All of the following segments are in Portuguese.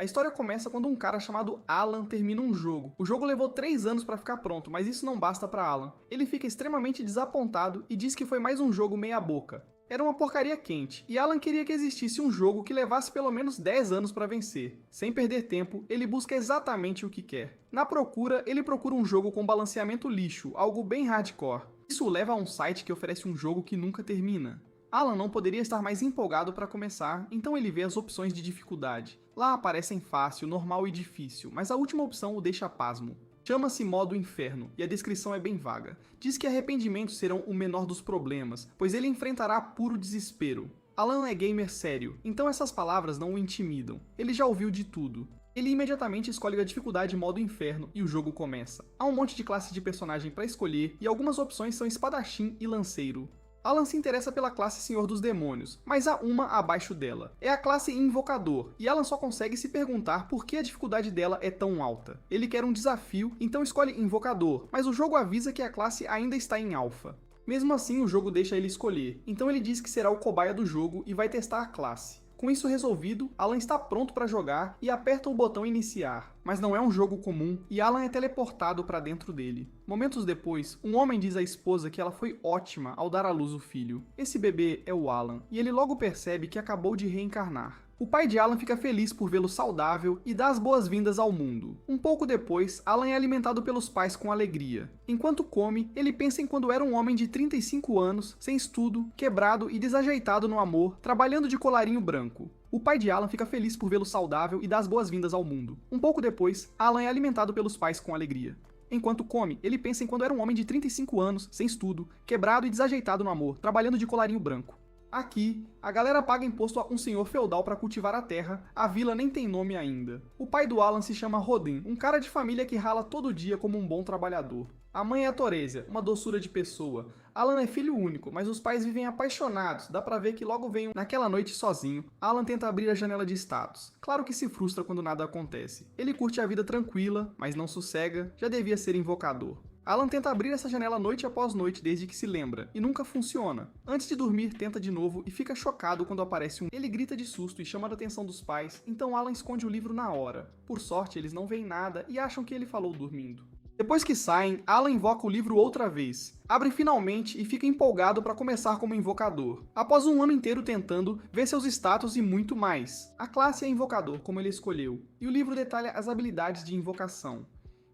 A história começa quando um cara chamado Alan termina um jogo. O jogo levou 3 anos para ficar pronto, mas isso não basta para Alan. Ele fica extremamente desapontado e diz que foi mais um jogo meia boca. Era uma porcaria quente, e Alan queria que existisse um jogo que levasse pelo menos 10 anos para vencer. Sem perder tempo, ele busca exatamente o que quer. Na procura, ele procura um jogo com balanceamento lixo, algo bem hardcore. Isso o leva a um site que oferece um jogo que nunca termina. Alan não poderia estar mais empolgado para começar, então ele vê as opções de dificuldade. Lá aparecem fácil, normal e difícil, mas a última opção o deixa pasmo. Chama-se modo inferno, e a descrição é bem vaga. Diz que arrependimentos serão o menor dos problemas, pois ele enfrentará puro desespero. Alan é gamer sério, então essas palavras não o intimidam. Ele já ouviu de tudo. Ele imediatamente escolhe a dificuldade modo inferno e o jogo começa. Há um monte de classes de personagem para escolher, e algumas opções são espadachim e lanceiro. Alan se interessa pela classe Senhor dos Demônios, mas há uma abaixo dela. É a classe Invocador, e Alan só consegue se perguntar por que a dificuldade dela é tão alta. Ele quer um desafio, então escolhe Invocador, mas o jogo avisa que a classe ainda está em alfa. Mesmo assim, o jogo deixa ele escolher, então ele diz que será o cobaia do jogo e vai testar a classe. Com isso resolvido, Alan está pronto para jogar e aperta o botão iniciar. Mas não é um jogo comum e Alan é teleportado para dentro dele. Momentos depois, um homem diz à esposa que ela foi ótima ao dar à luz o filho. Esse bebê é o Alan, e ele logo percebe que acabou de reencarnar. O pai de Alan fica feliz por vê-lo saudável e dá as boas-vindas ao mundo. Um pouco depois, Alan é alimentado pelos pais com alegria. Enquanto come, ele pensa em quando era um homem de 35 anos, sem estudo, quebrado e desajeitado no amor, trabalhando de colarinho branco. O pai de Alan fica feliz por vê-lo saudável e dá as boas-vindas ao mundo. Um pouco depois, Alan é alimentado pelos pais com alegria. Enquanto come, ele pensa em quando era um homem de 35 anos, sem estudo, quebrado e desajeitado no amor, trabalhando de colarinho branco. Aqui, a galera paga imposto a um senhor feudal para cultivar a terra, a vila nem tem nome ainda. O pai do Alan se chama Rodin, um cara de família que rala todo dia como um bom trabalhador. A mãe é a Torésia, uma doçura de pessoa. Alan é filho único, mas os pais vivem apaixonados, dá pra ver que logo vem naquela noite sozinho. Alan tenta abrir a janela de status. Claro que se frustra quando nada acontece. Ele curte a vida tranquila, mas não sossega, já devia ser invocador. Alan tenta abrir essa janela noite após noite desde que se lembra, e nunca funciona. Antes de dormir, tenta de novo e fica chocado quando aparece um. Ele grita de susto e chama a atenção dos pais, então Alan esconde o livro na hora. Por sorte, eles não veem nada e acham que ele falou dormindo. Depois que saem, Alan invoca o livro outra vez. Abre finalmente e fica empolgado para começar como invocador. Após um ano inteiro tentando, vê seus status e muito mais. A classe é invocador, como ele escolheu, e o livro detalha as habilidades de invocação.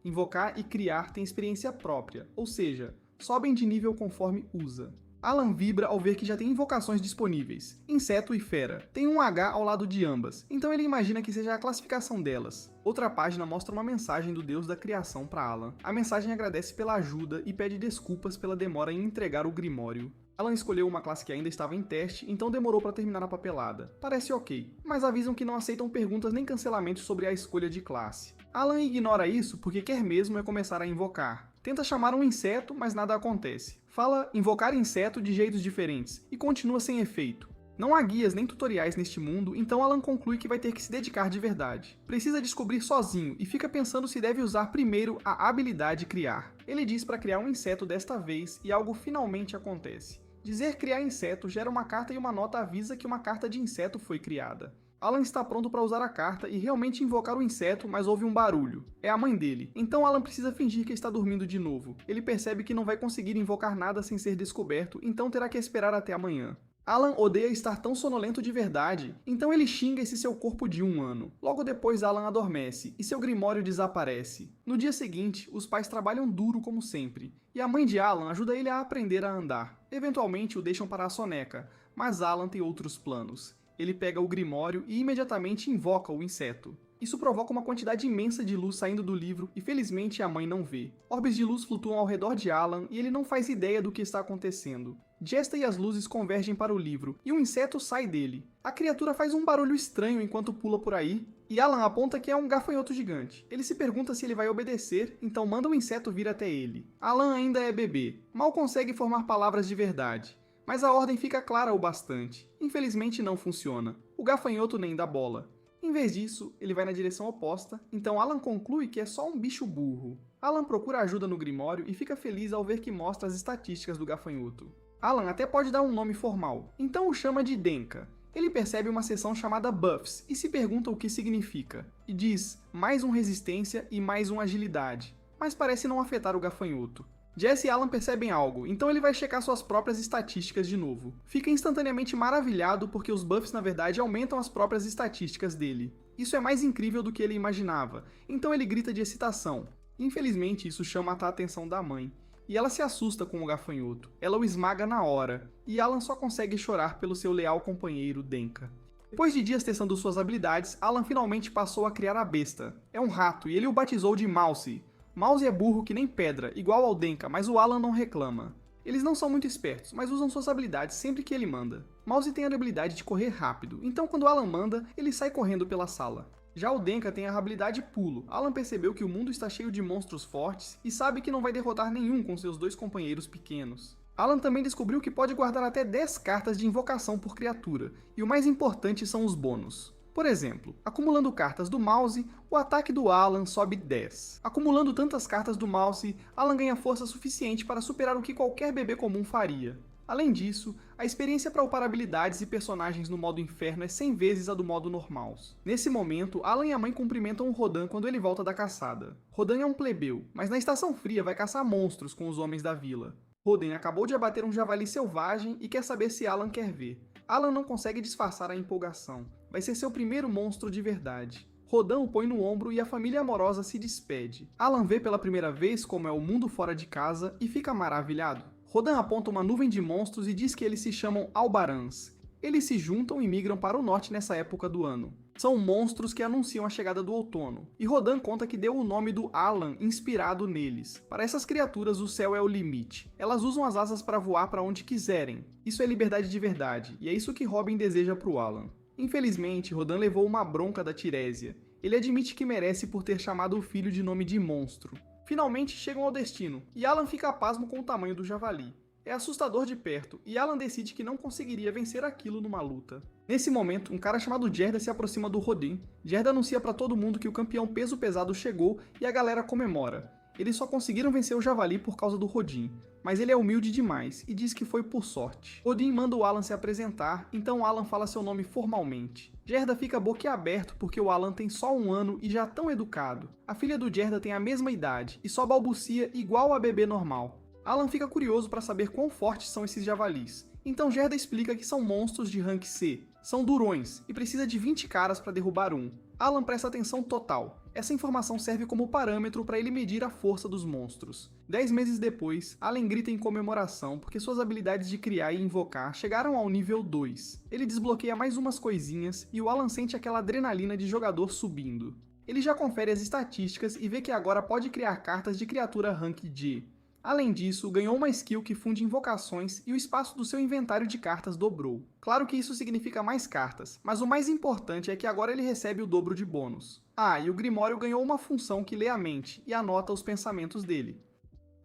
Invocar e criar tem experiência própria, ou seja, sobem de nível conforme usa. Alan vibra ao ver que já tem invocações disponíveis, inseto e fera. Tem um H ao lado de ambas, então ele imagina que seja a classificação delas. Outra página mostra uma mensagem do deus da criação para Alan. A mensagem agradece pela ajuda e pede desculpas pela demora em entregar o Grimório. Alan escolheu uma classe que ainda estava em teste, então demorou para terminar a papelada. Parece ok, mas avisam que não aceitam perguntas nem cancelamentos sobre a escolha de classe. Alan ignora isso porque quer mesmo é começar a invocar. Tenta chamar um inseto, mas nada acontece. Fala invocar inseto de jeitos diferentes, e continua sem efeito. Não há guias nem tutoriais neste mundo, então Alan conclui que vai ter que se dedicar de verdade. Precisa descobrir sozinho, e fica pensando se deve usar primeiro a habilidade criar. Ele diz para criar um inseto desta vez, e algo finalmente acontece. Dizer criar inseto gera uma carta e uma nota avisa que uma carta de inseto foi criada. Alan está pronto para usar a carta e realmente invocar o inseto, mas ouve um barulho. É a mãe dele, então Alan precisa fingir que está dormindo de novo. Ele percebe que não vai conseguir invocar nada sem ser descoberto, então terá que esperar até amanhã. Alan odeia estar tão sonolento de verdade, então ele xinga esse seu corpo de 1 ano. Logo depois Alan adormece, e seu Grimório desaparece. No dia seguinte, os pais trabalham duro como sempre, e a mãe de Alan ajuda ele a aprender a andar. Eventualmente o deixam para a soneca, mas Alan tem outros planos. Ele pega o Grimório e imediatamente invoca o inseto. Isso provoca uma quantidade imensa de luz saindo do livro e felizmente a mãe não vê. Orbes de luz flutuam ao redor de Alan e ele não faz ideia do que está acontecendo. Jesta e as luzes convergem para o livro e um inseto sai dele. A criatura faz um barulho estranho enquanto pula por aí e Alan aponta que é um gafanhoto gigante. Ele se pergunta se ele vai obedecer, então manda o inseto vir até ele. Alan ainda é bebê, mal consegue formar palavras de verdade. Mas a ordem fica clara o bastante. Infelizmente não funciona. O gafanhoto nem dá bola. Em vez disso, ele vai na direção oposta, então Alan conclui que é só um bicho burro. Alan procura ajuda no Grimório e fica feliz ao ver que mostra as estatísticas do gafanhoto. Alan até pode dar um nome formal, então o chama de Denka. Ele percebe uma seção chamada Buffs e se pergunta o que significa, e diz mais um resistência e mais um agilidade, mas parece não afetar o gafanhoto. Jesse e Alan percebem algo, então ele vai checar suas próprias estatísticas de novo. Fica instantaneamente maravilhado porque os buffs na verdade aumentam as próprias estatísticas dele. Isso é mais incrível do que ele imaginava, então ele grita de excitação. Infelizmente isso chama a atenção da mãe, e ela se assusta com o gafanhoto. Ela o esmaga na hora, e Alan só consegue chorar pelo seu leal companheiro Denka. Depois de dias testando suas habilidades, Alan finalmente passou a criar a besta. É um rato, e ele o batizou de Mouse. Mouse é burro que nem pedra, igual ao Denka, mas o Alan não reclama. Eles não são muito espertos, mas usam suas habilidades sempre que ele manda. Mouse tem a habilidade de correr rápido, então quando Alan manda, ele sai correndo pela sala. Já o Denka tem a habilidade Pulo. Alan percebeu que o mundo está cheio de monstros fortes e sabe que não vai derrotar nenhum com seus dois companheiros pequenos. Alan também descobriu que pode guardar até 10 cartas de invocação por criatura, e o mais importante são os bônus. Por exemplo, acumulando cartas do Mouse, o ataque do Alan sobe 10. Acumulando tantas cartas do Mouse, Alan ganha força suficiente para superar o que qualquer bebê comum faria. Além disso, a experiência para upar habilidades e personagens no modo inferno é 100 vezes a do modo normal. Nesse momento, Alan e a mãe cumprimentam o Rodan quando ele volta da caçada. Rodan é um plebeu, mas na estação fria vai caçar monstros com os homens da vila. Rodan acabou de abater um javali selvagem e quer saber se Alan quer ver. Alan não consegue disfarçar a empolgação. Vai ser seu primeiro monstro de verdade. Rodan o põe no ombro e a família amorosa se despede. Alan vê pela primeira vez como é o mundo fora de casa e fica maravilhado. Rodan aponta uma nuvem de monstros e diz que eles se chamam Albarãs. Eles se juntam e migram para o norte nessa época do ano. São monstros que anunciam a chegada do outono, e Rodan conta que deu o nome do Alan inspirado neles. Para essas criaturas o céu é o limite. Elas usam as asas para voar para onde quiserem. Isso é liberdade de verdade, e é isso que Robin deseja para o Alan. Infelizmente, Rodan levou uma bronca da Tirésia. Ele admite que merece por ter chamado o filho de nome de monstro. Finalmente chegam ao destino, e Alan fica pasmo com o tamanho do javali. É assustador de perto, e Alan decide que não conseguiria vencer aquilo numa luta. Nesse momento, um cara chamado Gerda se aproxima do Rodin. Gerda anuncia para todo mundo que o campeão peso pesado chegou e a galera comemora. Eles só conseguiram vencer o javali por causa do Rodin, mas ele é humilde demais e diz que foi por sorte. Rodin manda o Alan se apresentar, então Alan fala seu nome formalmente. Gerda fica boquiaberto porque o Alan tem só 1 ano e já tão educado. A filha do Gerda tem a mesma idade e só balbucia igual a bebê normal. Alan fica curioso para saber quão fortes são esses javalis. Então Gerda explica que são monstros de rank C. São durões e precisa de 20 caras para derrubar um. Alan presta atenção total. Essa informação serve como parâmetro para ele medir a força dos monstros. 10 meses depois, Alan grita em comemoração porque suas habilidades de criar e invocar chegaram ao nível 2. Ele desbloqueia mais umas coisinhas e o Alan sente aquela adrenalina de jogador subindo. Ele já confere as estatísticas e vê que agora pode criar cartas de criatura rank G. Além disso, ganhou uma skill que funde invocações e o espaço do seu inventário de cartas dobrou. Claro que isso significa mais cartas, mas o mais importante é que agora ele recebe o dobro de bônus. Ah, e o Grimório ganhou uma função que lê a mente e anota os pensamentos dele.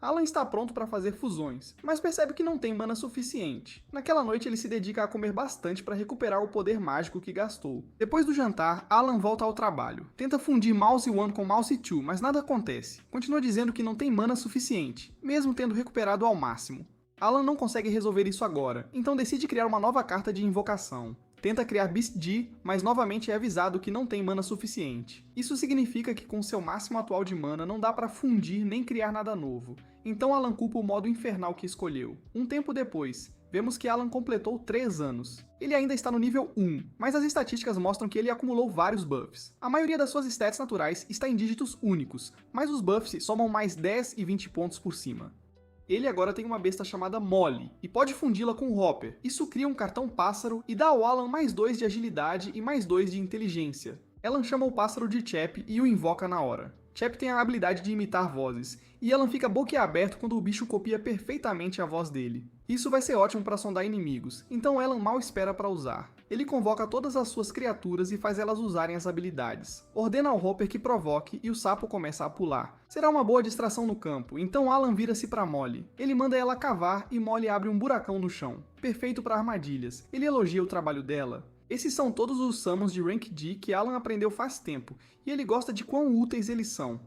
Alan está pronto para fazer fusões, mas percebe que não tem mana suficiente. Naquela noite ele se dedica a comer bastante para recuperar o poder mágico que gastou. Depois do jantar, Alan volta ao trabalho. Tenta fundir Mouse 1 com Mouse 2, mas nada acontece. Continua dizendo que não tem mana suficiente, mesmo tendo recuperado ao máximo. Alan não consegue resolver isso agora, então decide criar uma nova carta de invocação. Tenta criar Beast G, mas novamente é avisado que não tem mana suficiente. Isso significa que com seu máximo atual de mana não dá para fundir nem criar nada novo. Então Alan culpa o modo infernal que escolheu. Um tempo depois, vemos que Alan completou 3 anos. Ele ainda está no nível 1, mas as estatísticas mostram que ele acumulou vários buffs. A maioria das suas stats naturais está em dígitos únicos, mas os buffs somam mais 10 e 20 pontos por cima. Ele agora tem uma besta chamada Molly, e pode fundi-la com Hopper. Isso cria um cartão pássaro e dá ao Alan mais 2 de agilidade e mais 2 de inteligência. Alan chama o pássaro de Chap e o invoca na hora. Chap tem a habilidade de imitar vozes, e Alan fica boquiaberto quando o bicho copia perfeitamente a voz dele. Isso vai ser ótimo para sondar inimigos, então Alan mal espera para usar. Ele convoca todas as suas criaturas e faz elas usarem as habilidades. Ordena ao Hopper que provoque e o sapo começa a pular. Será uma boa distração no campo, então Alan vira-se para Molly. Ele manda ela cavar e Molly abre um buracão no chão. Perfeito para armadilhas. Ele elogia o trabalho dela. Esses são todos os summons de Rank D que Alan aprendeu faz tempo, e ele gosta de quão úteis eles são.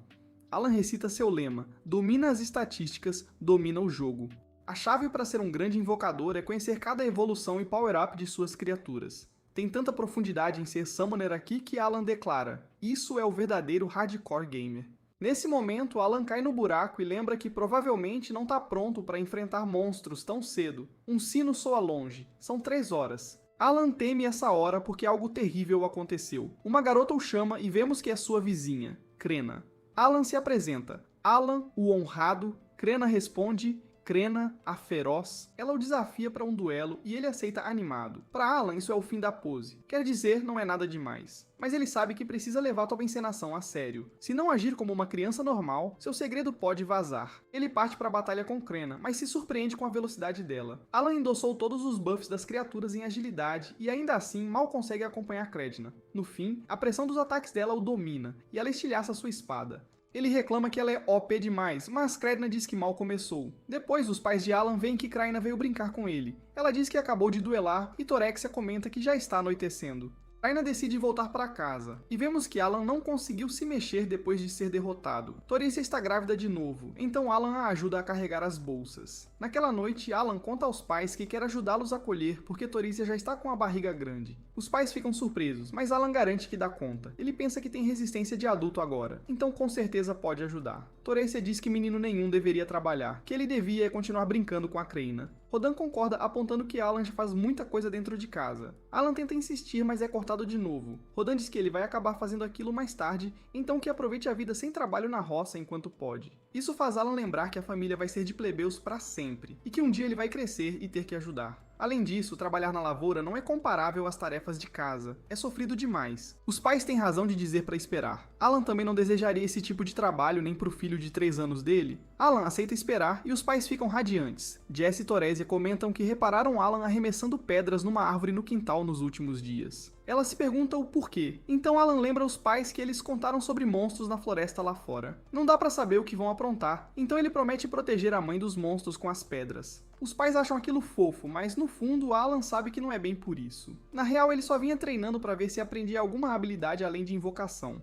Alan recita seu lema: domina as estatísticas, domina o jogo. A chave para ser um grande invocador é conhecer cada evolução e power-up de suas criaturas. Tem tanta profundidade em ser Summoner aqui que Alan declara: "Isso é o verdadeiro hardcore gamer." Nesse momento, Alan cai no buraco e lembra que provavelmente não está pronto para enfrentar monstros tão cedo. Um sino soa longe. São 3 horas. Alan teme essa hora porque algo terrível aconteceu. Uma garota o chama e vemos que é sua vizinha, Krena. Alan se apresenta. Alan, o honrado. Krena responde: Krena, a feroz. Ela o desafia para um duelo e ele aceita animado. Para Alan, isso é o fim da pose. Quer dizer, não é nada demais. Mas ele sabe que precisa levar toda a encenação a sério. Se não agir como uma criança normal, seu segredo pode vazar. Ele parte para a batalha com Krena, mas se surpreende com a velocidade dela. Alan endossou todos os buffs das criaturas em agilidade e ainda assim mal consegue acompanhar Kredna. No fim, a pressão dos ataques dela o domina e ela estilhaça sua espada. Ele reclama que ela é OP demais, mas Kredna diz que mal começou. Depois, os pais de Alan veem que Kraina veio brincar com ele. Ela diz que acabou de duelar e Torexia comenta que já está anoitecendo. Kraina decide voltar para casa, e vemos que Alan não conseguiu se mexer depois de ser derrotado. Torexia está grávida de novo, então Alan a ajuda a carregar as bolsas. Naquela noite, Alan conta aos pais que quer ajudá-los a colher porque Torexia já está com a barriga grande. Os pais ficam surpresos, mas Alan garante que dá conta. Ele pensa que tem resistência de adulto agora, então com certeza pode ajudar. Torexia diz que menino nenhum deveria trabalhar, que ele devia continuar brincando com a Kraina. Rodan concorda apontando que Alan já faz muita coisa dentro de casa. Alan tenta insistir, mas é cortado de novo. Rodan diz que ele vai acabar fazendo aquilo mais tarde, então que aproveite a vida sem trabalho na roça enquanto pode. Isso faz Alan lembrar que a família vai ser de plebeus para sempre, e que um dia ele vai crescer e ter que ajudar. Além disso, trabalhar na lavoura não é comparável às tarefas de casa. É sofrido demais. Os pais têm razão de dizer para esperar. Alan também não desejaria esse tipo de trabalho nem pro filho de 3 anos dele. Alan aceita esperar e os pais ficam radiantes. Jess e Torexia comentam que repararam Alan arremessando pedras numa árvore no quintal nos últimos dias. Ela se pergunta o porquê, então Alan lembra aos pais que eles contaram sobre monstros na floresta lá fora. Não dá pra saber o que vão aprontar, então ele promete proteger a mãe dos monstros com as pedras. Os pais acham aquilo fofo, mas no fundo Alan sabe que não é bem por isso. Na real, ele só vinha treinando para ver se aprendia alguma habilidade além de invocação.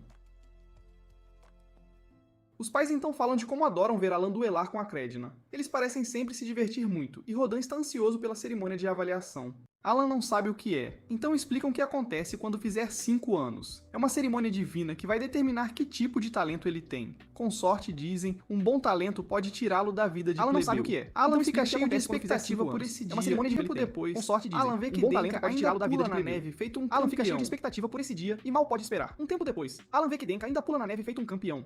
Os pais então falam de como adoram ver Alan duelar com a Kredna. Eles parecem sempre se divertir muito, e Rodan está ansioso pela cerimônia de avaliação. Alan não sabe o que é, então explicam o que acontece quando fizer 5 anos. É uma cerimônia divina que vai determinar que tipo de talento ele tem. Com sorte, dizem, um bom talento pode tirá-lo da vida de plebeu. Alan não sabe o que é. Alan então fica cheio de expectativa por esse dia. É uma cerimônia de tempo depois. Com sorte, dizem, Alan vê que um bom talento pode tirá-lo da vida de plebeu. Neve, feito um Alan fica cheio de expectativa por esse dia e mal pode esperar. Um tempo depois, Alan vê que Denka ainda pula na neve feito um campeão.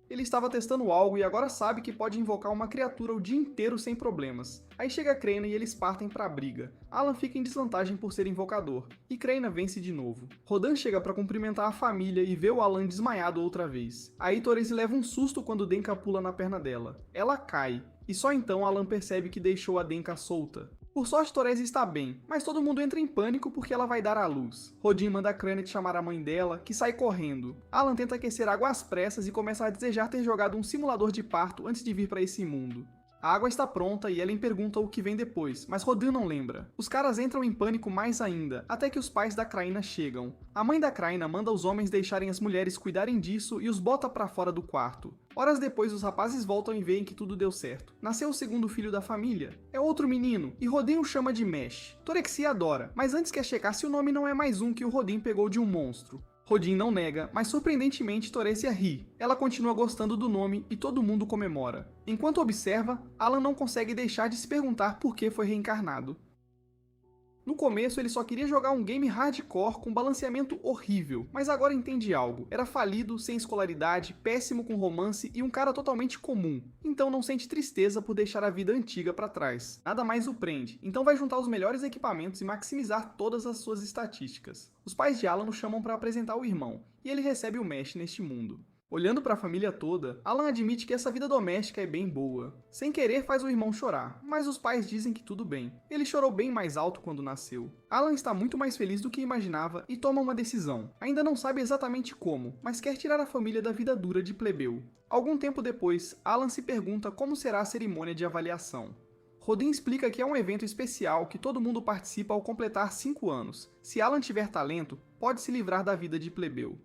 Ele estava testando algo e agora sabe que pode invocar uma criatura o dia inteiro sem problemas. Aí chega Krena e eles partem pra briga. Alan fica em desvantagem por ser invocador, e Krena vence de novo. Rodan chega pra cumprimentar a família e vê o Alan desmaiado outra vez. Aí Torexia leva um susto quando Denka pula na perna dela. Ela cai, e só então Alan percebe que deixou a Denka solta. Por sorte, Torexia está bem, mas todo mundo entra em pânico porque ela vai dar à luz. Rodin manda Kranich chamar a mãe dela, que sai correndo. Alan tenta aquecer água às pressas e começa a desejar ter jogado um simulador de parto antes de vir para esse mundo. A água está pronta e Ellen pergunta o que vem depois, mas Rodin não lembra. Os caras entram em pânico mais ainda, até que os pais da Kraina chegam. A mãe da Kraina manda os homens deixarem as mulheres cuidarem disso e os bota pra fora do quarto. Horas depois, os rapazes voltam e veem que tudo deu certo. Nasceu o segundo filho da família. É outro menino, e Rodin o chama de Mesh. Torexia adora, mas antes quer checar se o nome não é mais um que o Rodin pegou de um monstro. Rodin não nega, mas surpreendentemente Torexia ri. Ela continua gostando do nome e todo mundo comemora. Enquanto observa, Alan não consegue deixar de se perguntar por que foi reencarnado. No começo ele só queria jogar um game hardcore com balanceamento horrível, mas agora entende algo. Era falido, sem escolaridade, péssimo com romance e um cara totalmente comum. Então não sente tristeza por deixar a vida antiga pra trás. Nada mais o prende, então vai juntar os melhores equipamentos e maximizar todas as suas estatísticas. Os pais de Alan o chamam para apresentar o irmão, e ele recebe o Mesh neste mundo. Olhando para a família toda, Alan admite que essa vida doméstica é bem boa. Sem querer faz o irmão chorar, mas os pais dizem que tudo bem. Ele chorou bem mais alto quando nasceu. Alan está muito mais feliz do que imaginava e toma uma decisão. Ainda não sabe exatamente como, mas quer tirar a família da vida dura de plebeu. Algum tempo depois, Alan se pergunta como será a cerimônia de avaliação. Rodin explica que é um evento especial que todo mundo participa ao completar 5 anos. Se Alan tiver talento, pode se livrar da vida de plebeu.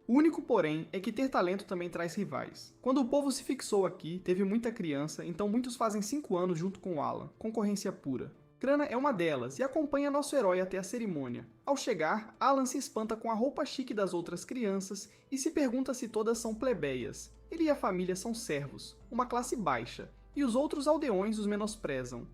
O único porém é que ter talento também traz rivais. Quando o povo se fixou aqui, teve muita criança, então muitos fazem 5 anos junto com o Alan, concorrência pura. Crana é uma delas e acompanha nosso herói até a cerimônia. Ao chegar, Alan se espanta com a roupa chique das outras crianças e se pergunta se todas são plebeias. Ele e a família são servos, uma classe baixa, e os outros aldeões os menosprezam.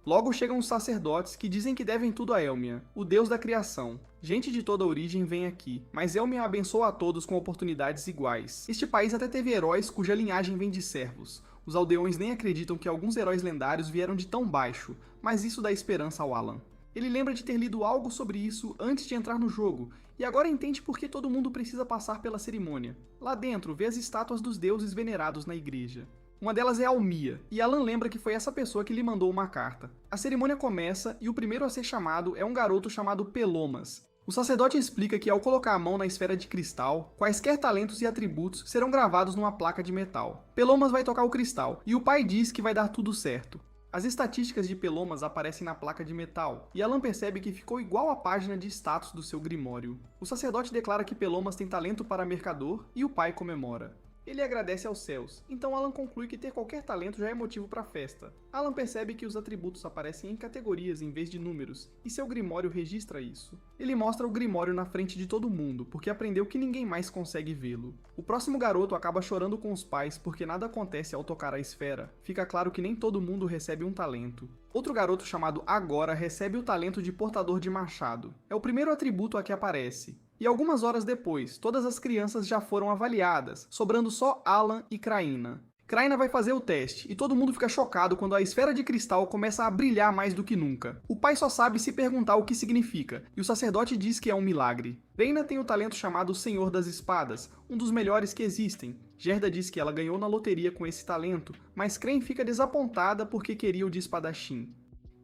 Logo chegam os sacerdotes que dizem que devem tudo a Elmia, o deus da criação. Gente de toda origem vem aqui, mas Elmia abençoa a todos com oportunidades iguais. Este país até teve heróis cuja linhagem vem de servos. Os aldeões nem acreditam que alguns heróis lendários vieram de tão baixo, mas isso dá esperança ao Alan. Ele lembra de ter lido algo sobre isso antes de entrar no jogo, e agora entende por que todo mundo precisa passar pela cerimônia. Lá dentro, vê as estátuas dos deuses venerados na igreja. Uma delas é Almia, e Alan lembra que foi essa pessoa que lhe mandou uma carta. A cerimônia começa e o primeiro a ser chamado é um garoto chamado Pelomas. O sacerdote explica que ao colocar a mão na esfera de cristal, quaisquer talentos e atributos serão gravados numa placa de metal. Pelomas vai tocar o cristal, e o pai diz que vai dar tudo certo. As estatísticas de Pelomas aparecem na placa de metal, e Alan percebe que ficou igual à página de status do seu grimório. O sacerdote declara que Pelomas tem talento para mercador, e o pai comemora. Ele agradece aos céus, então Alan conclui que ter qualquer talento já é motivo para festa. Alan percebe que os atributos aparecem em categorias em vez de números, e seu grimório registra isso. Ele mostra o grimório na frente de todo mundo, porque aprendeu que ninguém mais consegue vê-lo. O próximo garoto acaba chorando com os pais porque nada acontece ao tocar a esfera. Fica claro que nem todo mundo recebe um talento. Outro garoto chamado Agora recebe o talento de portador de machado. É o primeiro atributo a que aparece. E algumas horas depois, todas as crianças já foram avaliadas, sobrando só Alan e Kraina. Kraina vai fazer o teste, e todo mundo fica chocado quando a esfera de cristal começa a brilhar mais do que nunca. O pai só sabe se perguntar o que significa, e o sacerdote diz que é um milagre. Reina tem o talento chamado Senhor das Espadas, um dos melhores que existem. Gerda diz que ela ganhou na loteria com esse talento, mas Kren fica desapontada porque queria o de espadachim.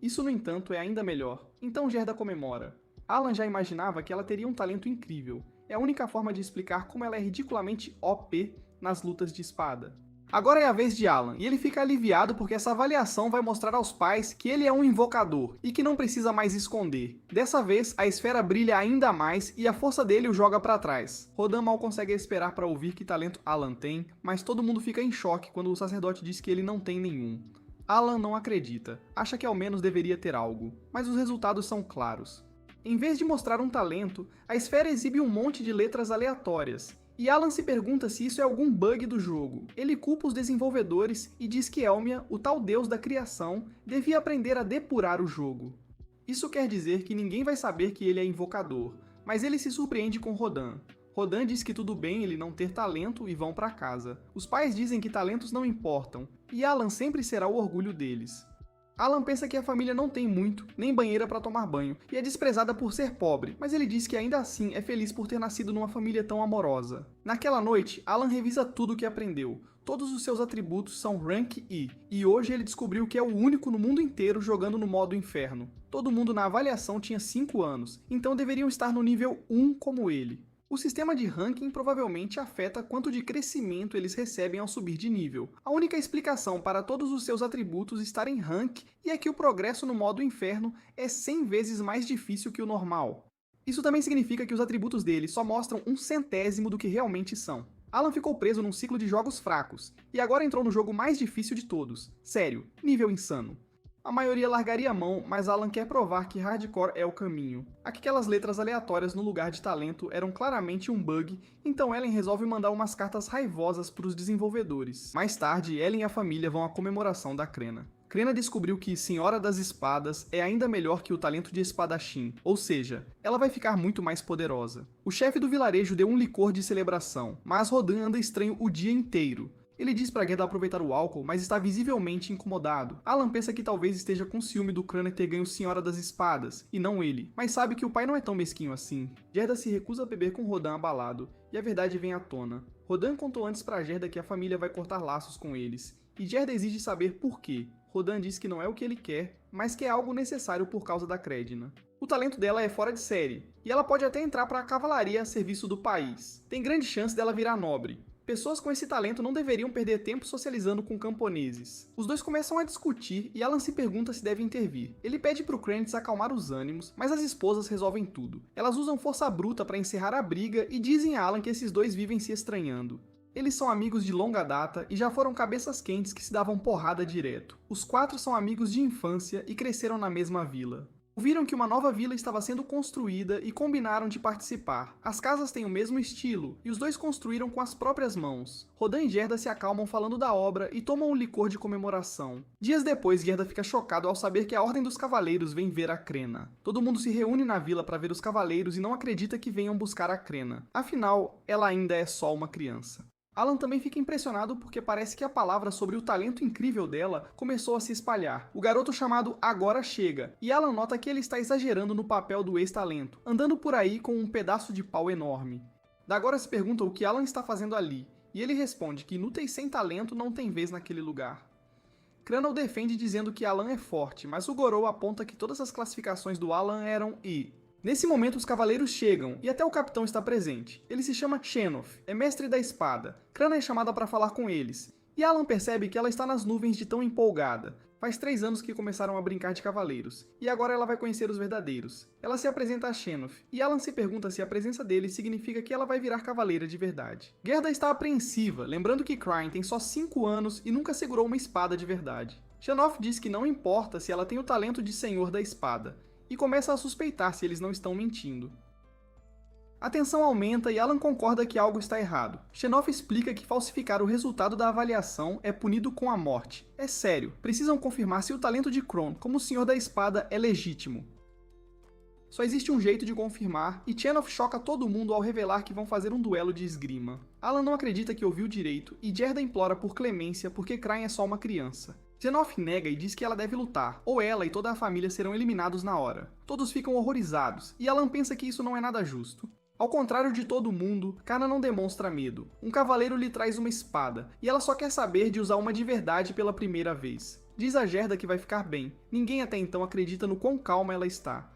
Isso, no entanto, é ainda melhor, então Gerda comemora. Alan já imaginava que ela teria um talento incrível. É a única forma de explicar como ela é ridiculamente OP nas lutas de espada. Agora é a vez de Alan, e ele fica aliviado porque essa avaliação vai mostrar aos pais que ele é um invocador, e que não precisa mais esconder. Dessa vez, a esfera brilha ainda mais e a força dele o joga para trás. Rodan mal consegue esperar para ouvir que talento Alan tem, mas todo mundo fica em choque quando o sacerdote diz que ele não tem nenhum. Alan não acredita, acha que ao menos deveria ter algo, mas os resultados são claros. Em vez de mostrar um talento, a esfera exibe um monte de letras aleatórias, e Alan se pergunta se isso é algum bug do jogo. Ele culpa os desenvolvedores e diz que Elmia, o tal deus da criação, devia aprender a depurar o jogo. Isso quer dizer que ninguém vai saber que ele é invocador, mas ele se surpreende com Rodan. Rodan diz que tudo bem ele não ter talento e vão para casa. Os pais dizem que talentos não importam, e Alan sempre será o orgulho deles. Alan pensa que a família não tem muito, nem banheira para tomar banho, e é desprezada por ser pobre, mas ele diz que ainda assim é feliz por ter nascido numa família tão amorosa. Naquela noite, Alan revisa tudo o que aprendeu. Todos os seus atributos são Rank E, e hoje ele descobriu que é o único no mundo inteiro jogando no modo inferno. Todo mundo na avaliação tinha 5 anos, então deveriam estar no nível 1 como ele. O sistema de ranking provavelmente afeta quanto de crescimento eles recebem ao subir de nível. A única explicação para todos os seus atributos estarem rank é que o progresso no modo inferno é 100 vezes mais difícil que o normal. Isso também significa que os atributos dele só mostram 1/100º do que realmente são. Alan ficou preso num ciclo de jogos fracos, e agora entrou no jogo mais difícil de todos. Sério, nível insano. A maioria largaria a mão, mas Alan quer provar que hardcore é o caminho. Aquelas letras aleatórias no lugar de talento eram claramente um bug, então Ellen resolve mandar umas cartas raivosas para os desenvolvedores. Mais tarde, Ellen e a família vão à comemoração da Crena. Crena descobriu que Senhora das Espadas é ainda melhor que o talento de espadachim, ou seja, ela vai ficar muito mais poderosa. O chefe do vilarejo deu um licor de celebração, mas Rodan anda estranho o dia inteiro. Ele diz pra Gerda aproveitar o álcool, mas está visivelmente incomodado. Alan pensa que talvez esteja com ciúme do Crana ter ganho Senhora das Espadas, e não ele, mas sabe que o pai não é tão mesquinho assim. Gerda se recusa a beber com Rodan abalado, e a verdade vem à tona. Rodan contou antes pra Gerda que a família vai cortar laços com eles, e Gerda exige saber por quê. Rodan diz que não é o que ele quer, mas que é algo necessário por causa da Credina. O talento dela é fora de série, e ela pode até entrar para a cavalaria a serviço do país. Tem grande chance dela virar nobre. Pessoas com esse talento não deveriam perder tempo socializando com camponeses. Os dois começam a discutir e Alan se pergunta se deve intervir. Ele pede pro Kranitz acalmar os ânimos, mas as esposas resolvem tudo. Elas usam força bruta para encerrar a briga e dizem a Alan que esses dois vivem se estranhando. Eles são amigos de longa data e já foram cabeças quentes que se davam porrada direto. Os 4 são amigos de infância e cresceram na mesma vila. Viram que uma nova vila estava sendo construída e combinaram de participar. As casas têm o mesmo estilo, e os dois construíram com as próprias mãos. Rodan e Gerda se acalmam falando da obra e tomam um licor de comemoração. Dias depois, Gerda fica chocado ao saber que a Ordem dos Cavaleiros vem ver a Crena. Todo mundo se reúne na vila para ver os cavaleiros e não acredita que venham buscar a Crena. Afinal, ela ainda é só uma criança. Alan também fica impressionado porque parece que a palavra sobre o talento incrível dela começou a se espalhar. O garoto chamado Agora chega, e Alan nota que ele está exagerando no papel do ex-talento, andando por aí com um pedaço de pau enorme. Dagora se pergunta o que Alan está fazendo ali, e ele responde que inúteis sem talento não tem vez naquele lugar. Crana o defende dizendo que Alan é forte, mas o Gorou aponta que todas as classificações do Alan eram I. Nesse momento os cavaleiros chegam, e até o capitão está presente. Ele se chama Xenof, é mestre da espada. Crana é chamada para falar com eles, e Alan percebe que ela está nas nuvens de tão empolgada. Faz 3 anos que começaram a brincar de cavaleiros, e agora ela vai conhecer os verdadeiros. Ela se apresenta a Xenof, e Alan se pergunta se a presença dele significa que ela vai virar cavaleira de verdade. Gerda está apreensiva, lembrando que Crane tem só 5 anos e nunca segurou uma espada de verdade. Xenof diz que não importa se ela tem o talento de senhor da espada, e começa a suspeitar se eles não estão mentindo. A tensão aumenta e Alan concorda que algo está errado. Xenof explica que falsificar o resultado da avaliação é punido com a morte. É sério, precisam confirmar se o talento de Kron como senhor da espada é legítimo. Só existe um jeito de confirmar, e Xenof choca todo mundo ao revelar que vão fazer um duelo de esgrima. Alan não acredita que ouviu direito, e Gerda implora por clemência porque Crane é só uma criança. Xenof nega e diz que ela deve lutar, ou ela e toda a família serão eliminados na hora. Todos ficam horrorizados, e Alan pensa que isso não é nada justo. Ao contrário de todo mundo, Kana não demonstra medo. Um cavaleiro lhe traz uma espada, e ela só quer saber de usar uma de verdade pela primeira vez. Diz a Gerda que vai ficar bem. Ninguém até então acredita no quão calma ela está.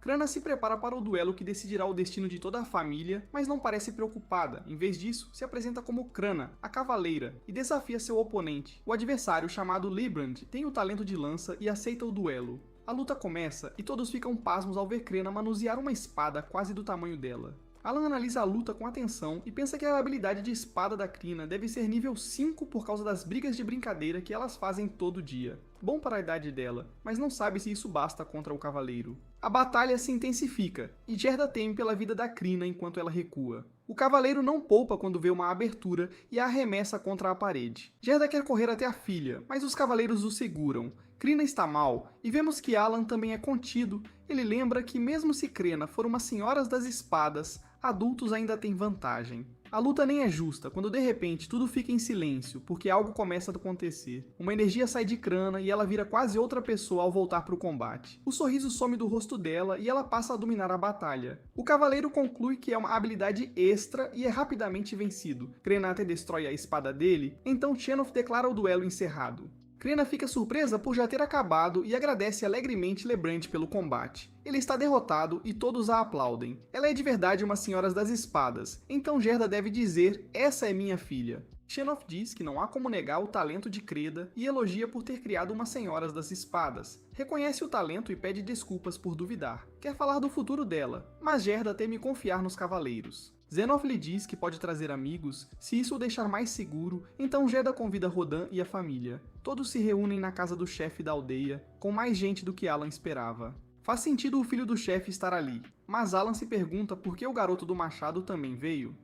Crana se prepara para o duelo que decidirá o destino de toda a família, mas não parece preocupada. Em vez disso, se apresenta como Crana, a cavaleira, e desafia seu oponente. O adversário, chamado Librand, tem o talento de lança e aceita o duelo. A luta começa e todos ficam pasmos ao ver Crena manusear uma espada quase do tamanho dela. Alan analisa a luta com atenção e pensa que a habilidade de espada da Crina deve ser nível 5 por causa das brigas de brincadeira que elas fazem todo dia. Bom para a idade dela, mas não sabe se isso basta contra o cavaleiro. A batalha se intensifica, e Gerda teme pela vida da Crina enquanto ela recua. O cavaleiro não poupa quando vê uma abertura e a arremessa contra a parede. Gerda quer correr até a filha, mas os cavaleiros o seguram. Crina está mal, e vemos que Alan também é contido. Ele lembra que mesmo se Crena for uma senhora das espadas, adultos ainda têm vantagem. A luta nem é justa, quando de repente tudo fica em silêncio, porque algo começa a acontecer. Uma energia sai de Crana e ela vira quase outra pessoa ao voltar para o combate. O sorriso some do rosto dela e ela passa a dominar a batalha. O cavaleiro conclui que é uma habilidade extra e é rapidamente vencido. Crena até destrói a espada dele, então Xenof declara o duelo encerrado. Crena fica surpresa por já ter acabado e agradece alegremente Lebrand pelo combate. Ele está derrotado e todos a aplaudem. Ela é de verdade uma senhora das espadas, então Gerda deve dizer: "Essa é minha filha". Xenof diz que não há como negar o talento de Creda e elogia por ter criado uma senhora das espadas. Reconhece o talento e pede desculpas por duvidar. Quer falar do futuro dela, mas Gerda teme confiar nos cavaleiros. Xenof lhe diz que pode trazer amigos se isso o deixar mais seguro, então Gerda convida Rodan e a família. Todos se reúnem na casa do chefe da aldeia, com mais gente do que Alan esperava. Faz sentido o filho do chefe estar ali, mas Alan se pergunta por que o garoto do machado também veio.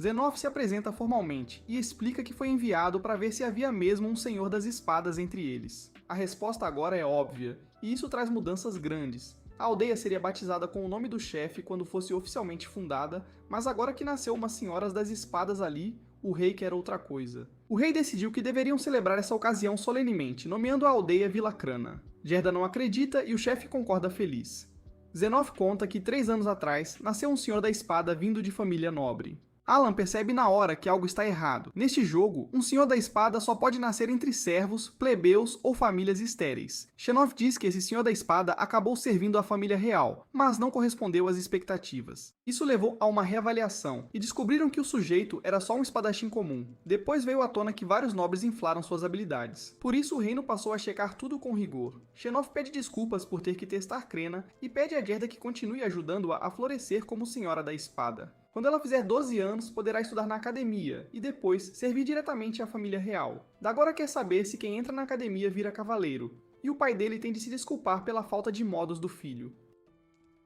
Xenof se apresenta formalmente e explica que foi enviado para ver se havia mesmo um senhor das espadas entre eles. A resposta agora é óbvia, e isso traz mudanças grandes. A aldeia seria batizada com o nome do chefe quando fosse oficialmente fundada, mas agora que nasceu uma senhora das espadas ali, o rei quer outra coisa. O rei decidiu que deveriam celebrar essa ocasião solenemente, nomeando a aldeia Vila Crana. Gerda não acredita e o chefe concorda feliz. Xenof conta que 3 anos atrás, nasceu um senhor da espada vindo de família nobre. Alan percebe na hora que algo está errado. Neste jogo, um senhor da espada só pode nascer entre servos, plebeus ou famílias estéreis. Xenof diz que esse senhor da espada acabou servindo a família real, mas não correspondeu às expectativas. Isso levou a uma reavaliação, e descobriram que o sujeito era só um espadachim comum. Depois veio à tona que vários nobres inflaram suas habilidades. Por isso o reino passou a checar tudo com rigor. Xenof pede desculpas por ter que testar Crena, e pede a Gerda que continue ajudando-a a florescer como senhora da espada. Quando ela fizer 12 anos, poderá estudar na academia e depois servir diretamente à família real. Dagora quer saber se quem entra na academia vira cavaleiro, e o pai dele tem de se desculpar pela falta de modos do filho.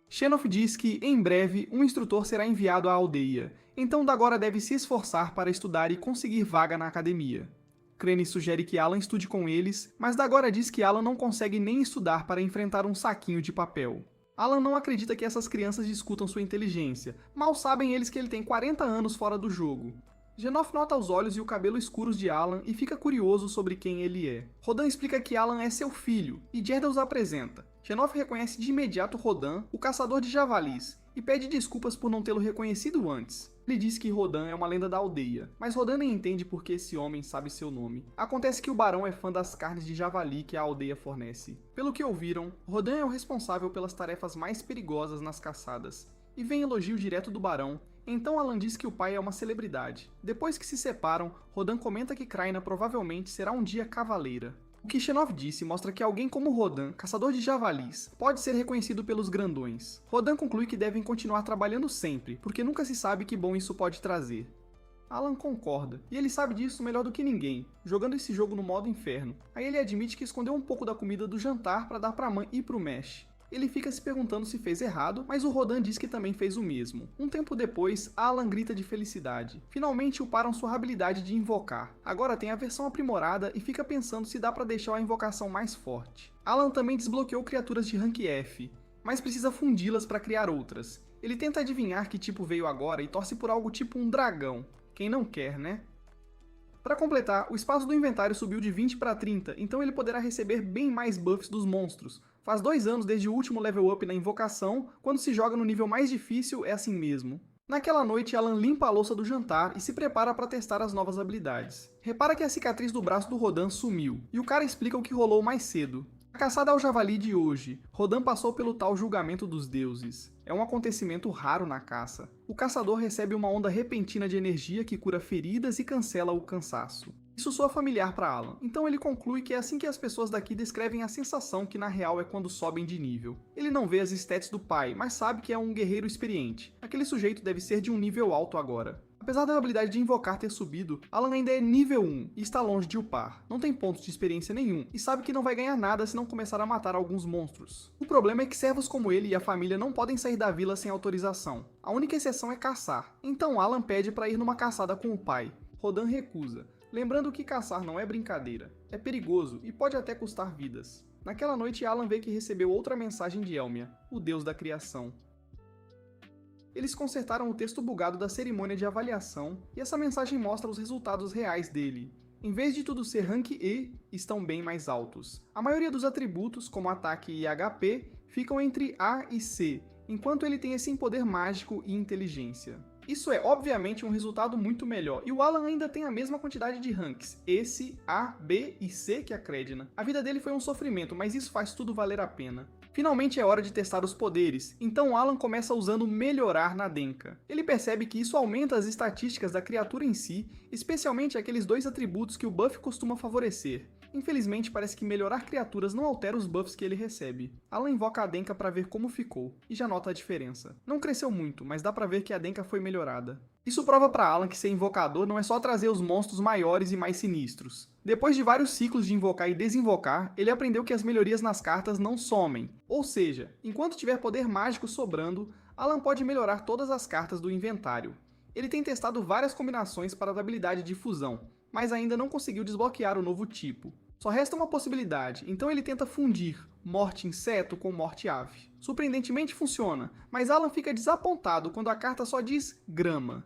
Xenof diz que, em breve, um instrutor será enviado à aldeia, então Dagora deve se esforçar para estudar e conseguir vaga na academia. Crane sugere que Alan estude com eles, mas Dagora diz que Alan não consegue nem estudar para enfrentar um saquinho de papel. Alan não acredita que essas crianças discutam sua inteligência, mal sabem eles que ele tem 40 anos fora do jogo. Xenof nota os olhos e o cabelo escuros de Alan e fica curioso sobre quem ele é. Rodan explica que Alan é seu filho, e Gerda os apresenta. Xenof reconhece de imediato Rodan, o caçador de javalis, e pede desculpas por não tê-lo reconhecido antes. Ele diz que Rodan é uma lenda da aldeia, mas Rodan nem entende por que esse homem sabe seu nome. Acontece que o barão é fã das carnes de javali que a aldeia fornece. Pelo que ouviram, Rodan é o responsável pelas tarefas mais perigosas nas caçadas, e vem elogio direto do barão. Então Alan diz que o pai é uma celebridade. Depois que se separam, Rodan comenta que Kraina provavelmente será um dia cavaleira. O que Xenof disse mostra que alguém como Rodan, caçador de javalis, pode ser reconhecido pelos grandões. Rodan conclui que devem continuar trabalhando sempre, porque nunca se sabe que bom isso pode trazer. Alan concorda, e ele sabe disso melhor do que ninguém, jogando esse jogo no modo inferno. Aí ele admite que escondeu um pouco da comida do jantar para dar pra mãe e pro Mesh. Ele fica se perguntando se fez errado, mas o Rodan diz que também fez o mesmo. Um tempo depois, Alan grita de felicidade. Finalmente uparam sua habilidade de invocar. Agora tem a versão aprimorada e fica pensando se dá pra deixar a invocação mais forte. Alan também desbloqueou criaturas de rank F, mas precisa fundi-las para criar outras. Ele tenta adivinhar que tipo veio agora e torce por algo tipo um dragão. Quem não quer, né? Para completar, o espaço do inventário subiu de 20 para 30, então ele poderá receber bem mais buffs dos monstros. Faz 2 anos desde o último level up na invocação, quando se joga no nível mais difícil é assim mesmo. Naquela noite, Alan limpa a louça do jantar e se prepara para testar as novas habilidades. Repara que a cicatriz do braço do Rodan sumiu, e o cara explica o que rolou mais cedo. A caçada ao javali de hoje, Rodan passou pelo tal julgamento dos deuses. É um acontecimento raro na caça. O caçador recebe uma onda repentina de energia que cura feridas e cancela o cansaço. Isso soa familiar para Alan, então ele conclui que é assim que as pessoas daqui descrevem a sensação que na real é quando sobem de nível. Ele não vê as stats do pai, mas sabe que é um guerreiro experiente. Aquele sujeito deve ser de um nível alto agora. Apesar da habilidade de invocar ter subido, Alan ainda é nível 1 e está longe de upar. Não tem pontos de experiência nenhum e sabe que não vai ganhar nada se não começar a matar alguns monstros. O problema é que servos como ele e a família não podem sair da vila sem autorização. A única exceção é caçar. Então Alan pede para ir numa caçada com o pai. Rodan recusa, lembrando que caçar não é brincadeira. É perigoso e pode até custar vidas. Naquela noite Alan vê que recebeu outra mensagem de Elmia, o deus da criação. Eles consertaram o texto bugado da cerimônia de avaliação, e essa mensagem mostra os resultados reais dele. Em vez de tudo ser rank E, estão bem mais altos. A maioria dos atributos, como ataque e HP, ficam entre A e C, enquanto ele tem esse poder mágico e inteligência. Isso é, obviamente, um resultado muito melhor, e o Alan ainda tem a mesma quantidade de ranks, esse, A, B e C que a Credina. A vida dele foi um sofrimento, mas isso faz tudo valer a pena. Finalmente é hora de testar os poderes, então Alan começa usando melhorar na Denka. Ele percebe que isso aumenta as estatísticas da criatura em si, especialmente aqueles 2 atributos que o buff costuma favorecer. Infelizmente parece que melhorar criaturas não altera os buffs que ele recebe. Alan invoca a Denka para ver como ficou, e já nota a diferença. Não cresceu muito, mas dá pra ver que a Denka foi melhorada. Isso prova para Alan que ser invocador não é só trazer os monstros maiores e mais sinistros. Depois de vários ciclos de invocar e desinvocar, ele aprendeu que as melhorias nas cartas não somem. Ou seja, enquanto tiver poder mágico sobrando, Alan pode melhorar todas as cartas do inventário. Ele tem testado várias combinações para a habilidade de fusão, mas ainda não conseguiu desbloquear o novo tipo. Só resta uma possibilidade, então ele tenta fundir morte inseto com morte ave. Surpreendentemente funciona, mas Alan fica desapontado quando a carta só diz grama.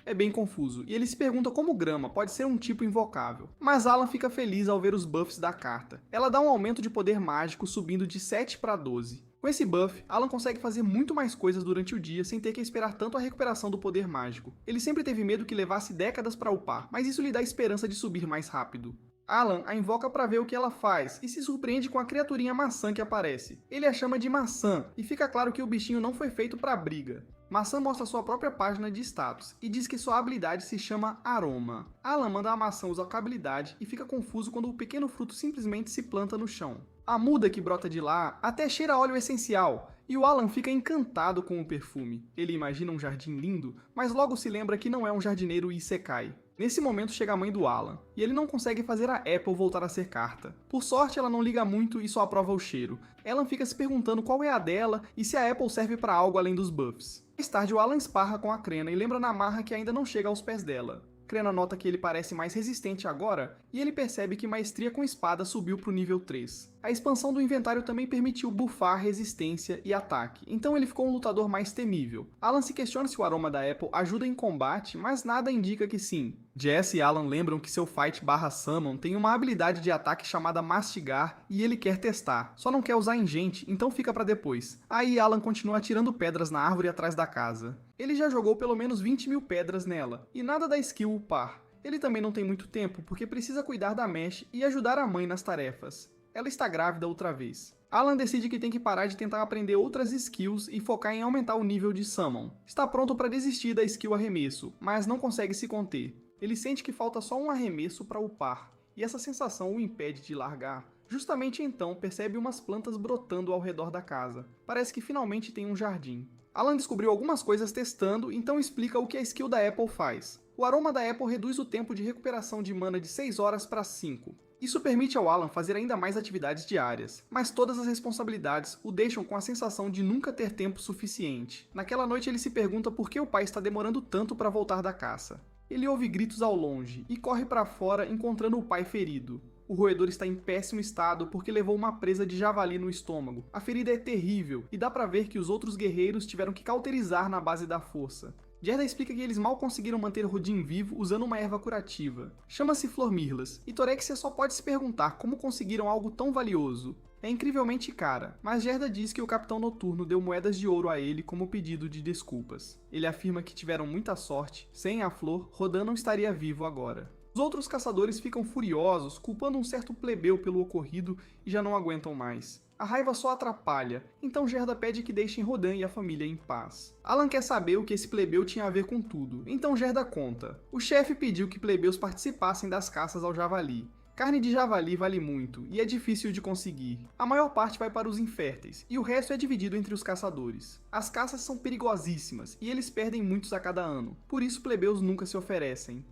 É bem confuso, e ele se pergunta como grama pode ser um tipo invocável. Mas Alan fica feliz ao ver os buffs da carta. Ela dá um aumento de poder mágico subindo de 7 para 12. Com esse buff, Alan consegue fazer muito mais coisas durante o dia sem ter que esperar tanto a recuperação do poder mágico. Ele sempre teve medo que levasse décadas para upar, mas isso lhe dá esperança de subir mais rápido. Alan a invoca para ver o que ela faz e se surpreende com a criaturinha maçã que aparece. Ele a chama de maçã e fica claro que o bichinho não foi feito para briga. Maçã mostra sua própria página de status e diz que sua habilidade se chama Aroma. Alan manda a maçã usar a habilidade e fica confuso quando o pequeno fruto simplesmente se planta no chão. A muda que brota de lá até cheira a óleo essencial, E o Alan fica encantado com o perfume. Ele imagina um jardim lindo, mas logo se lembra que não é um jardineiro isekai. Nesse momento chega a mãe do Alan, e ele não consegue fazer a Apple voltar a ser carta. Por sorte, ela não liga muito e só aprova o cheiro. Alan fica se perguntando qual é a dela e se a Apple serve para algo além dos buffs. Mais tarde, o Alan esparra com a Crena e lembra Namarra que ainda não chega aos pés dela. Crena nota que ele parece mais resistente agora, e ele percebe que Maestria com Espada subiu para o nível 3. A expansão do inventário também permitiu buffar resistência e ataque, então ele ficou um lutador mais temível. Alan se questiona se o aroma da Apple ajuda em combate, mas nada indica que sim. Jess e Alan lembram que seu fight/summon tem uma habilidade de ataque chamada Mastigar e ele quer testar, só não quer usar em gente, então fica pra depois. Aí Alan continua atirando pedras na árvore atrás da casa. Ele já jogou pelo menos 20.000 pedras nela, e nada da skill upar. Ele também não tem muito tempo porque precisa cuidar da Mesh e ajudar a mãe nas tarefas. Ela está grávida outra vez. Alan decide que tem que parar de tentar aprender outras skills e focar em aumentar o nível de Summon. Está pronto para desistir da skill arremesso, mas não consegue se conter. Ele sente que falta só um arremesso para upar, e essa sensação o impede de largar. Justamente então percebe umas plantas brotando ao redor da casa. Parece que finalmente tem um jardim. Alan descobriu algumas coisas testando, então explica o que a skill da Apple faz. O aroma da Apple reduz o tempo de recuperação de mana de 6 horas para 5. Isso permite ao Alan fazer ainda mais atividades diárias, mas todas as responsabilidades o deixam com a sensação de nunca ter tempo suficiente. Naquela noite ele se pergunta por que o pai está demorando tanto para voltar da caça. Ele ouve gritos ao longe e corre para fora encontrando o pai ferido. O roedor está em péssimo estado porque levou uma presa de javali no estômago. A ferida é terrível e dá pra ver que os outros guerreiros tiveram que cauterizar na base da força. Gerda explica que eles mal conseguiram manter Rodin vivo usando uma erva curativa. Chama-se Flor Mirlas, e Torexia só pode se perguntar como conseguiram algo tão valioso. É incrivelmente cara, mas Gerda diz que o Capitão Noturno deu moedas de ouro a ele como pedido de desculpas. Ele afirma que tiveram muita sorte, sem a flor, Rodan não estaria vivo agora. Os outros caçadores ficam furiosos, culpando um certo plebeu pelo ocorrido e já não aguentam mais. A raiva só atrapalha, então Gerda pede que deixem Rodan e a família em paz. Alan quer saber o que esse plebeu tinha a ver com tudo, então Gerda conta. O chefe pediu que plebeus participassem das caças ao javali. Carne de javali vale muito, e é difícil de conseguir. A maior parte vai para os inférteis, e o resto é dividido entre os caçadores. As caças são perigosíssimas, e eles perdem muitos a cada ano, por isso plebeus nunca se oferecem.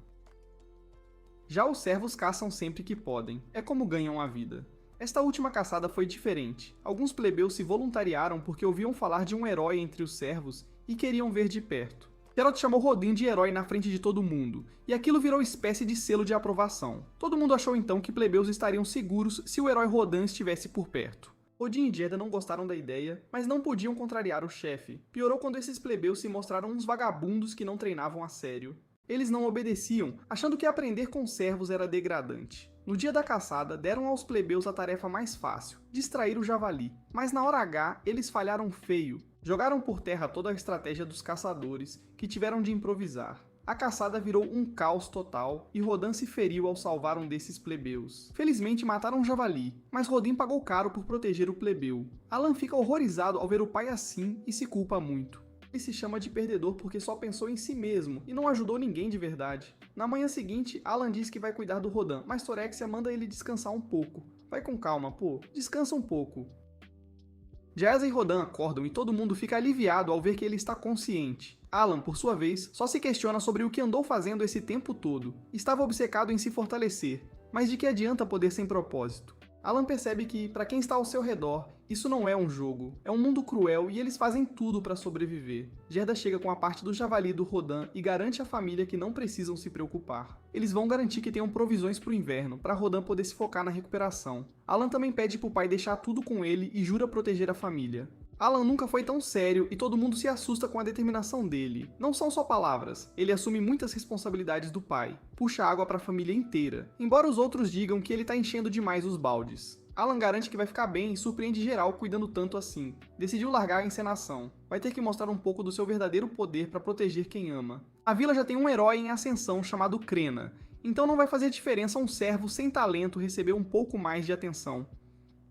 Já os servos caçam sempre que podem, é como ganham a vida. Esta última caçada foi diferente. Alguns plebeus se voluntariaram porque ouviam falar de um herói entre os servos e queriam ver de perto. Geralt chamou Rodin de herói na frente de todo mundo, e aquilo virou espécie de selo de aprovação. Todo mundo achou então que plebeus estariam seguros se o herói Rodan estivesse por perto. Odin e Gerda não gostaram da ideia, mas não podiam contrariar o chefe. Piorou quando esses plebeus se mostraram uns vagabundos que não treinavam a sério. Eles não obedeciam, achando que aprender com servos era degradante. No dia da caçada, deram aos plebeus a tarefa mais fácil, distrair o javali. Mas na hora H, eles falharam feio. Jogaram por terra toda a estratégia dos caçadores, que tiveram de improvisar. A caçada virou um caos total, e Rodan se feriu ao salvar um desses plebeus. Felizmente mataram um javali, mas Rodin pagou caro por proteger o plebeu. Alan fica horrorizado ao ver o pai assim e se culpa muito. Ele se chama de perdedor porque só pensou em si mesmo e não ajudou ninguém de verdade. Na manhã seguinte, Alan diz que vai cuidar do Rodan, mas Torexia manda ele descansar um pouco. Vai com calma, pô, descansa um pouco. Jazz e Rodan acordam e todo mundo fica aliviado ao ver que ele está consciente. Alan, por sua vez, só se questiona sobre o que andou fazendo esse tempo todo. Estava obcecado em se fortalecer, mas de que adianta poder sem propósito? Alan percebe que, para quem está ao seu redor, isso não é um jogo, é um mundo cruel e eles fazem tudo para sobreviver. Gerda chega com a parte do javali do Rodan e garante à família que não precisam se preocupar. Eles vão garantir que tenham provisões para o inverno, para Rodan poder se focar na recuperação. Alan também pede para o pai deixar tudo com ele e jura proteger a família. Alan nunca foi tão sério e todo mundo se assusta com a determinação dele. Não são só palavras, ele assume muitas responsabilidades do pai. Puxa água para a família inteira, embora os outros digam que ele está enchendo demais os baldes. Alan garante que vai ficar bem e surpreende geral cuidando tanto assim. Decidiu largar a encenação. Vai ter que mostrar um pouco do seu verdadeiro poder para proteger quem ama. A vila já tem um herói em ascensão chamado Crena, então não vai fazer diferença um servo sem talento receber um pouco mais de atenção.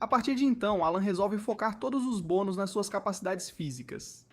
A partir de então, Alan resolve focar todos os bônus nas suas capacidades físicas.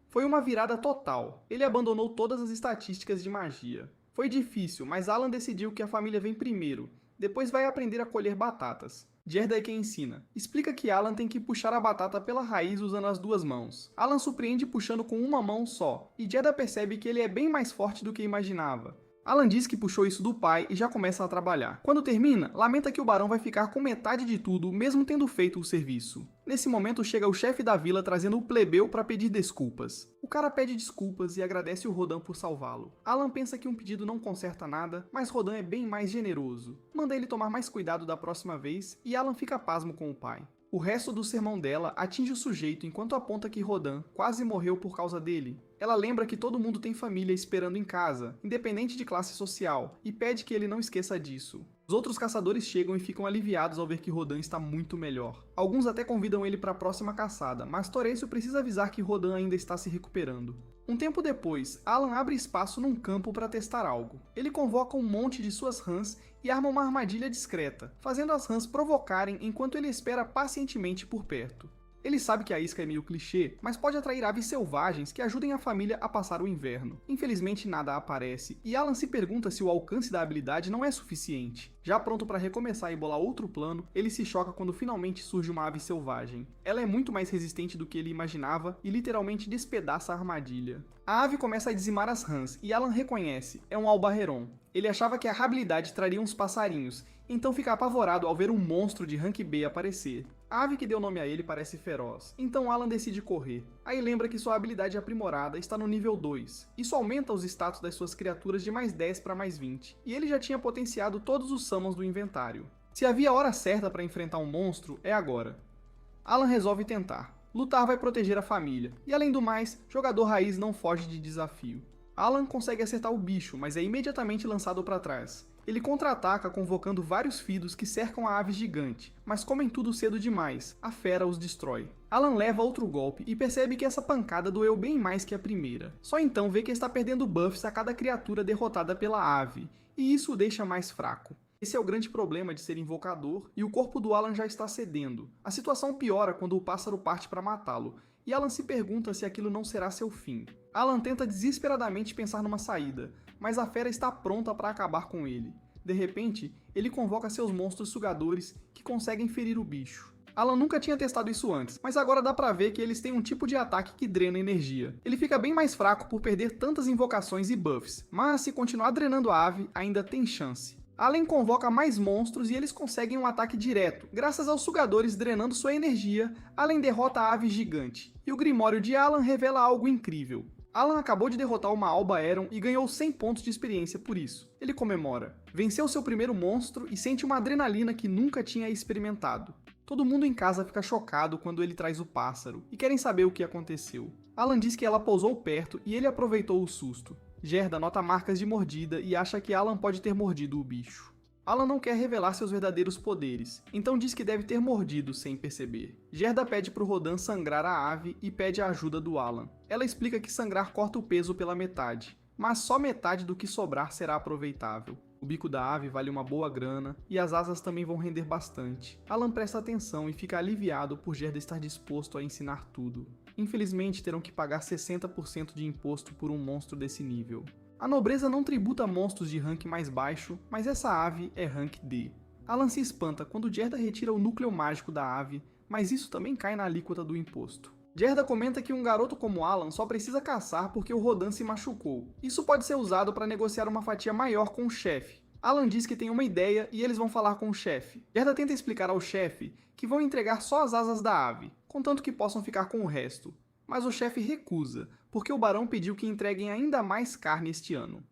Foi uma virada total. Ele abandonou todas as estatísticas de magia. Foi difícil, mas Alan decidiu que a família vem primeiro. Depois vai aprender a colher batatas. Gerda é quem ensina. Explica que Alan tem que puxar a batata pela raiz usando as duas mãos. Alan surpreende puxando com uma mão só, e Gerda percebe que ele é bem mais forte do que imaginava. Alan diz que puxou isso do pai e já começa a trabalhar. Quando termina, lamenta que o barão vai ficar com metade de tudo, mesmo tendo feito o serviço. Nesse momento chega o chefe da vila trazendo o plebeu para pedir desculpas. O cara pede desculpas e agradece o Rodan por salvá-lo. Alan pensa que um pedido não conserta nada, mas Rodan é bem mais generoso. Manda ele tomar mais cuidado da próxima vez e Alan fica pasmo com o pai. O resto do sermão dela atinge o sujeito enquanto aponta que Rodan quase morreu por causa dele. Ela lembra que todo mundo tem família esperando em casa, independente de classe social, e pede que ele não esqueça disso. Os outros caçadores chegam e ficam aliviados ao ver que Rodan está muito melhor. Alguns até convidam ele para a próxima caçada, mas Torecio precisa avisar que Rodan ainda está se recuperando. Um tempo depois, Alan abre espaço num campo para testar algo. Ele convoca um monte de suas rãs e arma uma armadilha discreta, fazendo as rãs provocarem enquanto ele espera pacientemente por perto. Ele sabe que a isca é meio clichê, mas pode atrair aves selvagens que ajudem a família a passar o inverno. Infelizmente nada aparece, e Alan se pergunta se o alcance da habilidade não é suficiente. Já pronto para recomeçar e bolar outro plano, ele se choca quando finalmente surge uma ave selvagem. Ela é muito mais resistente do que ele imaginava e literalmente despedaça a armadilha. A ave começa a dizimar as rãs, e Alan reconhece, é um albarreron. Ele achava que a habilidade traria uns passarinhos, então fica apavorado ao ver um monstro de rank B aparecer. A ave que deu nome a ele parece feroz, então Alan decide correr. Aí lembra que sua habilidade aprimorada está no nível 2. Isso aumenta os status das suas criaturas de mais 10 para mais 20, e ele já tinha potenciado todos os summons do inventário. Se havia hora certa para enfrentar um monstro, é agora. Alan resolve tentar. Lutar vai proteger a família, e além do mais, jogador raiz não foge de desafio. Alan consegue acertar o bicho, mas é imediatamente lançado para trás. Ele contra-ataca convocando vários fidos que cercam a ave gigante, mas comem tudo cedo demais, a fera os destrói. Alan leva outro golpe e percebe que essa pancada doeu bem mais que a primeira. Só então vê que está perdendo buffs a cada criatura derrotada pela ave, e isso o deixa mais fraco. Esse é o grande problema de ser invocador, e o corpo do Alan já está cedendo. A situação piora quando o pássaro parte para matá-lo, e Alan se pergunta se aquilo não será seu fim. Alan tenta desesperadamente pensar numa saída, mas a fera está pronta para acabar com ele. De repente, ele convoca seus monstros sugadores que conseguem ferir o bicho. Alan nunca tinha testado isso antes, mas agora dá pra ver que eles têm um tipo de ataque que drena energia. Ele fica bem mais fraco por perder tantas invocações e buffs, mas se continuar drenando a ave, ainda tem chance. Alan convoca mais monstros e eles conseguem um ataque direto. Graças aos sugadores drenando sua energia, Alan derrota a ave gigante. E o Grimório de Alan revela algo incrível. Alan acabou de derrotar uma Alba Aeron e ganhou 100 pontos de experiência por isso. Ele comemora. Venceu seu primeiro monstro e sente uma adrenalina que nunca tinha experimentado. Todo mundo em casa fica chocado quando ele traz o pássaro e querem saber o que aconteceu. Alan diz que ela pousou perto e ele aproveitou o susto. Gerda nota marcas de mordida e acha que Alan pode ter mordido o bicho. Alan não quer revelar seus verdadeiros poderes, então diz que deve ter mordido sem perceber. Gerda pede pro Rodan sangrar a ave e pede a ajuda do Alan. Ela explica que sangrar corta o peso pela metade, mas só metade do que sobrar será aproveitável. O bico da ave vale uma boa grana e as asas também vão render bastante. Alan presta atenção e fica aliviado por Gerda estar disposto a ensinar tudo. Infelizmente terão que pagar 60% de imposto por um monstro desse nível. A nobreza não tributa monstros de rank mais baixo, mas essa ave é rank D. Alan se espanta quando Gerda retira o núcleo mágico da ave, mas isso também cai na alíquota do imposto. Gerda comenta que um garoto como Alan só precisa caçar porque o Rodan se machucou. Isso pode ser usado para negociar uma fatia maior com o chefe. Alan diz que tem uma ideia e eles vão falar com o chefe. Gerda tenta explicar ao chefe que vão entregar só as asas da ave, contanto que possam ficar com o resto. Mas o chefe recusa, porque o barão pediu que entreguem ainda mais carne este ano.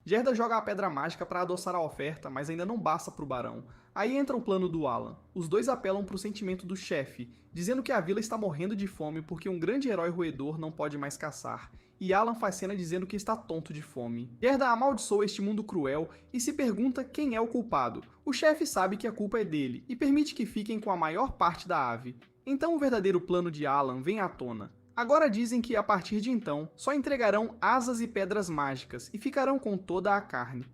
Gerda joga a pedra mágica para adoçar a oferta, mas ainda não basta para o barão. Aí entra o plano do Alan. Os dois apelam para o sentimento do chefe, dizendo que a vila está morrendo de fome porque um grande herói roedor não pode mais caçar. E Alan faz cena dizendo que está tonto de fome. Gerda amaldiçoa este mundo cruel e se pergunta quem é o culpado. O chefe sabe que a culpa é dele e permite que fiquem com a maior parte da ave. Então o verdadeiro plano de Alan vem à tona. Agora dizem que, a partir de então, só entregarão asas e pedras mágicas e ficarão com toda a carne.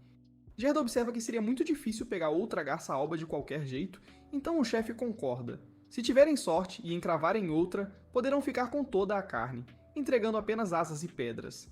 Gerda observa que seria muito difícil pegar outra garça alba de qualquer jeito, então o chefe concorda. Se tiverem sorte e encravarem outra, poderão ficar com toda a carne, entregando apenas asas e pedras.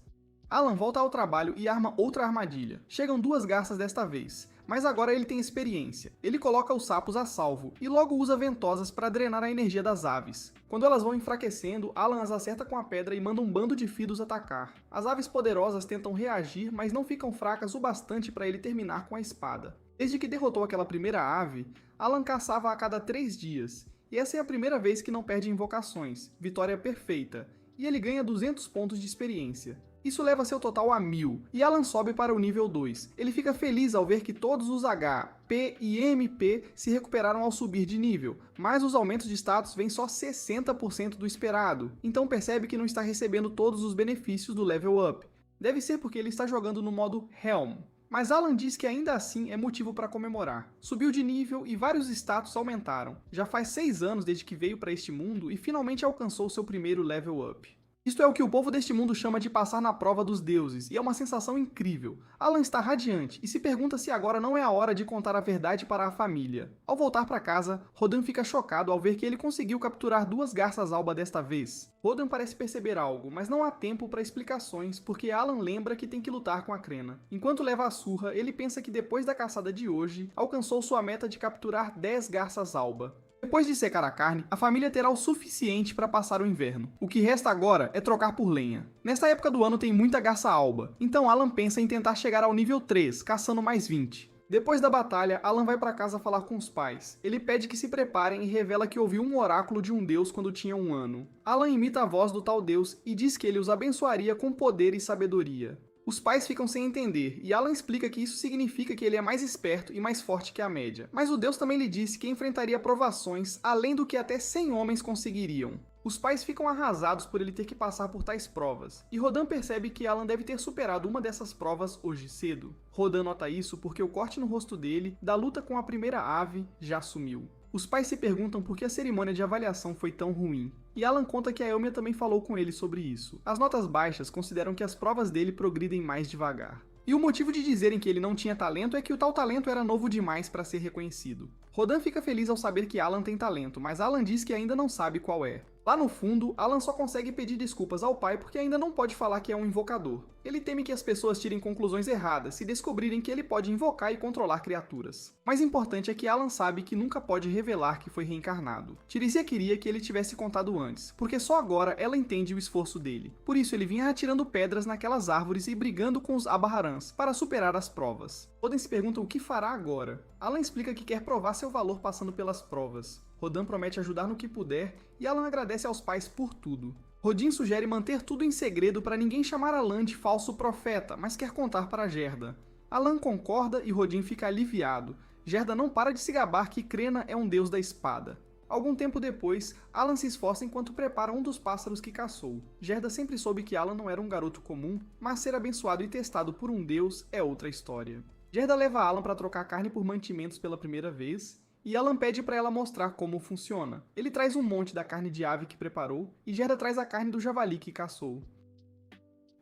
Alan volta ao trabalho e arma outra armadilha. Chegam duas garças desta vez. mas agora ele tem experiência. Ele coloca os sapos a salvo e logo usa ventosas para drenar a energia das aves. Quando elas vão enfraquecendo, Alan as acerta com a pedra e manda um bando de fidos atacar. As aves poderosas tentam reagir, mas não ficam fracas o bastante para ele terminar com a espada. Desde que derrotou aquela primeira ave, Alan caçava a cada 3 dias, e essa é a primeira vez que não perde invocações, vitória perfeita, e ele ganha 200 pontos de experiência. Isso leva seu total a 1000, e Alan sobe para o nível 2. Ele fica feliz ao ver que todos os H, P e MP se recuperaram ao subir de nível, mas os aumentos de status vêm só 60% do esperado, então percebe que não está recebendo todos os benefícios do level up. Deve ser porque ele está jogando no modo Helm. Mas Alan diz que ainda assim é motivo para comemorar. Subiu de nível e vários status aumentaram. Já faz 6 anos desde que veio para este mundo e finalmente alcançou seu primeiro level up. Isto é o que o povo deste mundo chama de passar na prova dos deuses, e é uma sensação incrível. Alan está radiante e se pergunta se agora não é a hora de contar a verdade para a família. Ao voltar para casa, Rodan fica chocado ao ver que ele conseguiu capturar 2 garças alba desta vez. Rodan parece perceber algo, mas não há tempo para explicações, porque Alan lembra que tem que lutar com a Crena. Enquanto leva a surra, ele pensa que depois da caçada de hoje, alcançou sua meta de capturar 10 garças alba. Depois de secar a carne, a família terá o suficiente para passar o inverno. O que resta agora é trocar por lenha. Nesta época do ano tem muita garça alba, então Alan pensa em tentar chegar ao nível 3, caçando mais 20. Depois da batalha, Alan vai para casa falar com os pais. Ele pede que se preparem e revela que ouviu um oráculo de um deus quando tinha 1 ano. Alan imita a voz do tal deus e diz que ele os abençoaria com poder e sabedoria. Os pais ficam sem entender, e Alan explica que isso significa que ele é mais esperto e mais forte que a média. Mas o deus também lhe disse que enfrentaria provações além do que até 100 homens conseguiriam. Os pais ficam arrasados por ele ter que passar por tais provas, e Rodan percebe que Alan deve ter superado uma dessas provas hoje cedo. Rodan nota isso porque o corte no rosto dele, da luta com a primeira ave, já sumiu. Os pais se perguntam por que a cerimônia de avaliação foi tão ruim, e Alan conta que a Elmia também falou com ele sobre isso. As notas baixas consideram que as provas dele progridem mais devagar. E o motivo de dizerem que ele não tinha talento é que o tal talento era novo demais para ser reconhecido. Rodan fica feliz ao saber que Alan tem talento, mas Alan diz que ainda não sabe qual é. Lá no fundo, Alan só consegue pedir desculpas ao pai porque ainda não pode falar que é um invocador. Ele teme que as pessoas tirem conclusões erradas se descobrirem que ele pode invocar e controlar criaturas. Mais importante é que Alan sabe que nunca pode revelar que foi reencarnado. Tirisia queria que ele tivesse contado antes, porque só agora ela entende o esforço dele. Por isso ele vinha atirando pedras naquelas árvores e brigando com os Abaharans para superar as provas. Rodan se pergunta o que fará agora. Alan explica que quer provar seu valor passando pelas provas. Rodan promete ajudar no que puder e Alan agradece aos pais por tudo. Rodin sugere manter tudo em segredo para ninguém chamar Alan de falso profeta, mas quer contar para Gerda. Alan concorda e Rodin fica aliviado. Gerda não para de se gabar que Crena é um deus da espada. Algum tempo depois, Alan se esforça enquanto prepara um dos pássaros que caçou. Gerda sempre soube que Alan não era um garoto comum, mas ser abençoado e testado por um deus é outra história. Gerda leva Alan para trocar carne por mantimentos pela primeira vez, e Alan pede para ela mostrar como funciona. Ele traz um monte da carne de ave que preparou, e Gerda traz a carne do javali que caçou.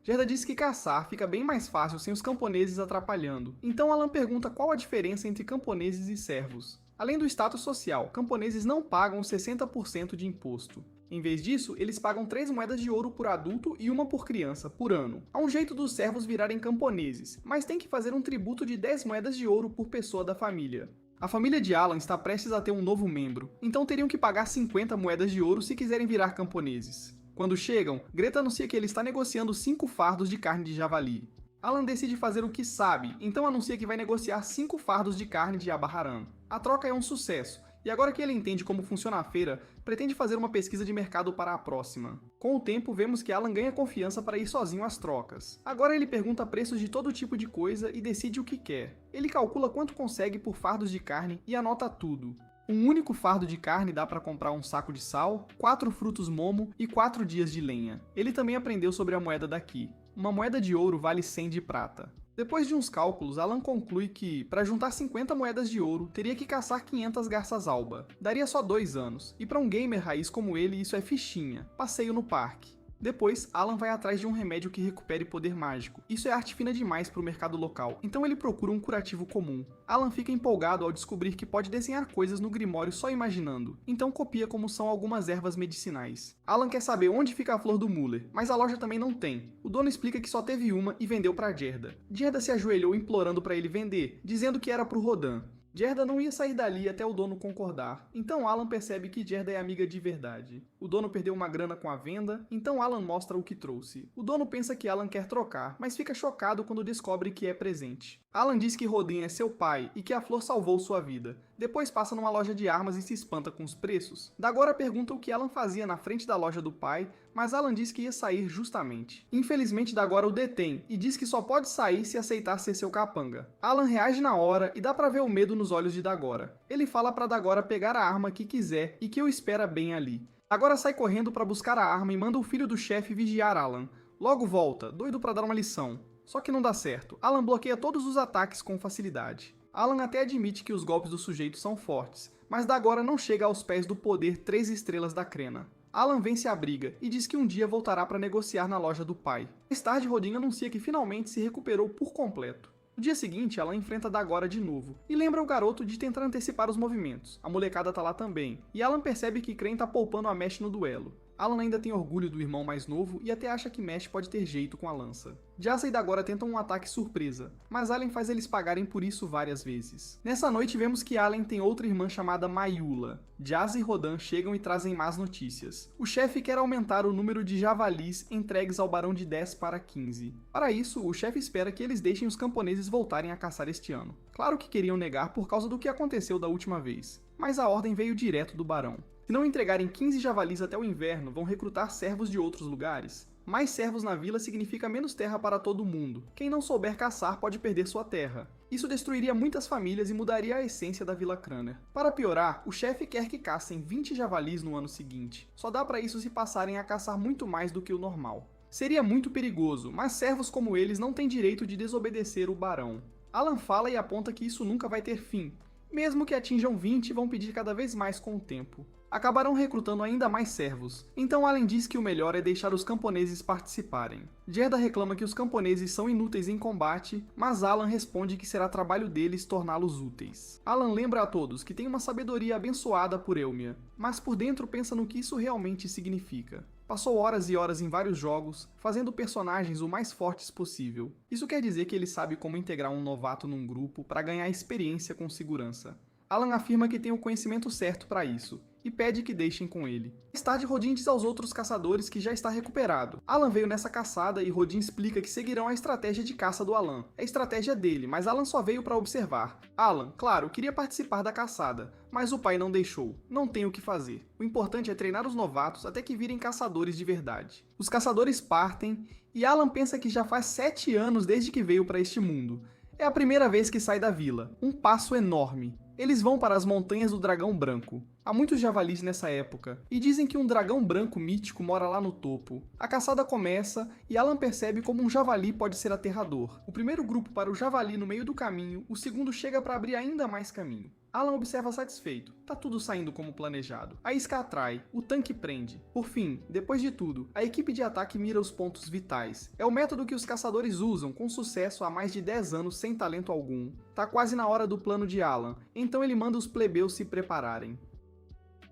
Gerda diz que caçar fica bem mais fácil sem os camponeses atrapalhando, então Alan pergunta qual a diferença entre camponeses e servos. Além do status social, camponeses não pagam os 60% de imposto. Em vez disso, eles pagam 3 moedas de ouro por adulto e 1 por criança, por ano. Há um jeito dos servos virarem camponeses, mas tem que fazer um tributo de 10 moedas de ouro por pessoa da família. A família de Alan está prestes a ter um novo membro, então teriam que pagar 50 moedas de ouro se quiserem virar camponeses. Quando chegam, Greta anuncia que ele está negociando 5 fardos de carne de javali. Alan decide fazer o que sabe, então anuncia que vai negociar 5 fardos de carne de Abaharan. A troca é um sucesso, e agora que ele entende como funciona a feira, pretende fazer uma pesquisa de mercado para a próxima. Com o tempo, vemos que Alan ganha confiança para ir sozinho às trocas. Agora ele pergunta preços de todo tipo de coisa e decide o que quer. Ele calcula quanto consegue por fardos de carne e anota tudo. Um único fardo de carne dá para comprar um saco de sal, 4 frutos momo e 4 dias de lenha. Ele também aprendeu sobre a moeda daqui. Uma moeda de ouro vale 100 de prata. Depois de uns cálculos, Alan conclui que, para juntar 50 moedas de ouro, teria que caçar 500 garças alba. Daria só 2 anos, e para um gamer raiz como ele isso é fichinha, passeio no parque. Depois, Alan vai atrás de um remédio que recupere poder mágico. Isso é arte fina demais para o mercado local, então ele procura um curativo comum. Alan fica empolgado ao descobrir que pode desenhar coisas no Grimório só imaginando, então copia como são algumas ervas medicinais. Alan quer saber onde fica a flor do Muller, mas a loja também não tem. O dono explica que só teve uma e vendeu para Gerda. Gerda se ajoelhou implorando para ele vender, dizendo que era pro Rodan. Gerda não ia sair dali até o dono concordar, então Alan percebe que Gerda é amiga de verdade. O dono perdeu uma grana com a venda, então Alan mostra o que trouxe. O dono pensa que Alan quer trocar, mas fica chocado quando descobre que é presente. Alan diz que Rodin é seu pai e que a flor salvou sua vida. Depois passa numa loja de armas e se espanta com os preços. Dagora pergunta o que Alan fazia na frente da loja do pai, mas Alan diz que ia sair justamente. Infelizmente Dagora o detém e diz que só pode sair se aceitar ser seu capanga. Alan reage na hora e dá pra ver o medo nos olhos de Dagora. Ele fala pra Dagora pegar a arma que quiser e que o espera bem ali. Dagora sai correndo pra buscar a arma e manda o filho do chefe vigiar Alan. Logo volta, doido pra dar uma lição. Só que não dá certo. Alan bloqueia todos os ataques com facilidade. Alan até admite que os golpes do sujeito são fortes, mas Dagora não chega aos pés do poder 3 estrelas da Crena. Alan vence a briga e diz que um dia voltará para negociar na loja do pai. Mais tarde, Rodin anuncia que finalmente se recuperou por completo. No dia seguinte, Alan enfrenta Dagora de novo e lembra o garoto de tentar antecipar os movimentos. A molecada tá lá também, e Alan percebe que Kren tá poupando a Mesh no duelo. Alan ainda tem orgulho do irmão mais novo e até acha que Mesh pode ter jeito com a lança. Jasa e Dagora tentam um ataque surpresa, mas Allen faz eles pagarem por isso várias vezes. Nessa noite vemos que Allen tem outra irmã chamada Mayula. Jasa e Rodan chegam e trazem más notícias. O chefe quer aumentar o número de javalis entregues ao Barão de 10 para 15. Para isso, o chefe espera que eles deixem os camponeses voltarem a caçar este ano. Claro que queriam negar por causa do que aconteceu da última vez, mas a ordem veio direto do Barão. Se não entregarem 15 javalis até o inverno, vão recrutar servos de outros lugares. Mais servos na vila significa menos terra para todo mundo. Quem não souber caçar pode perder sua terra. Isso destruiria muitas famílias e mudaria a essência da Vila Cranner. Para piorar, o chefe quer que caçem 20 javalis no ano seguinte. Só dá para isso se passarem a caçar muito mais do que o normal. Seria muito perigoso, mas servos como eles não têm direito de desobedecer o barão. Alan fala e aponta que isso nunca vai ter fim. Mesmo que atinjam 20, vão pedir cada vez mais com o tempo. Acabarão recrutando ainda mais servos, então Allen diz que o melhor é deixar os camponeses participarem. Gerda reclama que os camponeses são inúteis em combate, mas Alan responde que será trabalho deles torná-los úteis. Alan lembra a todos que tem uma sabedoria abençoada por Elmia, mas por dentro pensa no que isso realmente significa. Passou horas e horas em vários jogos, fazendo personagens o mais fortes possível. Isso quer dizer que ele sabe como integrar um novato num grupo para ganhar experiência com segurança. Alan afirma que tem o conhecimento certo para isso, e pede que deixem com ele. Mais tarde, Rodin diz aos outros caçadores que já está recuperado. Alan veio nessa caçada e Rodin explica que seguirão a estratégia de caça do Alan. É a estratégia dele, mas Alan só veio para observar. Alan, claro, queria participar da caçada, mas o pai não deixou. Não tem o que fazer. O importante é treinar os novatos até que virem caçadores de verdade. Os caçadores partem e Alan pensa que já faz 7 anos desde que veio para este mundo. É a primeira vez que sai da vila. Um passo enorme. Eles vão para as montanhas do Dragão Branco. Há muitos javalis nessa época, e dizem que um dragão branco mítico mora lá no topo. A caçada começa, e Alan percebe como um javali pode ser aterrador. O primeiro grupo para o javali no meio do caminho, o segundo chega para abrir ainda mais caminho. Alan observa satisfeito. Tá tudo saindo como planejado. A isca atrai, o tanque prende. Por fim, depois de tudo, a equipe de ataque mira os pontos vitais. É o método que os caçadores usam com sucesso há mais de 10 anos sem talento algum. Tá quase na hora do plano de Alan, então ele manda os plebeus se prepararem.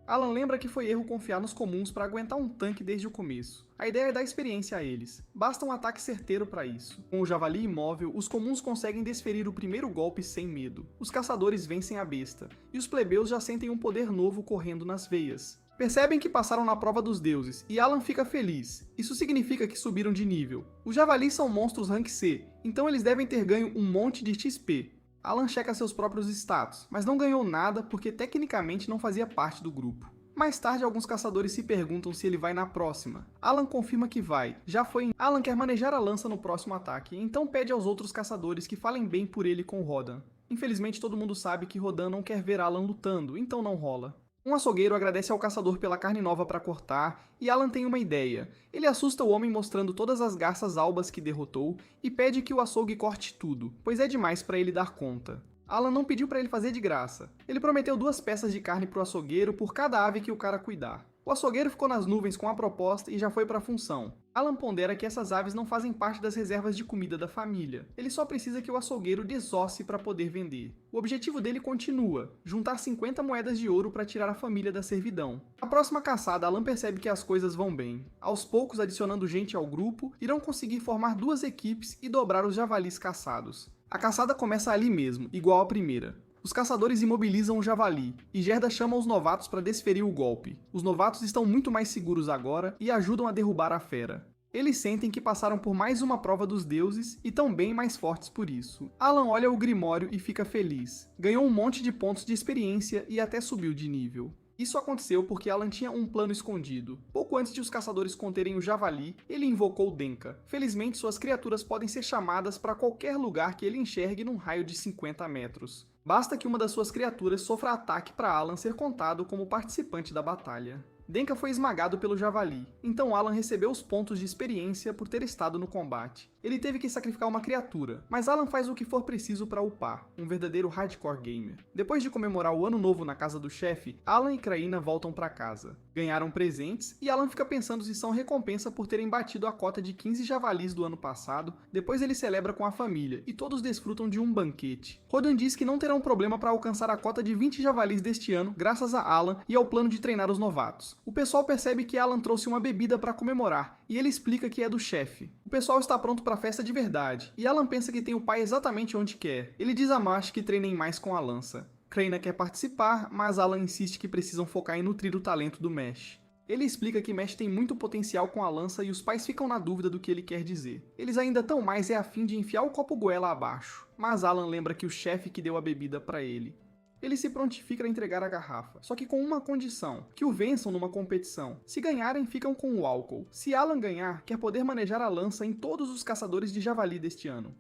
Alan lembra que foi erro confiar nos comuns para aguentar um tanque desde o começo. A ideia é dar experiência a eles. Basta um ataque certeiro para isso. Com o javali imóvel, os comuns conseguem desferir o primeiro golpe sem medo. Os caçadores vencem a besta, e os plebeus já sentem um poder novo correndo nas veias. Percebem que passaram na prova dos deuses, e Alan fica feliz. Isso significa que subiram de nível. Os javalis são monstros rank C, então eles devem ter ganho um monte de XP. Alan checa seus próprios status, mas não ganhou nada porque tecnicamente não fazia parte do grupo. Mais tarde, alguns caçadores se perguntam se ele vai na próxima. Alan confirma que vai. Já foi. Alan quer manejar a lança no próximo ataque, então pede aos outros caçadores que falem bem por ele com Rodan. Infelizmente, todo mundo sabe que Rodan não quer ver Alan lutando, então não rola. Um açougueiro agradece ao caçador pela carne nova para cortar, e Alan tem uma ideia. Ele assusta o homem mostrando todas as garças albas que derrotou e pede que o açougue corte tudo, pois é demais para ele dar conta. Alan não pediu para ele fazer de graça. Ele prometeu 2 peças de carne pro açougueiro por cada ave que o cara cuidar. O açougueiro ficou nas nuvens com a proposta e já foi para a função. Alan pondera que essas aves não fazem parte das reservas de comida da família. Ele só precisa que o açougueiro desosse para poder vender. O objetivo dele continua: juntar 50 moedas de ouro para tirar a família da servidão. Na próxima caçada, Alan percebe que as coisas vão bem. Aos poucos, adicionando gente ao grupo, irão conseguir formar 2 equipes e dobrar os javalis caçados. A caçada começa ali mesmo, igual à primeira. Os caçadores imobilizam o javali, e Gerda chama os novatos para desferir o golpe. Os novatos estão muito mais seguros agora e ajudam a derrubar a fera. Eles sentem que passaram por mais uma prova dos deuses e estão bem mais fortes por isso. Alan olha o Grimório e fica feliz. Ganhou um monte de pontos de experiência e até subiu de nível. Isso aconteceu porque Alan tinha um plano escondido. Pouco antes de os caçadores conterem o javali, ele invocou Denka. Felizmente, suas criaturas podem ser chamadas para qualquer lugar que ele enxergue num raio de 50 metros. Basta que uma das suas criaturas sofra ataque para Alan ser contado como participante da batalha. Denka foi esmagado pelo javali, então Alan recebeu os pontos de experiência por ter estado no combate. Ele teve que sacrificar uma criatura, mas Alan faz o que for preciso para upar, um verdadeiro hardcore gamer. Depois de comemorar o ano novo na casa do chefe, Alan e Kraina voltam para casa. Ganharam presentes e Alan fica pensando se são recompensa por terem batido a cota de 15 javalis do ano passado. Depois ele celebra com a família e todos desfrutam de um banquete. Rodan diz que não terão problema para alcançar a cota de 20 javalis deste ano graças a Alan e ao plano de treinar os novatos. O pessoal percebe que Alan trouxe uma bebida para comemorar e ele explica que é do chefe. O pessoal está pronto para a festa de verdade e Alan pensa que tem o pai exatamente onde quer. Ele diz a Marsh que treinem mais com a lança. Kraina quer participar, mas Alan insiste que precisam focar em nutrir o talento do Mesh. Ele explica que Mesh tem muito potencial com a lança e os pais ficam na dúvida do que ele quer dizer. Eles ainda estão mais a fim de enfiar o copo goela abaixo, mas Alan lembra que o chefe que deu a bebida para ele. Ele se prontifica a entregar a garrafa, só que com uma condição, que o vençam numa competição. Se ganharem, ficam com o álcool. Se Alan ganhar, quer poder manejar a lança em todos os caçadores de javali deste ano.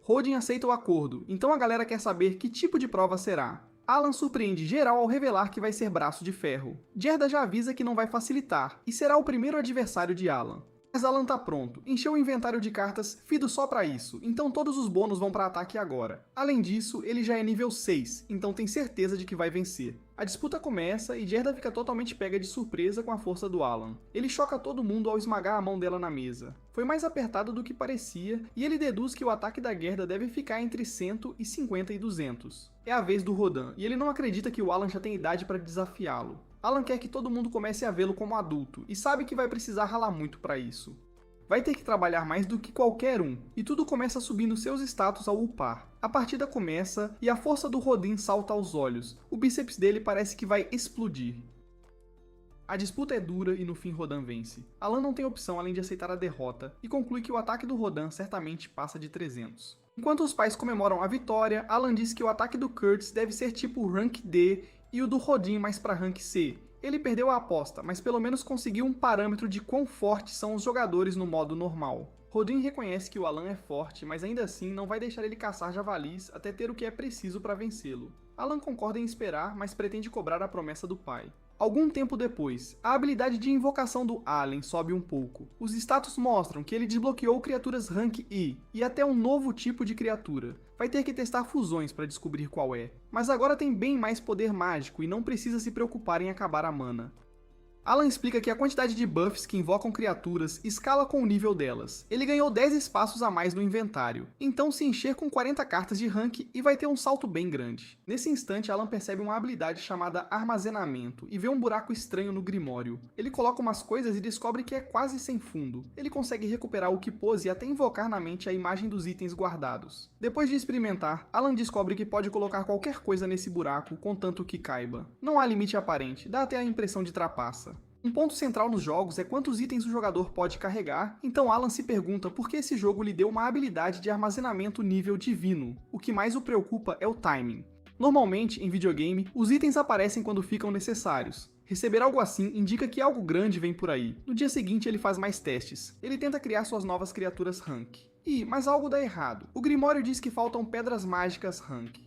Rodin aceita o acordo, então a galera quer saber que tipo de prova será. Alan surpreende geral ao revelar que vai ser braço de ferro. Gerda já avisa que não vai facilitar, e será o primeiro adversário de Alan. Mas Alan tá pronto, encheu o inventário de cartas fido só pra isso, então todos os bônus vão pra ataque agora. Além disso, ele já é nível 6, então tem certeza de que vai vencer. A disputa começa e Gerda fica totalmente pega de surpresa com a força do Alan. Ele choca todo mundo ao esmagar a mão dela na mesa. Foi mais apertado do que parecia, e ele deduz que o ataque da Gerda deve ficar entre 150 e 200. É a vez do Rodan, e ele não acredita que o Alan já tem idade para desafiá-lo. Alan quer que todo mundo comece a vê-lo como adulto, e sabe que vai precisar ralar muito para isso. Vai ter que trabalhar mais do que qualquer um, e tudo começa subindo seus status ao upar. A partida começa, e a força do Rodin salta aos olhos. O bíceps dele parece que vai explodir. A disputa é dura e no fim Rodan vence. Alan não tem opção além de aceitar a derrota, e conclui que o ataque do Rodan certamente passa de 300. Enquanto os pais comemoram a vitória, Alan diz que o ataque do Kurtz deve ser tipo Rank D, e o do Rodin mais para Rank C. Ele perdeu a aposta, mas pelo menos conseguiu um parâmetro de quão fortes são os jogadores no modo normal. Rodin reconhece que o Alan é forte, mas ainda assim não vai deixar ele caçar javalis até ter o que é preciso para vencê-lo. Alan concorda em esperar, mas pretende cobrar a promessa do pai. Algum tempo depois, a habilidade de invocação do Alien sobe um pouco. Os status mostram que ele desbloqueou criaturas Rank I, e até um novo tipo de criatura. Vai ter que testar fusões para descobrir qual é. Mas agora tem bem mais poder mágico e não precisa se preocupar em acabar a mana. Alan explica que a quantidade de buffs que invocam criaturas escala com o nível delas. Ele ganhou 10 espaços a mais no inventário, então se encher com 40 cartas de rank e vai ter um salto bem grande. Nesse instante, Alan percebe uma habilidade chamada Armazenamento e vê um buraco estranho no Grimório. Ele coloca umas coisas e descobre que é quase sem fundo. Ele consegue recuperar o que pôs e até invocar na mente a imagem dos itens guardados. Depois de experimentar, Alan descobre que pode colocar qualquer coisa nesse buraco, contanto que caiba. Não há limite aparente, dá até a impressão de trapaça. Um ponto central nos jogos é quantos itens o jogador pode carregar, então Alan se pergunta por que esse jogo lhe deu uma habilidade de armazenamento nível divino. O que mais o preocupa é o timing. Normalmente, em videogame, os itens aparecem quando ficam necessários. Receber algo assim indica que algo grande vem por aí. No dia seguinte ele faz mais testes. Ele tenta criar suas novas criaturas rank. Mas algo dá errado. O Grimório diz que faltam pedras mágicas rank.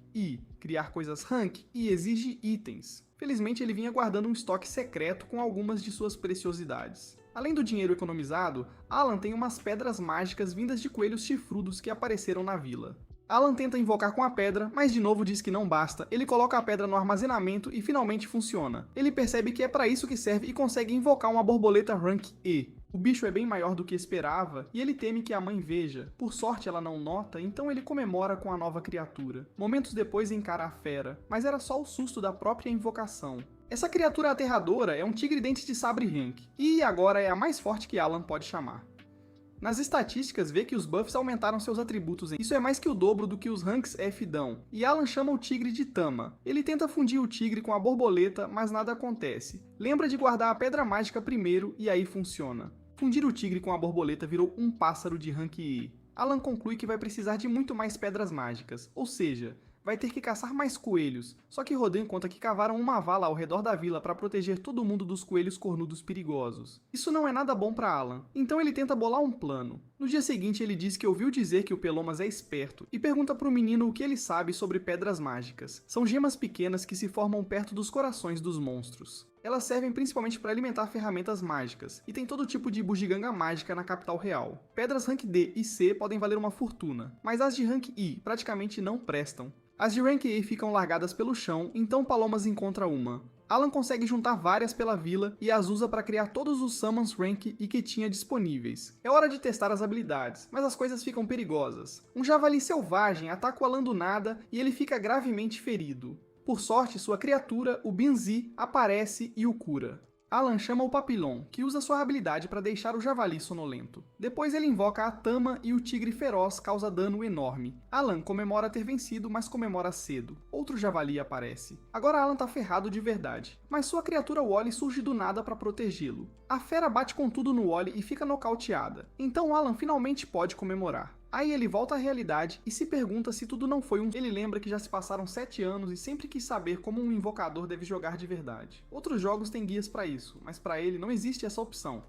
Criar coisas rank exige itens. Felizmente ele vinha guardando um estoque secreto com algumas de suas preciosidades. Além do dinheiro economizado, Alan tem umas pedras mágicas vindas de coelhos chifrudos que apareceram na vila. Alan tenta invocar com a pedra, mas de novo diz que não basta. Ele coloca a pedra no armazenamento e finalmente funciona. Ele percebe que é para isso que serve e consegue invocar uma borboleta Rank E. O bicho é bem maior do que esperava e ele teme que a mãe veja. Por sorte ela não nota, então ele comemora com a nova criatura. Momentos depois encara a fera, mas era só o susto da própria invocação. Essa criatura aterradora é um tigre dente de sabre Rank, e agora é a mais forte que Alan pode chamar. Nas estatísticas, vê que os buffs aumentaram seus atributos. Isso é mais que o dobro do que os ranks F dão. E Alan chama o tigre de Tama. Ele tenta fundir o tigre com a borboleta, mas nada acontece. Lembra de guardar a pedra mágica primeiro e aí funciona. Fundir o tigre com a borboleta virou um pássaro de rank E. Alan conclui que vai precisar de muito mais pedras mágicas, ou seja, vai ter que caçar mais coelhos, só que Rodin conta que cavaram uma vala ao redor da vila para proteger todo mundo dos coelhos cornudos perigosos. Isso não é nada bom para Alan, então ele tenta bolar um plano. No dia seguinte ele diz que ouviu dizer que o Pelomas é esperto e pergunta para o menino o que ele sabe sobre pedras mágicas. São gemas pequenas que se formam perto dos corações dos monstros. Elas servem principalmente para alimentar ferramentas mágicas, e tem todo tipo de bugiganga mágica na capital real. Pedras rank D e C podem valer uma fortuna, mas as de rank I praticamente não prestam. As de rank E ficam largadas pelo chão, então Palomas encontra uma. Alan consegue juntar várias pela vila e as usa para criar todos os Summons Rank E que tinha disponíveis. É hora de testar as habilidades, mas as coisas ficam perigosas. Um javali selvagem ataca o Alan do nada e ele fica gravemente ferido. Por sorte, sua criatura, o Binzi, aparece e o cura. Alan chama o Papillon, que usa sua habilidade para deixar o javali sonolento. Depois ele invoca a Tama e o tigre feroz causa dano enorme. Alan comemora ter vencido, mas comemora cedo. Outro javali aparece. Agora Alan tá ferrado de verdade, mas sua criatura Wally surge do nada para protegê-lo. A fera bate com tudo no Wally e fica nocauteada. Então Alan finalmente pode comemorar. Aí ele volta à realidade e se pergunta se tudo não foi um... Ele lembra que já se passaram 7 anos e sempre quis saber como um invocador deve jogar de verdade. Outros jogos têm guias para isso, mas para ele não existe essa opção.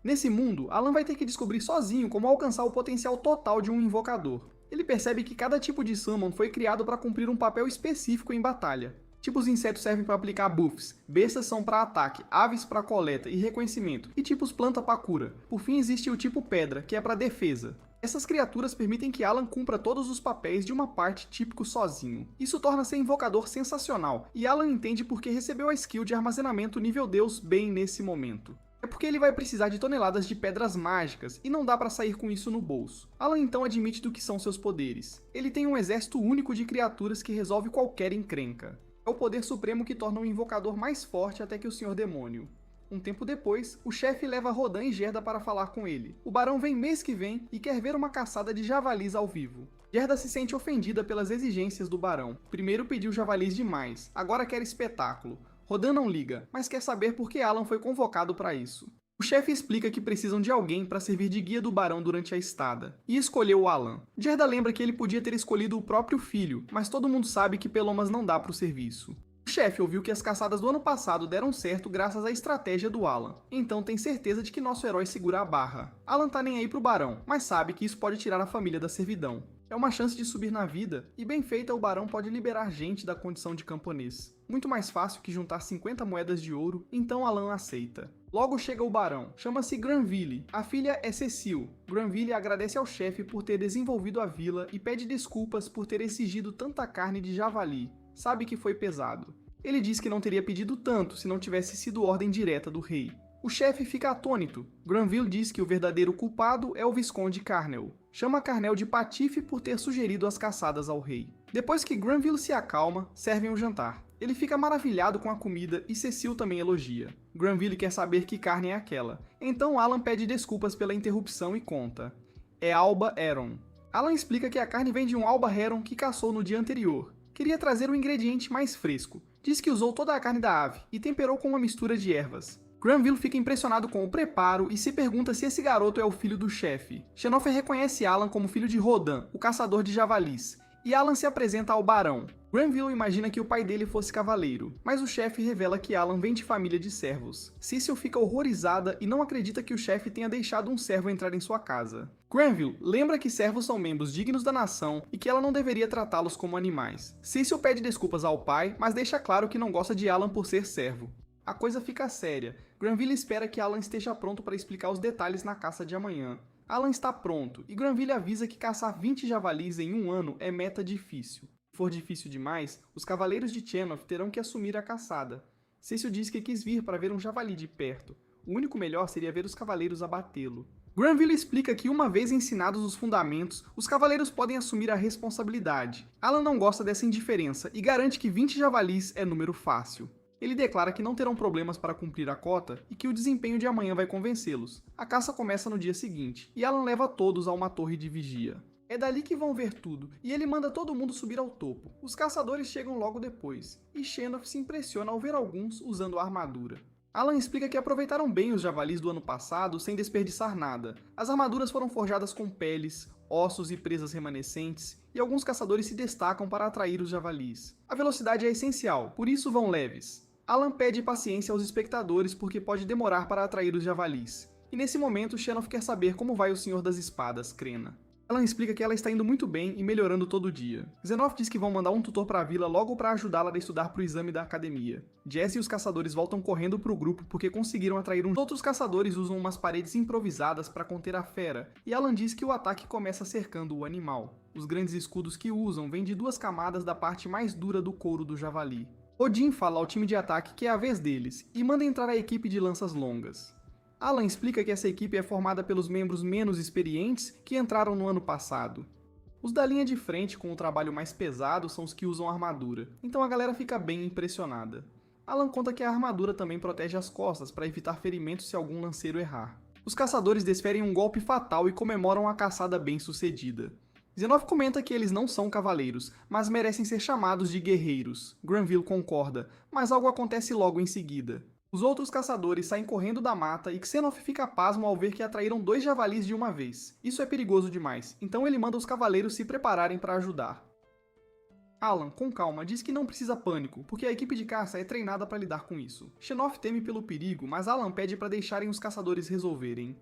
Nesse mundo, Alan vai ter que descobrir sozinho como alcançar o potencial total de um invocador. Ele percebe que cada tipo de summon foi criado para cumprir um papel específico em batalha. Tipos insetos servem para aplicar buffs, bestas são para ataque, aves para coleta e reconhecimento, e tipos planta para cura. Por fim existe o tipo pedra, que é para defesa. Essas criaturas permitem que Alan cumpra todos os papéis de uma parte típico sozinho. Isso torna ser invocador sensacional, e Alan entende porque recebeu a skill de armazenamento nível Deus bem nesse momento. É porque ele vai precisar de toneladas de pedras mágicas, e não dá para sair com isso no bolso. Alan então admite do que são seus poderes. Ele tem um exército único de criaturas que resolve qualquer encrenca. É o poder supremo que torna o invocador mais forte até que o Senhor Demônio. Um tempo depois, o chefe leva Rodin e Gerda para falar com ele. O barão vem mês que vem e quer ver uma caçada de javalis ao vivo. Gerda se sente ofendida pelas exigências do barão. Primeiro pediu javalis demais, agora quer espetáculo. Rodin não liga, mas quer saber por que Alan foi convocado para isso. O chefe explica que precisam de alguém para servir de guia do barão durante a estada, e escolheu o Alan. Gerda lembra que ele podia ter escolhido o próprio filho, mas todo mundo sabe que Pelomas não dá para o serviço. O chefe ouviu que as caçadas do ano passado deram certo graças à estratégia do Alan, então tem certeza de que nosso herói segura a barra. Alan tá nem aí pro barão, mas sabe que isso pode tirar a família da servidão. É uma chance de subir na vida, e bem feita o barão pode liberar gente da condição de camponês. Muito mais fácil que juntar 50 moedas de ouro, então Alan aceita. Logo chega o barão, chama-se Granville, a filha é Cecile. Granville agradece ao chefe por ter desenvolvido a vila e pede desculpas por ter exigido tanta carne de javali, sabe que foi pesado. Ele diz que não teria pedido tanto se não tivesse sido ordem direta do rei. O chefe fica atônito. Granville diz que o verdadeiro culpado é o Visconde Carnel. Chama Carnel de patife por ter sugerido as caçadas ao rei. Depois que Granville se acalma, servem o jantar. Ele fica maravilhado com a comida e Cecile também elogia. Granville quer saber que carne é aquela. Então Alan pede desculpas pela interrupção e conta. É Alba Heron. Alan explica que a carne vem de um Alba Heron que caçou no dia anterior. Queria trazer um ingrediente mais fresco. Diz que usou toda a carne da ave e temperou com uma mistura de ervas. Granville fica impressionado com o preparo e se pergunta se esse garoto é o filho do chefe. Xenofer reconhece Alan como filho de Rodin, o caçador de javalis, e Alan se apresenta ao barão. Granville imagina que o pai dele fosse cavaleiro, mas o chefe revela que Alan vem de família de servos. Cecil fica horrorizada e não acredita que o chefe tenha deixado um servo entrar em sua casa. Granville lembra que servos são membros dignos da nação e que ela não deveria tratá-los como animais. Cecil pede desculpas ao pai, mas deixa claro que não gosta de Alan por ser servo. A coisa fica séria. Granville espera que Alan esteja pronto para explicar os detalhes na caça de amanhã. Alan está pronto, e Granville avisa que caçar 20 javalis em um ano é meta difícil. Se for difícil demais, os cavaleiros de Chenoth terão que assumir a caçada. Cecil diz que quis vir para ver um javali de perto. O único melhor seria ver os cavaleiros abatê-lo. Granville explica que, uma vez ensinados os fundamentos, os cavaleiros podem assumir a responsabilidade. Alan não gosta dessa indiferença e garante que 20 javalis é número fácil. Ele declara que não terão problemas para cumprir a cota e que o desempenho de amanhã vai convencê-los. A caça começa no dia seguinte, e Alan leva todos a uma torre de vigia. É dali que vão ver tudo, e ele manda todo mundo subir ao topo. Os caçadores chegam logo depois, e Chenoth se impressiona ao ver alguns usando a armadura. Alan explica que aproveitaram bem os javalis do ano passado sem desperdiçar nada. As armaduras foram forjadas com peles, ossos e presas remanescentes, e alguns caçadores se destacam para atrair os javalis. A velocidade é essencial, por isso vão leves. Alan pede paciência aos espectadores porque pode demorar para atrair os javalis. E nesse momento, Chenoth quer saber como vai o Senhor das Espadas, Crena. Alan explica que ela está indo muito bem e melhorando todo dia. Xenoth diz que vão mandar um tutor para a vila logo para ajudá-la a estudar para o exame da academia. Jesse e os caçadores voltam correndo para o grupo porque conseguiram atrair uns outros caçadores usam umas paredes improvisadas para conter a fera, e Alan diz que o ataque começa cercando o animal. Os grandes escudos que usam vêm de 2 camadas da parte mais dura do couro do javali. Odin fala ao time de ataque que é a vez deles, e manda entrar a equipe de lanças longas. Alan explica que essa equipe é formada pelos membros menos experientes que entraram no ano passado. Os da linha de frente com o trabalho mais pesado são os que usam armadura, então a galera fica bem impressionada. Alan conta que a armadura também protege as costas para evitar ferimentos se algum lanceiro errar. Os caçadores desferem um golpe fatal e comemoram a caçada bem sucedida. Xenoth comenta que eles não são cavaleiros, mas merecem ser chamados de guerreiros. Granville concorda, mas algo acontece logo em seguida. Os outros caçadores saem correndo da mata e Xenoth fica pasmo ao ver que atraíram 2 javalis de uma vez. Isso é perigoso demais, então ele manda os cavaleiros se prepararem para ajudar. Alan, com calma, diz que não precisa pânico, porque a equipe de caça é treinada para lidar com isso. Chenoth teme pelo perigo, mas Alan pede para deixarem os caçadores resolverem.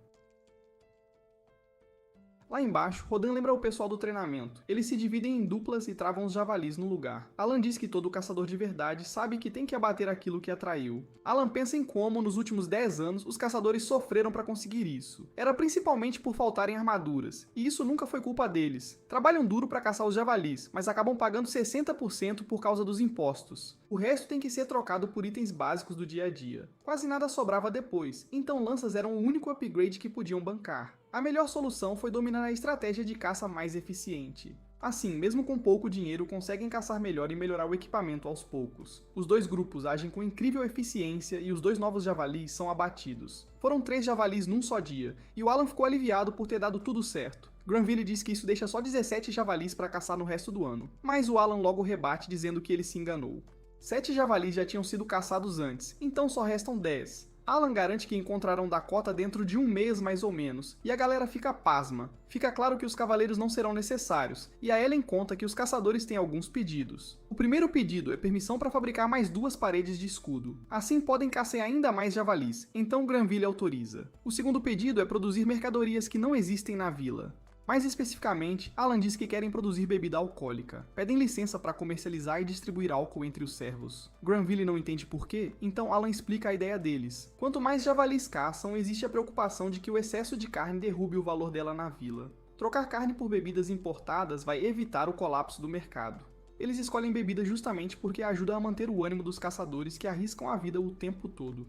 Lá embaixo, Rodan lembra o pessoal do treinamento. Eles se dividem em duplas e travam os javalis no lugar. Alan diz que todo caçador de verdade sabe que tem que abater aquilo que atraiu. Alan pensa em como, nos últimos 10 anos, os caçadores sofreram para conseguir isso. Era principalmente por faltarem armaduras, e isso nunca foi culpa deles. Trabalham duro para caçar os javalis, mas acabam pagando 60% por causa dos impostos. O resto tem que ser trocado por itens básicos do dia a dia. Quase nada sobrava depois, então lanças eram o único upgrade que podiam bancar. A melhor solução foi dominar a estratégia de caça mais eficiente. Assim, mesmo com pouco dinheiro, conseguem caçar melhor e melhorar o equipamento aos poucos. Os 2 grupos agem com incrível eficiência e os 2 novos javalis são abatidos. Foram 3 javalis num só dia, e o Alan ficou aliviado por ter dado tudo certo. Granville diz que isso deixa só 17 javalis para caçar no resto do ano, mas o Alan logo rebate dizendo que ele se enganou. 7 javalis já tinham sido caçados antes, então só restam 10. Alan garante que encontrarão Dakota dentro de um mês mais ou menos, e a galera fica pasma. Fica claro que os cavaleiros não serão necessários, e a Ellen conta que os caçadores têm alguns pedidos. O primeiro pedido é permissão para fabricar mais 2 paredes de escudo. Assim podem caçar ainda mais javalis, então Granville autoriza. O segundo pedido é produzir mercadorias que não existem na vila. Mais especificamente, Alan diz que querem produzir bebida alcoólica. Pedem licença para comercializar e distribuir álcool entre os servos. Granville não entende por quê, então Alan explica a ideia deles. Quanto mais javalis caçam, existe a preocupação de que o excesso de carne derrube o valor dela na vila. Trocar carne por bebidas importadas vai evitar o colapso do mercado. Eles escolhem bebida justamente porque ajuda a manter o ânimo dos caçadores que arriscam a vida o tempo todo.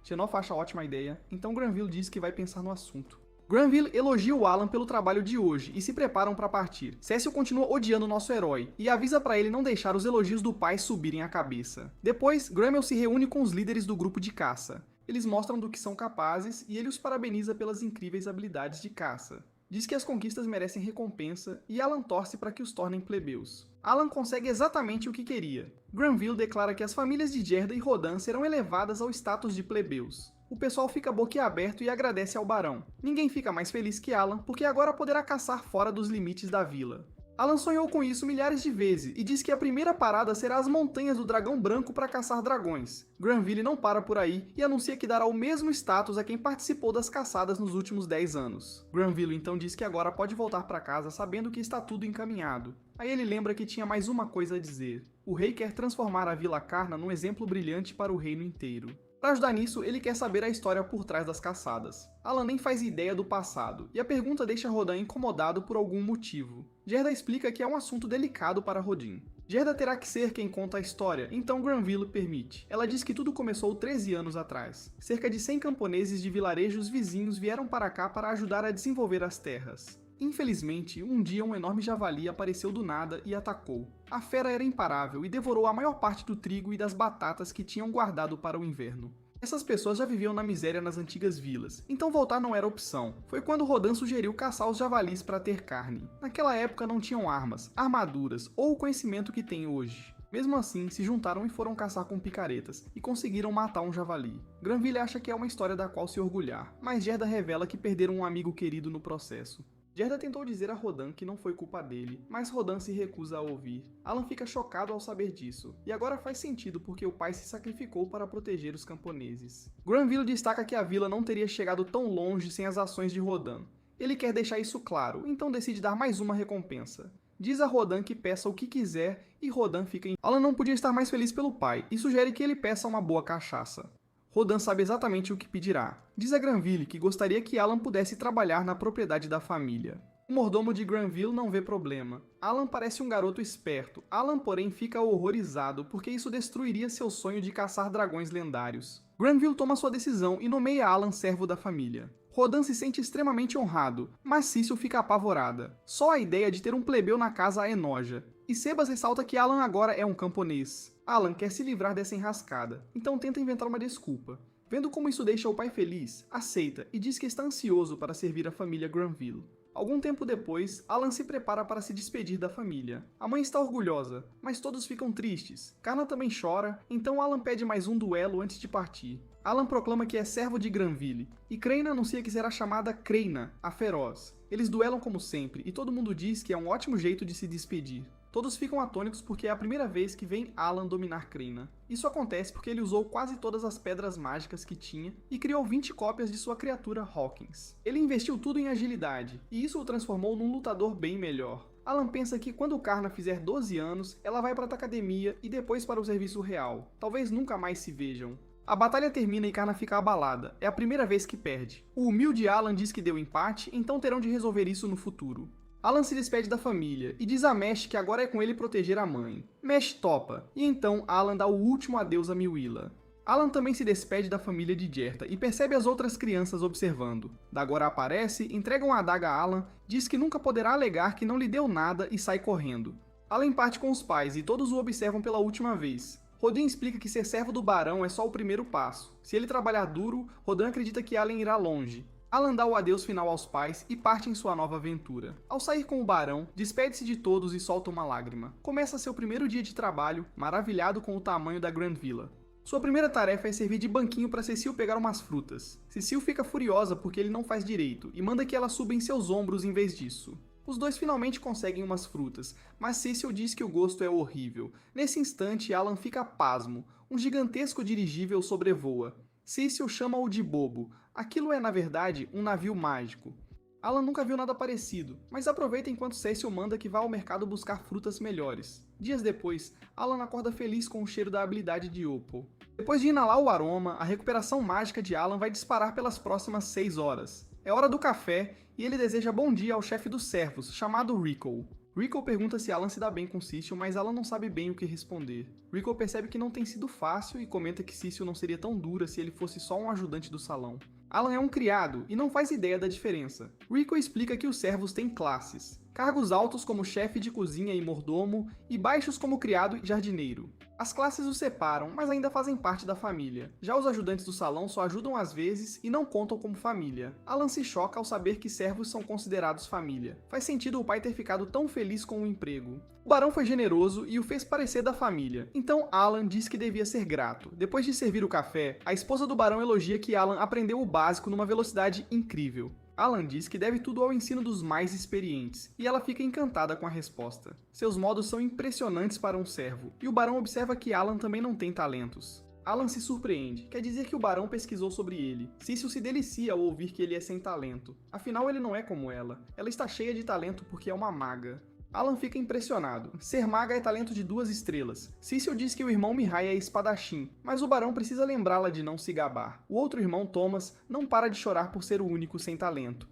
Chenoth acha ótima ideia, então Granville diz que vai pensar no assunto. Granville elogia o Alan pelo trabalho de hoje e se preparam para partir. Cecil continua odiando nosso herói e avisa para ele não deixar os elogios do pai subirem a cabeça. Depois, Grammel se reúne com os líderes do grupo de caça. Eles mostram do que são capazes e ele os parabeniza pelas incríveis habilidades de caça. Diz que as conquistas merecem recompensa e Alan torce para que os tornem plebeus. Alan consegue exatamente o que queria. Granville declara que as famílias de Gerda e Rodan serão elevadas ao status de plebeus. O pessoal fica boquiaberto e agradece ao barão. Ninguém fica mais feliz que Alan, porque agora poderá caçar fora dos limites da vila. Alan sonhou com isso milhares de vezes e diz que a primeira parada será as montanhas do dragão branco para caçar dragões. Granville não para por aí e anuncia que dará o mesmo status a quem participou das caçadas nos últimos 10 anos. Granville então diz que agora pode voltar para casa sabendo que está tudo encaminhado. Aí ele lembra que tinha mais uma coisa a dizer. O rei quer transformar a Vila Carna num exemplo brilhante para o reino inteiro. Para ajudar nisso, ele quer saber a história por trás das caçadas. Alan nem faz ideia do passado, e a pergunta deixa Rodin incomodado por algum motivo. Gerda explica que é um assunto delicado para Rodin. Gerda terá que ser quem conta a história, então Granville permite. Ela diz que tudo começou 13 anos atrás. Cerca de 100 camponeses de vilarejos vizinhos vieram para cá para ajudar a desenvolver as terras. Infelizmente, um dia um enorme javali apareceu do nada e atacou. A fera era imparável e devorou a maior parte do trigo e das batatas que tinham guardado para o inverno. Essas pessoas já viviam na miséria nas antigas vilas, então voltar não era opção. Foi quando Rodin sugeriu caçar os javalis para ter carne. Naquela época não tinham armas, armaduras ou o conhecimento que tem hoje. Mesmo assim, se juntaram e foram caçar com picaretas, e conseguiram matar um javali. Granville acha que é uma história da qual se orgulhar, mas Gerda revela que perderam um amigo querido no processo. Gerda tentou dizer a Rodin que não foi culpa dele, mas Rodin se recusa a ouvir. Alan fica chocado ao saber disso, e agora faz sentido porque o pai se sacrificou para proteger os camponeses. Granville destaca que a vila não teria chegado tão longe sem as ações de Rodin. Ele quer deixar isso claro, então decide dar mais uma recompensa. Diz a Rodin que peça o que quiser e Rodin fica em... Alan não podia estar mais feliz pelo pai e sugere que ele peça uma boa cachaça. Rodin sabe exatamente o que pedirá. Diz a Granville que gostaria que Alan pudesse trabalhar na propriedade da família. O mordomo de Granville não vê problema. Alan parece um garoto esperto. Alan, porém, fica horrorizado porque isso destruiria seu sonho de caçar dragões lendários. Granville toma sua decisão e nomeia Alan servo da família. Rodin se sente extremamente honrado, mas Cecil fica apavorada. Só a ideia de ter um plebeu na casa a enoja. E Sebas ressalta que Alan agora é um camponês. Alan quer se livrar dessa enrascada, então tenta inventar uma desculpa. Vendo como isso deixa o pai feliz, aceita e diz que está ansioso para servir a família Granville. Algum tempo depois, Alan se prepara para se despedir da família. A mãe está orgulhosa, mas todos ficam tristes. Carla também chora, então Alan pede mais um duelo antes de partir. Alan proclama que é servo de Granville, e Creina anuncia que será chamada Creina, a Feroz. Eles duelam como sempre, e todo mundo diz que é um ótimo jeito de se despedir. Todos ficam atônitos porque é a primeira vez que vem Alan dominar Creina. Isso acontece porque ele usou quase todas as pedras mágicas que tinha e criou 20 cópias de sua criatura Hawkins. Ele investiu tudo em agilidade, e isso o transformou num lutador bem melhor. Alan pensa que quando Carna fizer 12 anos, ela vai para a academia e depois para o serviço real. Talvez nunca mais se vejam. A batalha termina e Carna fica abalada. É a primeira vez que perde. O humilde Alan diz que deu empate, então terão de resolver isso no futuro. Alan se despede da família e diz a Mesh que agora é com ele proteger a mãe. Mesh topa, e então Alan dá o último adeus a Miwilla. Alan também se despede da família de Jerta e percebe as outras crianças observando. Dagora aparece, entrega uma adaga a Alan, diz que nunca poderá alegar que não lhe deu nada e sai correndo. Alan parte com os pais e todos o observam pela última vez. Rodin explica que ser servo do barão é só o primeiro passo. Se ele trabalhar duro, Rodin acredita que Alan irá longe. Alan dá o adeus final aos pais e parte em sua nova aventura. Ao sair com o barão, despede-se de todos e solta uma lágrima. Começa seu primeiro dia de trabalho, maravilhado com o tamanho da Grand Villa. Sua primeira tarefa é servir de banquinho para Cecil pegar umas frutas. Cecil fica furiosa porque ele não faz direito e manda que ela suba em seus ombros em vez disso. Os dois finalmente conseguem umas frutas, mas Cecil diz que o gosto é horrível. Nesse instante, Alan fica pasmo. Um gigantesco dirigível sobrevoa. Cecil chama-o de bobo. Aquilo é, na verdade, um navio mágico. Alan nunca viu nada parecido, mas aproveita enquanto Cecil manda que vá ao mercado buscar frutas melhores. Dias depois, Alan acorda feliz com o cheiro da habilidade de Opal. Depois de inalar o aroma, a recuperação mágica de Alan vai disparar pelas próximas 6 horas. É hora do café e ele deseja bom dia ao chefe dos servos, chamado Rico. Rico pergunta se Alan se dá bem com Cecil, mas Alan não sabe bem o que responder. Rico percebe que não tem sido fácil e comenta que Cecil não seria tão dura se ele fosse só um ajudante do salão. Alan é um criado e não faz ideia da diferença. Rico explica que os servos têm classes. Cargos altos como chefe de cozinha e mordomo, e baixos como criado e jardineiro. As classes os separam, mas ainda fazem parte da família. Já os ajudantes do salão só ajudam às vezes e não contam como família. Alan se choca ao saber que servos são considerados família. Faz sentido o pai ter ficado tão feliz com o emprego. O barão foi generoso e o fez parecer da família, então Alan diz que devia ser grato. Depois de servir o café, a esposa do barão elogia que Alan aprendeu o básico numa velocidade incrível. Alan diz que deve tudo ao ensino dos mais experientes, e ela fica encantada com a resposta. Seus modos são impressionantes para um servo, e o barão observa que Alan também não tem talentos. Alan se surpreende, quer dizer que o barão pesquisou sobre ele. Cecil se delicia ao ouvir que ele é sem talento. Afinal, ele não é como ela. Ela está cheia de talento porque é uma maga. Alan fica impressionado. Ser maga é talento de 2 estrelas. Cecil diz que o irmão Mihai é espadachim, mas o barão precisa lembrá-la de não se gabar. O outro irmão, Thomas, não para de chorar por ser o único sem talento.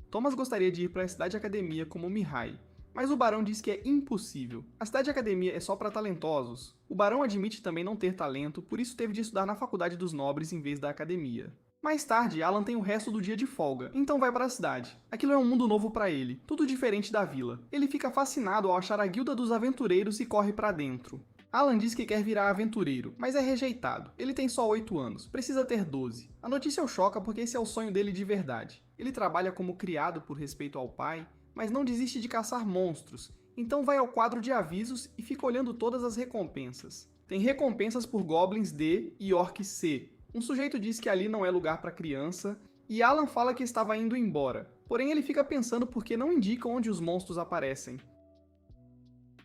Thomas gostaria de ir para a cidade academia como Mihai, mas o barão diz que é impossível. A cidade academia é só para talentosos. O barão admite também não ter talento, por isso teve de estudar na faculdade dos nobres em vez da academia. Mais tarde, Alan tem o resto do dia de folga, então vai para a cidade. Aquilo é um mundo novo para ele, tudo diferente da vila. Ele fica fascinado ao achar a guilda dos aventureiros e corre para dentro. Alan diz que quer virar aventureiro, mas é rejeitado. Ele tem só 8 anos, precisa ter 12. A notícia o choca porque esse é o sonho dele de verdade. Ele trabalha como criado por respeito ao pai, mas não desiste de caçar monstros, então vai ao quadro de avisos e fica olhando todas as recompensas. Tem recompensas por goblins D e orcs C. Um sujeito diz que ali não é lugar para criança, e Alan fala que estava indo embora. Porém ele fica pensando por que não indicam onde os monstros aparecem.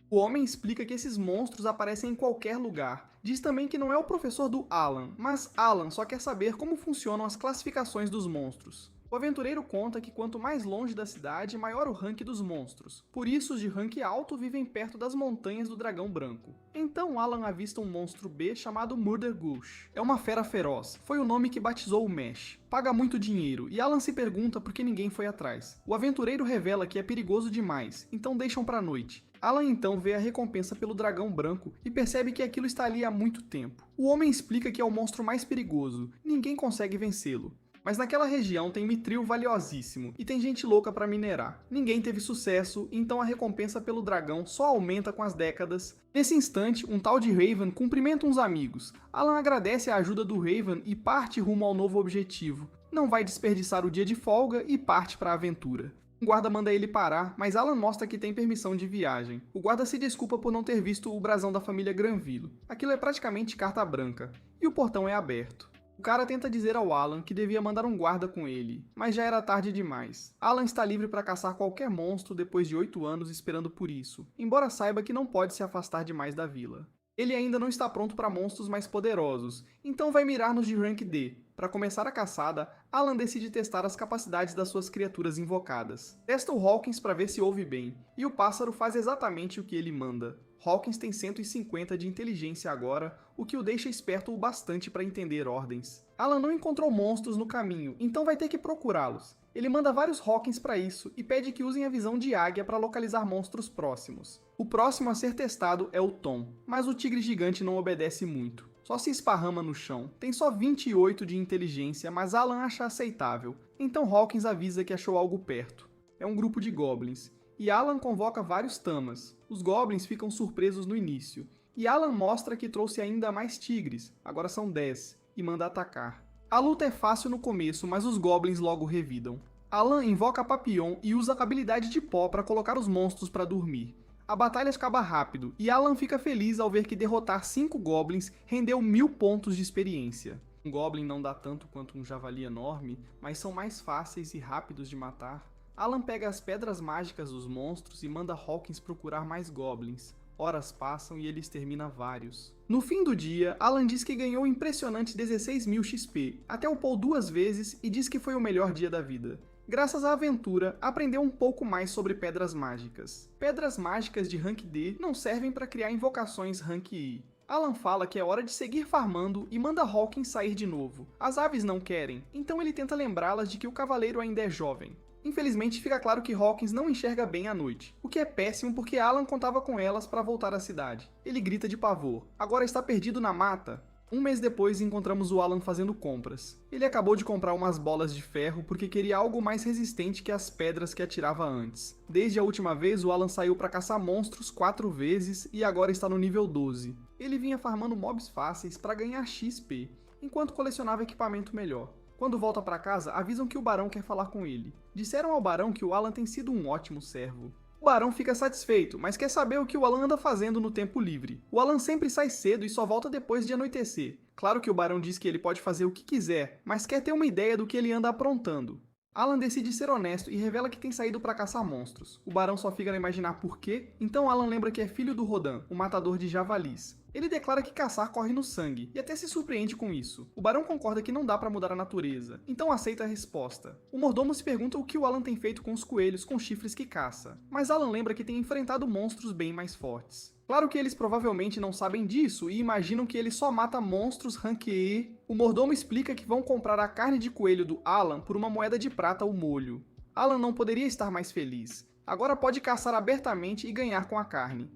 O homem explica que esses monstros aparecem em qualquer lugar. Diz também que não é o professor do Alan, mas Alan só quer saber como funcionam as classificações dos monstros. O aventureiro conta que quanto mais longe da cidade, maior o rank dos monstros. Por isso, os de rank alto vivem perto das montanhas do dragão branco. Então Alan avista um monstro B chamado Murder Gulch. É uma fera feroz, foi o nome que batizou o Mesh. Paga muito dinheiro, e Alan se pergunta por que ninguém foi atrás. O aventureiro revela que é perigoso demais, então deixam pra noite. Alan então vê a recompensa pelo dragão branco e percebe que aquilo está ali há muito tempo. O homem explica que é o monstro mais perigoso, ninguém consegue vencê-lo. Mas naquela região tem mitril valiosíssimo e tem gente louca para minerar. Ninguém teve sucesso, então a recompensa pelo dragão só aumenta com as décadas. Nesse instante, um tal de Raven cumprimenta uns amigos. Alan agradece a ajuda do Raven e parte rumo ao novo objetivo. Não vai desperdiçar o dia de folga e parte para a aventura. O guarda manda ele parar, mas Alan mostra que tem permissão de viagem. O guarda se desculpa por não ter visto o brasão da família Granville. Aquilo é praticamente carta branca. E o portão é aberto. O cara tenta dizer ao Alan que devia mandar um guarda com ele, mas já era tarde demais. Alan está livre para caçar qualquer monstro depois de 8 anos esperando por isso, embora saiba que não pode se afastar demais da vila. Ele ainda não está pronto para monstros mais poderosos, então vai mirar nos de rank D. Para começar a caçada, Alan decide testar as capacidades das suas criaturas invocadas. Testa o Hawkins para ver se ouve bem, e o pássaro faz exatamente o que ele manda. Hawkins tem 150 de inteligência agora, o que o deixa esperto o bastante para entender ordens. Alan não encontrou monstros no caminho, então vai ter que procurá-los. Ele manda vários Hawkins para isso e pede que usem a visão de águia para localizar monstros próximos. O próximo a ser testado é o Tom, mas o tigre gigante não obedece muito. Só se esparrama no chão. Tem só 28 de inteligência, mas Alan acha aceitável. Então Hawkins avisa que achou algo perto. É um grupo de goblins. E Alan convoca vários tamas. Os goblins ficam surpresos no início. E Alan mostra que trouxe ainda mais tigres, agora são 10, e manda atacar. A luta é fácil no começo, mas os goblins logo revidam. Alan invoca Papillon e usa a habilidade de pó para colocar os monstros para dormir. A batalha acaba rápido, e Alan fica feliz ao ver que derrotar 5 goblins rendeu 1000 pontos de experiência. Um goblin não dá tanto quanto um javali enorme, mas são mais fáceis e rápidos de matar. Alan pega as pedras mágicas dos monstros e manda Hawkins procurar mais goblins. Horas passam e ele extermina vários. No fim do dia, Alan diz que ganhou impressionantes 16.000 XP, até upou 2 vezes e diz que foi o melhor dia da vida. Graças à aventura, aprendeu um pouco mais sobre pedras mágicas. Pedras mágicas de rank D não servem para criar invocações rank I. Alan fala que é hora de seguir farmando e manda Hawkins sair de novo. As aves não querem, então ele tenta lembrá-las de que o cavaleiro ainda é jovem. Infelizmente fica claro que Hawkins não enxerga bem à noite, o que é péssimo porque Alan contava com elas para voltar à cidade. Ele grita de pavor, agora está perdido na mata. Um mês depois encontramos o Alan fazendo compras. Ele acabou de comprar umas bolas de ferro porque queria algo mais resistente que as pedras que atirava antes. Desde a última vez o Alan saiu para caçar monstros 4 vezes e agora está no nível 12. Ele vinha farmando mobs fáceis para ganhar XP, enquanto colecionava equipamento melhor. Quando volta para casa, avisam que o barão quer falar com ele. Disseram ao barão que o Alan tem sido um ótimo servo. O barão fica satisfeito, mas quer saber o que o Alan anda fazendo no tempo livre. O Alan sempre sai cedo e só volta depois de anoitecer. Claro que o barão diz que ele pode fazer o que quiser, mas quer ter uma ideia do que ele anda aprontando. Alan decide ser honesto e revela que tem saído para caçar monstros. O barão só fica a imaginar por quê, então Alan lembra que é filho do Rodan, o matador de javalis. Ele declara que caçar corre no sangue, e até se surpreende com isso. O barão concorda que não dá pra mudar a natureza, então aceita a resposta. O mordomo se pergunta o que o Alan tem feito com os coelhos com chifres que caça, mas Alan lembra que tem enfrentado monstros bem mais fortes. Claro que eles provavelmente não sabem disso e imaginam que ele só mata monstros rank E. O mordomo explica que vão comprar a carne de coelho do Alan por uma moeda de prata o molho. Alan não poderia estar mais feliz. Agora pode caçar abertamente e ganhar com a carne.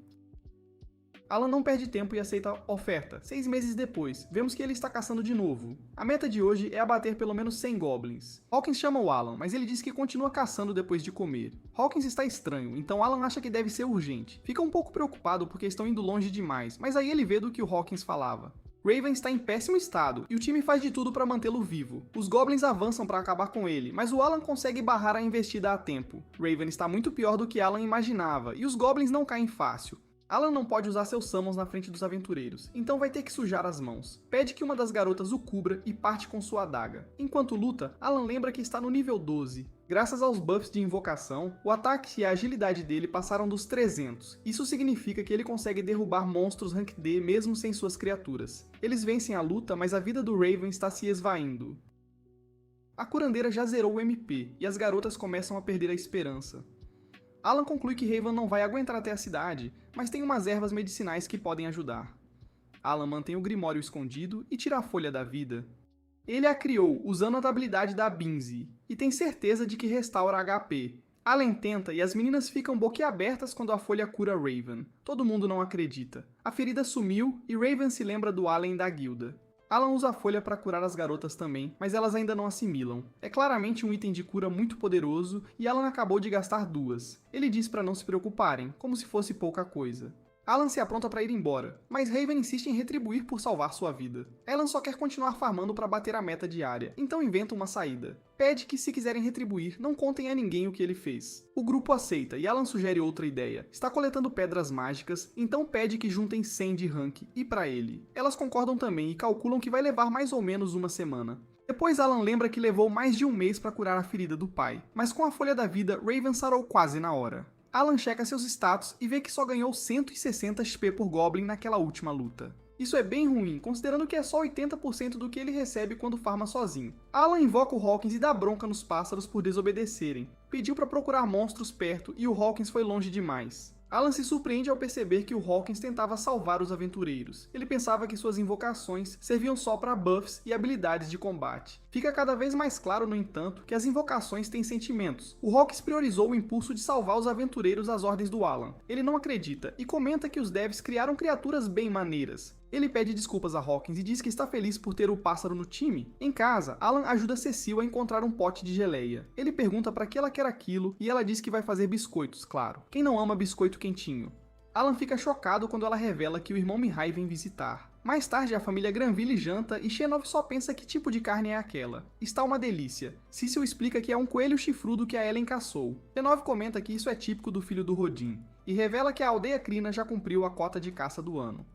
Alan não perde tempo e aceita a oferta. 6 meses depois, vemos que ele está caçando de novo. A meta de hoje é abater pelo menos 100 goblins. Hawkins chama o Alan, mas ele diz que continua caçando depois de comer. Hawkins está estranho, então Alan acha que deve ser urgente. Fica um pouco preocupado porque estão indo longe demais, mas aí ele vê do que o Hawkins falava. Raven está em péssimo estado, e o time faz de tudo para mantê-lo vivo. Os Goblins avançam para acabar com ele, mas o Alan consegue barrar a investida a tempo. Raven está muito pior do que Alan imaginava, e os Goblins não caem fácil. Alan não pode usar seus summons na frente dos aventureiros, então vai ter que sujar as mãos. Pede que uma das garotas o cubra e parte com sua adaga. Enquanto luta, Alan lembra que está no nível 12. Graças aos buffs de invocação, o ataque e a agilidade dele passaram dos 300. Isso significa que ele consegue derrubar monstros rank D mesmo sem suas criaturas. Eles vencem a luta, mas a vida do Raven está se esvaindo. A curandeira já zerou o MP, e as garotas começam a perder a esperança. Alan conclui que Raven não vai aguentar até a cidade, mas tem umas ervas medicinais que podem ajudar. Alan mantém o Grimório escondido e tira a Folha da Vida. Ele a criou usando a habilidade da Binzi, e tem certeza de que restaura HP. Alan tenta e as meninas ficam boquiabertas quando a folha cura Raven. Todo mundo não acredita. A ferida sumiu e Raven se lembra do Alan e da guilda. Alan usa a folha para curar as garotas também, mas elas ainda não assimilam. É claramente um item de cura muito poderoso e Alan acabou de gastar 2. Ele diz para não se preocuparem, como se fosse pouca coisa. Alan se apronta para ir embora, mas Raven insiste em retribuir por salvar sua vida. Alan só quer continuar farmando para bater a meta diária, então inventa uma saída. Pede que, se quiserem retribuir, não contem a ninguém o que ele fez. O grupo aceita e Alan sugere outra ideia. Está coletando pedras mágicas, então pede que juntem 100 de rank e para ele. Elas concordam também e calculam que vai levar mais ou menos uma semana. Depois Alan lembra que levou mais de um mês para curar a ferida do pai, mas com a Folha da Vida, Raven sarou quase na hora. Alan checa seus status e vê que só ganhou 160 XP por Goblin naquela última luta. Isso é bem ruim, considerando que é só 80% do que ele recebe quando farma sozinho. Alan invoca o Hawkins e dá bronca nos pássaros por desobedecerem. Pediu para procurar monstros perto e o Hawkins foi longe demais. Alan se surpreende ao perceber que o Hawkins tentava salvar os aventureiros. Ele pensava que suas invocações serviam só para buffs e habilidades de combate. Fica cada vez mais claro, no entanto, que as invocações têm sentimentos. O Hawkins priorizou o impulso de salvar os aventureiros às ordens do Alan. Ele não acredita e comenta que os devs criaram criaturas bem maneiras. Ele pede desculpas a Hawkins e diz que está feliz por ter o pássaro no time. Em casa, Alan ajuda Cecil a encontrar um pote de geleia. Ele pergunta para que ela quer aquilo e ela diz que vai fazer biscoitos, claro. Quem não ama biscoito quentinho? Alan fica chocado quando ela revela que o irmão Mihai vem visitar. Mais tarde, a família Granville janta e Xenov só pensa que tipo de carne é aquela. Está uma delícia. Cecil explica que é um coelho chifrudo que a Ellen caçou. Xenov comenta que isso é típico do filho do Rodin, e revela que a aldeia Crina já cumpriu a cota de caça do ano.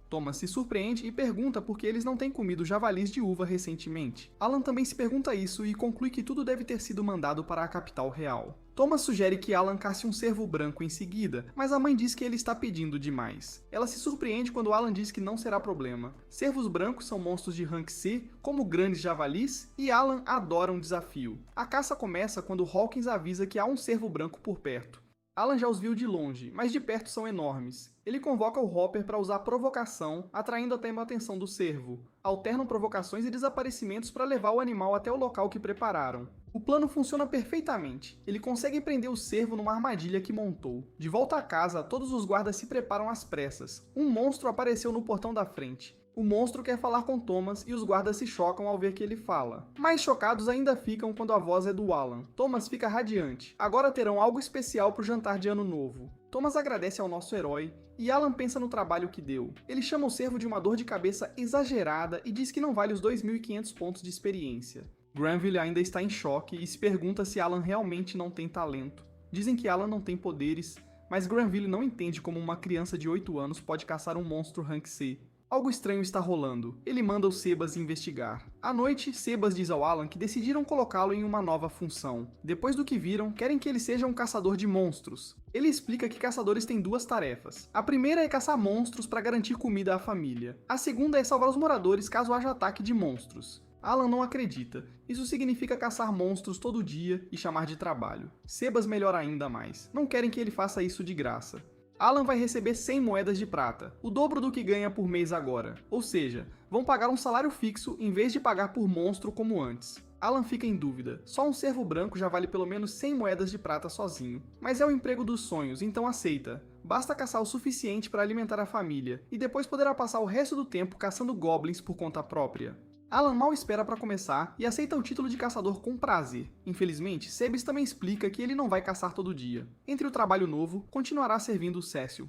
Thomas se surpreende e pergunta por que eles não têm comido javalis de uva recentemente. Alan também se pergunta isso e conclui que tudo deve ter sido mandado para a capital real. Thomas sugere que Alan casse um cervo branco em seguida, mas a mãe diz que ele está pedindo demais. Ela se surpreende quando Alan diz que não será problema. Cervos brancos são monstros de rank C, como grandes javalis, e Alan adora um desafio. A caça começa quando Hawkins avisa que há um cervo branco por perto. Alan já os viu de longe, mas de perto são enormes. Ele convoca o Hopper para usar provocação, atraindo até a atenção do cervo. Alternam provocações e desaparecimentos para levar o animal até o local que prepararam. O plano funciona perfeitamente. Ele consegue prender o cervo numa armadilha que montou. De volta a casa, todos os guardas se preparam às pressas. Um monstro apareceu no portão da frente. O monstro quer falar com Thomas e os guardas se chocam ao ver que ele fala. Mais chocados ainda ficam quando a voz é do Alan. Thomas fica radiante. Agora terão algo especial pro jantar de ano novo. Thomas agradece ao nosso herói e Alan pensa no trabalho que deu. Ele chama o cervo de uma dor de cabeça exagerada e diz que não vale os 2.500 pontos de experiência. Granville ainda está em choque e se pergunta se Alan realmente não tem talento. Dizem que Alan não tem poderes, mas Granville não entende como uma criança de 8 anos pode caçar um monstro rank C. Algo estranho está rolando. Ele manda o Sebas investigar. À noite, Sebas diz ao Alan que decidiram colocá-lo em uma nova função. Depois do que viram, querem que ele seja um caçador de monstros. Ele explica que caçadores têm duas tarefas. A primeira é caçar monstros para garantir comida à família. A segunda é salvar os moradores caso haja ataque de monstros. Alan não acredita. Isso significa caçar monstros todo dia e chamar de trabalho. Sebas melhora ainda mais. Não querem que ele faça isso de graça. Alan vai receber 100 moedas de prata, o dobro do que ganha por mês agora. Ou seja, vão pagar um salário fixo em vez de pagar por monstro como antes. Alan fica em dúvida. Só um cervo branco já vale pelo menos 100 moedas de prata sozinho. Mas é o emprego dos sonhos, então aceita. Basta caçar o suficiente para alimentar a família, e depois poderá passar o resto do tempo caçando goblins por conta própria. Alan mal espera para começar e aceita o título de caçador com prazer. Infelizmente, Sebas também explica que ele não vai caçar todo dia. Entre o trabalho novo, continuará servindo o Cécio.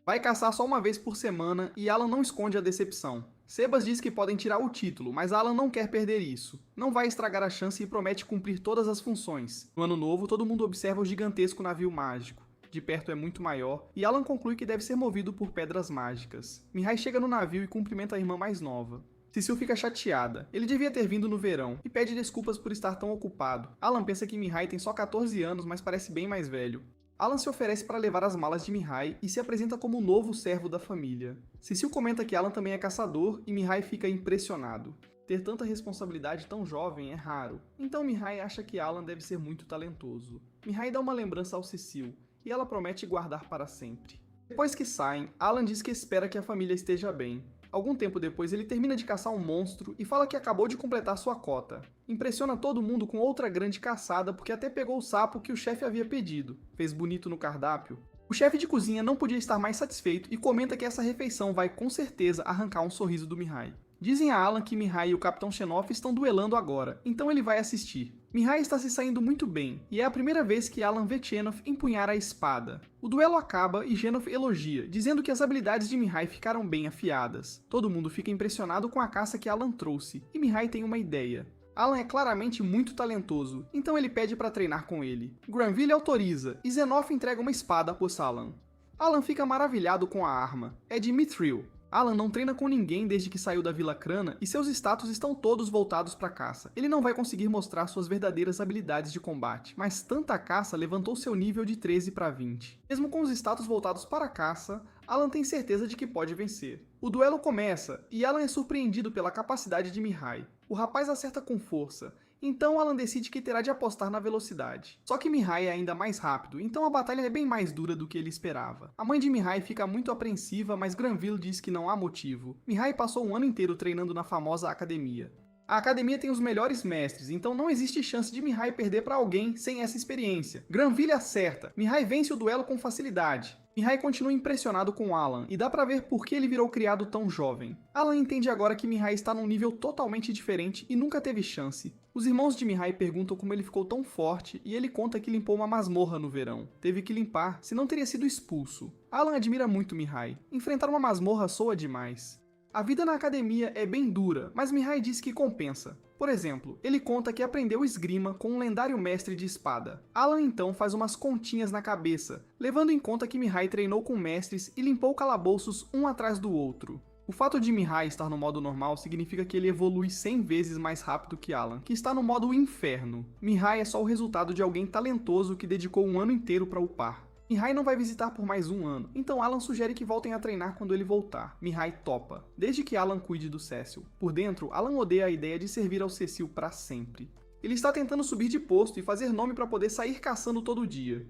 Vai caçar só uma vez por semana e Alan não esconde a decepção. Sebas diz que podem tirar o título, mas Alan não quer perder isso. Não vai estragar a chance e promete cumprir todas as funções. No ano novo, todo mundo observa o gigantesco navio mágico. De perto é muito maior, e Alan conclui que deve ser movido por pedras mágicas. Mihai chega no navio e cumprimenta a irmã mais nova. Cecil fica chateada. Ele devia ter vindo no verão, e pede desculpas por estar tão ocupado. Alan pensa que Mihai tem só 14 anos, mas parece bem mais velho. Alan se oferece para levar as malas de Mihai e se apresenta como o novo servo da família. Cecil comenta que Alan também é caçador, e Mihai fica impressionado. Ter tanta responsabilidade tão jovem é raro. Então Mihai acha que Alan deve ser muito talentoso. Mihai dá uma lembrança ao Cecil, e ela promete guardar para sempre. Depois que saem, Alan diz que espera que a família esteja bem. Algum tempo depois, ele termina de caçar um monstro e fala que acabou de completar sua cota. Impressiona todo mundo com outra grande caçada porque até pegou o sapo que o chefe havia pedido. Fez bonito no cardápio. O chefe de cozinha não podia estar mais satisfeito e comenta que essa refeição vai com certeza arrancar um sorriso do Mihai. Dizem a Alan que Mihai e o Capitão Xenoff estão duelando agora, então ele vai assistir. Mihai está se saindo muito bem, e é a primeira vez que Alan vê Xenoff empunhar a espada. O duelo acaba e Xenoff elogia, dizendo que as habilidades de Mihai ficaram bem afiadas. Todo mundo fica impressionado com a caça que Alan trouxe, e Mihai tem uma ideia. Alan é claramente muito talentoso, então ele pede para treinar com ele. Granville autoriza, e Xenoff entrega uma espada após Alan. Alan fica maravilhado com a arma. É de Mithril. Alan não treina com ninguém desde que saiu da Vila Crana e seus status estão todos voltados para a caça. Ele não vai conseguir mostrar suas verdadeiras habilidades de combate, mas tanta caça levantou seu nível de 13 para 20. Mesmo com os status voltados para a caça, Alan tem certeza de que pode vencer. O duelo começa e Alan é surpreendido pela capacidade de Mihai. O rapaz acerta com força. Então Alan decide que terá de apostar na velocidade. Só que Mihai é ainda mais rápido, então a batalha é bem mais dura do que ele esperava. A mãe de Mihai fica muito apreensiva, mas Granville diz que não há motivo. Mihai passou um ano inteiro treinando na famosa academia. A academia tem os melhores mestres, então não existe chance de Mihai perder para alguém sem essa experiência. Granville acerta. Mihai vence o duelo com facilidade. Mihai continua impressionado com Alan, e dá pra ver por que ele virou criado tão jovem. Alan entende agora que Mihai está num nível totalmente diferente e nunca teve chance. Os irmãos de Mihai perguntam como ele ficou tão forte, e ele conta que limpou uma masmorra no verão. Teve que limpar, senão teria sido expulso. Alan admira muito Mihai. Enfrentar uma masmorra soa demais. A vida na academia é bem dura, mas Mihai diz que compensa. Por exemplo, ele conta que aprendeu esgrima com um lendário mestre de espada. Alan então faz umas continhas na cabeça, levando em conta que Mihai treinou com mestres e limpou calabouços um atrás do outro. O fato de Mihai estar no modo normal significa que ele evolui 100 vezes mais rápido que Alan, que está no modo inferno. Mihai é só o resultado de alguém talentoso que dedicou um ano inteiro para upar. Mihai não vai visitar por mais um ano, então Alan sugere que voltem a treinar quando ele voltar. Mihai topa, desde que Alan cuide do Cecil. Por dentro, Alan odeia a ideia de servir ao Cecil para sempre. Ele está tentando subir de posto e fazer nome para poder sair caçando todo dia.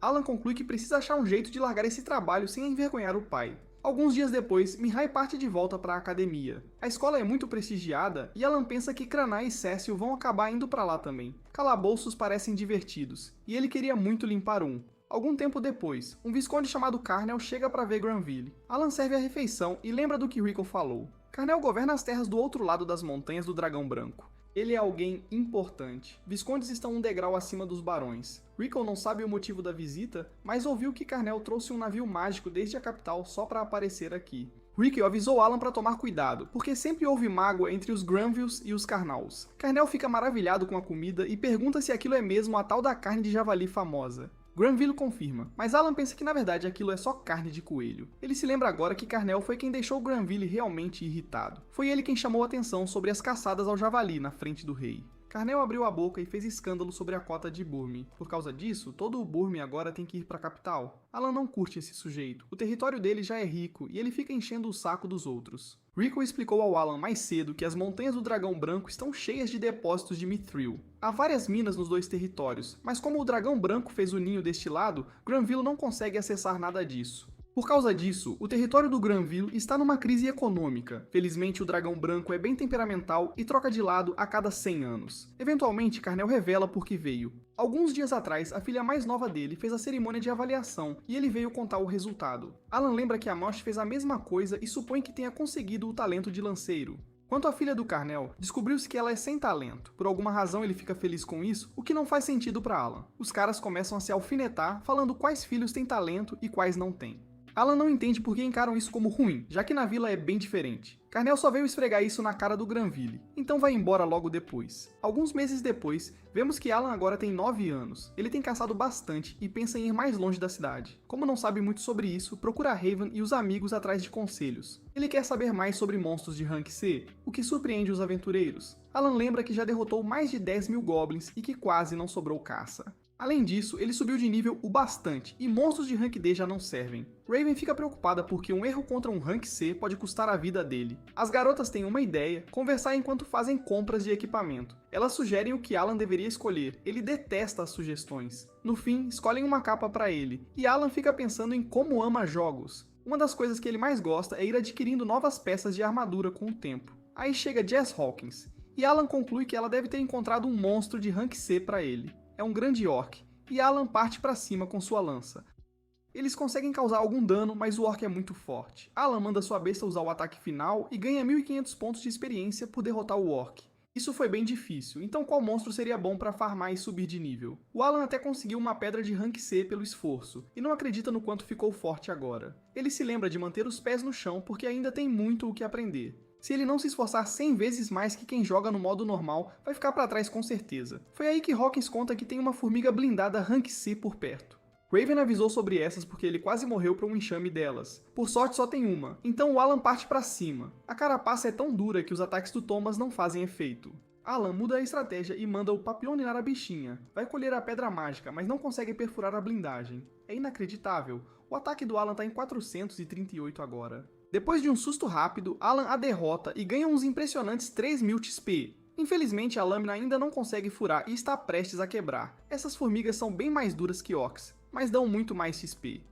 Alan conclui que precisa achar um jeito de largar esse trabalho sem envergonhar o pai. Alguns dias depois, Mihai parte de volta para a academia. A escola é muito prestigiada e Alan pensa que Cranai e Cecil vão acabar indo para lá também. Calabouços parecem divertidos, e ele queria muito limpar um. Algum tempo depois, um visconde chamado Carnel chega para ver Granville. Alan serve a refeição e lembra do que Rickle falou. Carnel governa as terras do outro lado das montanhas do Dragão Branco. Ele é alguém importante. Viscondes estão um degrau acima dos barões. Rickle não sabe o motivo da visita, mas ouviu que Carnel trouxe um navio mágico desde a capital só para aparecer aqui. Rickle avisou Alan para tomar cuidado, porque sempre houve mágoa entre os Granvilles e os Carnals. Carnel fica maravilhado com a comida e pergunta se aquilo é mesmo a tal da carne de javali famosa. Granville confirma, mas Alan pensa que na verdade aquilo é só carne de coelho. Ele se lembra agora que Carnell foi quem deixou Granville realmente irritado. Foi ele quem chamou a atenção sobre as caçadas ao javali na frente do rei. Carnell abriu a boca e fez escândalo sobre a cota de Burme. Por causa disso, todo o Burme agora tem que ir para a capital. Alan não curte esse sujeito. O território dele já é rico e ele fica enchendo o saco dos outros. Rico explicou ao Alan mais cedo que as montanhas do Dragão Branco estão cheias de depósitos de Mithril. Há várias minas nos dois territórios, mas como o Dragão Branco fez o ninho deste lado, Granville não consegue acessar nada disso. Por causa disso, o território do Granville está numa crise econômica. Felizmente, o Dragão Branco é bem temperamental e troca de lado a cada 100 anos. Eventualmente, Carnell revela por que veio. Alguns dias atrás, a filha mais nova dele fez a cerimônia de avaliação e ele veio contar o resultado. Alan lembra que Amosh fez a mesma coisa e supõe que tenha conseguido o talento de lanceiro. Quanto à filha do Carnell, descobriu-se que ela é sem talento. Por alguma razão ele fica feliz com isso, o que não faz sentido para Alan. Os caras começam a se alfinetar, falando quais filhos têm talento e quais não têm. Alan não entende por que encaram isso como ruim, já que na vila é bem diferente. Carnell só veio esfregar isso na cara do Granville, então vai embora logo depois. Alguns meses depois, vemos que Alan agora tem 9 anos. Ele tem caçado bastante e pensa em ir mais longe da cidade. Como não sabe muito sobre isso, procura Raven e os amigos atrás de conselhos. Ele quer saber mais sobre monstros de Rank C, o que surpreende os aventureiros. Alan lembra que já derrotou mais de 10.000 goblins e que quase não sobrou caça. Além disso, ele subiu de nível o bastante, e monstros de Rank D já não servem. Raven fica preocupada porque um erro contra um Rank C pode custar a vida dele. As garotas têm uma ideia, conversar enquanto fazem compras de equipamento. Elas sugerem o que Alan deveria escolher, ele detesta as sugestões. No fim, escolhem uma capa para ele, e Alan fica pensando em como ama jogos. Uma das coisas que ele mais gosta é ir adquirindo novas peças de armadura com o tempo. Aí chega Jess Hawkins, e Alan conclui que ela deve ter encontrado um monstro de Rank C para ele. É um grande orc, e Alan parte para cima com sua lança. Eles conseguem causar algum dano, mas o orc é muito forte. Alan manda sua besta usar o ataque final e ganha 1.500 pontos de experiência por derrotar o orc. Isso foi bem difícil, então qual monstro seria bom para farmar e subir de nível? O Alan até conseguiu uma pedra de Rank C pelo esforço, e não acredita no quanto ficou forte agora. Ele se lembra de manter os pés no chão porque ainda tem muito o que aprender. Se ele não se esforçar 100 vezes mais que quem joga no modo normal, vai ficar para trás com certeza. Foi aí que Hawkins conta que tem uma formiga blindada Rank C por perto. Raven avisou sobre essas porque ele quase morreu para um enxame delas. Por sorte só tem uma, então o Alan parte para cima. A carapaça é tão dura que os ataques do Thomas não fazem efeito. Alan muda a estratégia e manda o papioninar a bichinha. Vai colher a pedra mágica, mas não consegue perfurar a blindagem. É inacreditável, o ataque do Alan está em 438 agora. Depois de um susto rápido, Alan a derrota e ganha uns impressionantes 3.000 XP. Infelizmente, a lâmina ainda não consegue furar e está prestes a quebrar. Essas formigas são bem mais duras que orcs, mas dão muito mais XP.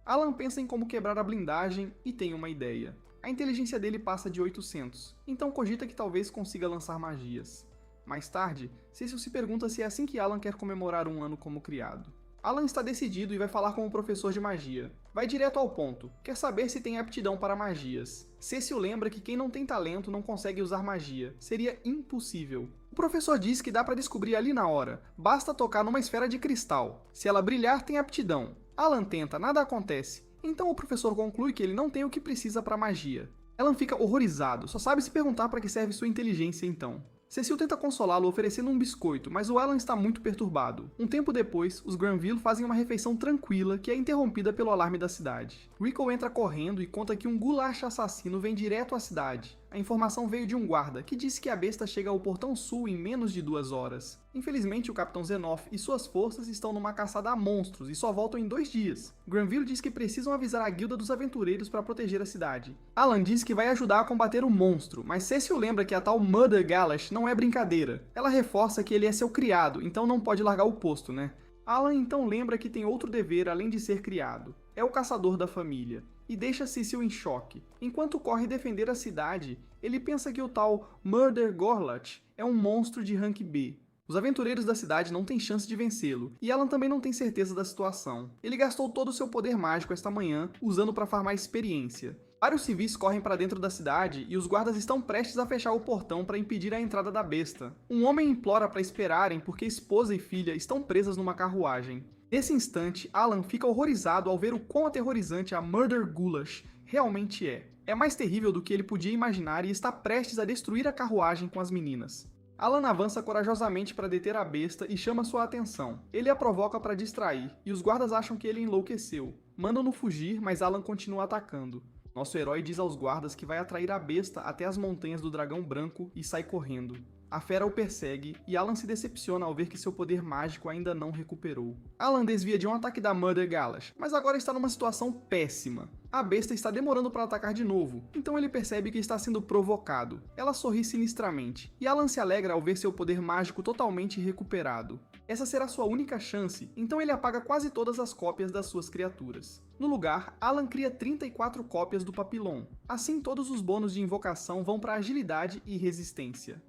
Alan pensa em como quebrar a blindagem e tem uma ideia. A inteligência dele passa de 800, então cogita que talvez consiga lançar magias. Mais tarde, Cecil se pergunta se é assim que Alan quer comemorar um ano como criado. Alan está decidido e vai falar com o professor de magia. Vai direto ao ponto, quer saber se tem aptidão para magias. Cecil lembra que quem não tem talento não consegue usar magia, seria impossível. O professor diz que dá para descobrir ali na hora, basta tocar numa esfera de cristal. Se ela brilhar, tem aptidão. Alan tenta, nada acontece. Então o professor conclui que ele não tem o que precisa para magia. Alan fica horrorizado, só sabe se perguntar para que serve sua inteligência então. Cecil tenta consolá-lo oferecendo um biscoito, mas o Alan está muito perturbado. Um tempo depois, os Granville fazem uma refeição tranquila que é interrompida pelo alarme da cidade. Rico entra correndo e conta que um goulash assassino vem direto à cidade. A informação veio de um guarda, que disse que a besta chega ao portão sul em menos de 2 horas. Infelizmente, o Capitão Zenoff e suas forças estão numa caçada a monstros e só voltam em 2 dias. Granville diz que precisam avisar a guilda dos aventureiros para proteger a cidade. Alan diz que vai ajudar a combater o monstro, mas Cecil lembra que a tal Mother Galash não é brincadeira. Ela reforça que ele é seu criado, então não pode largar o posto, né? Alan então lembra que tem outro dever além de ser criado. É o caçador da família. E deixa Cecil em choque. Enquanto corre defender a cidade, ele pensa que o tal Murder Gorlat é um monstro de rank B. Os aventureiros da cidade não têm chance de vencê-lo, e Alan também não tem certeza da situação. Ele gastou todo o seu poder mágico esta manhã, usando para farmar experiência. Vários civis correm para dentro da cidade e os guardas estão prestes a fechar o portão para impedir a entrada da besta. Um homem implora para esperarem porque esposa e filha estão presas numa carruagem. Nesse instante, Alan fica horrorizado ao ver o quão aterrorizante a Murder Goulash realmente é. É mais terrível do que ele podia imaginar e está prestes a destruir a carruagem com as meninas. Alan avança corajosamente para deter a besta e chama sua atenção. Ele a provoca para distrair, e os guardas acham que ele enlouqueceu. Mandam-no fugir, mas Alan continua atacando. Nosso herói diz aos guardas que vai atrair a besta até as montanhas do dragão branco e sai correndo. A fera o persegue, e Alan se decepciona ao ver que seu poder mágico ainda não recuperou. Alan desvia de um ataque da Mother Galash, mas agora está numa situação péssima. A besta está demorando para atacar de novo, então ele percebe que está sendo provocado. Ela sorri sinistramente, e Alan se alegra ao ver seu poder mágico totalmente recuperado. Essa será sua única chance, então ele apaga quase todas as cópias das suas criaturas. No lugar, Alan cria 34 cópias do Papillon. Assim, todos os bônus de invocação vão para agilidade e resistência.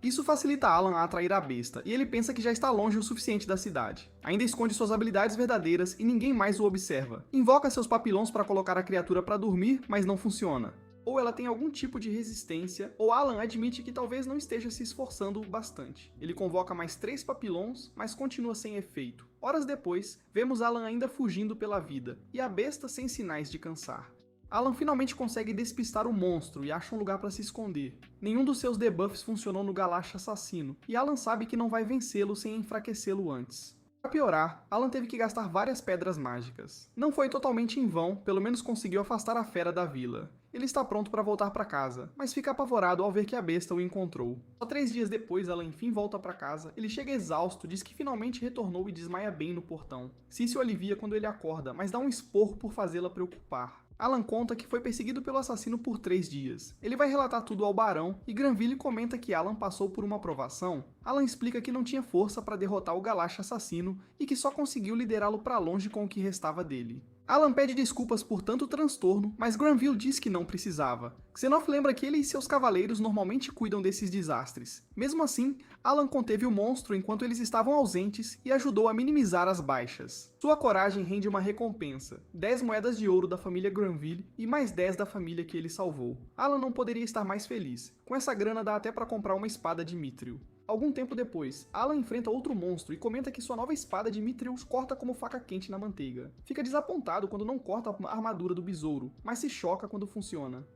Isso facilita Alan a atrair a besta, e ele pensa que já está longe o suficiente da cidade. Ainda esconde suas habilidades verdadeiras e ninguém mais o observa. Invoca seus papilões para colocar a criatura para dormir, mas não funciona. Ou ela tem algum tipo de resistência, ou Alan admite que talvez não esteja se esforçando bastante. Ele convoca mais 3 papilões, mas continua sem efeito. Horas depois, vemos Alan ainda fugindo pela vida, e a besta sem sinais de cansar. Alan finalmente consegue despistar o monstro e acha um lugar para se esconder. Nenhum dos seus debuffs funcionou no Galash assassino, e Alan sabe que não vai vencê-lo sem enfraquecê-lo antes. Para piorar, Alan teve que gastar várias pedras mágicas. Não foi totalmente em vão, pelo menos conseguiu afastar a fera da vila. Ele está pronto para voltar para casa, mas fica apavorado ao ver que a besta o encontrou. Só 3 dias depois, Alan enfim volta para casa. Ele chega exausto, diz que finalmente retornou e desmaia bem no portão. Cici o alivia quando ele acorda, mas dá um esporro por fazê-la preocupar. Alan conta que foi perseguido pelo assassino por 3 dias. Ele vai relatar tudo ao barão e Granville comenta que Alan passou por uma provação. Alan explica que não tinha força para derrotar o Galash assassino e que só conseguiu liderá-lo para longe com o que restava dele. Alan pede desculpas por tanto transtorno, mas Granville diz que não precisava. Xenof lembra que ele e seus cavaleiros normalmente cuidam desses desastres. Mesmo assim, Alan conteve o monstro enquanto eles estavam ausentes e ajudou a minimizar as baixas. Sua coragem rende uma recompensa, 10 moedas de ouro da família Granville e mais 10 da família que ele salvou. Alan não poderia estar mais feliz. Com essa grana dá até para comprar uma espada de Mithril. Algum tempo depois, Alan enfrenta outro monstro e comenta que sua nova espada de Mithril corta como faca quente na manteiga. Fica desapontado quando não corta a armadura do besouro, mas se choca quando funciona.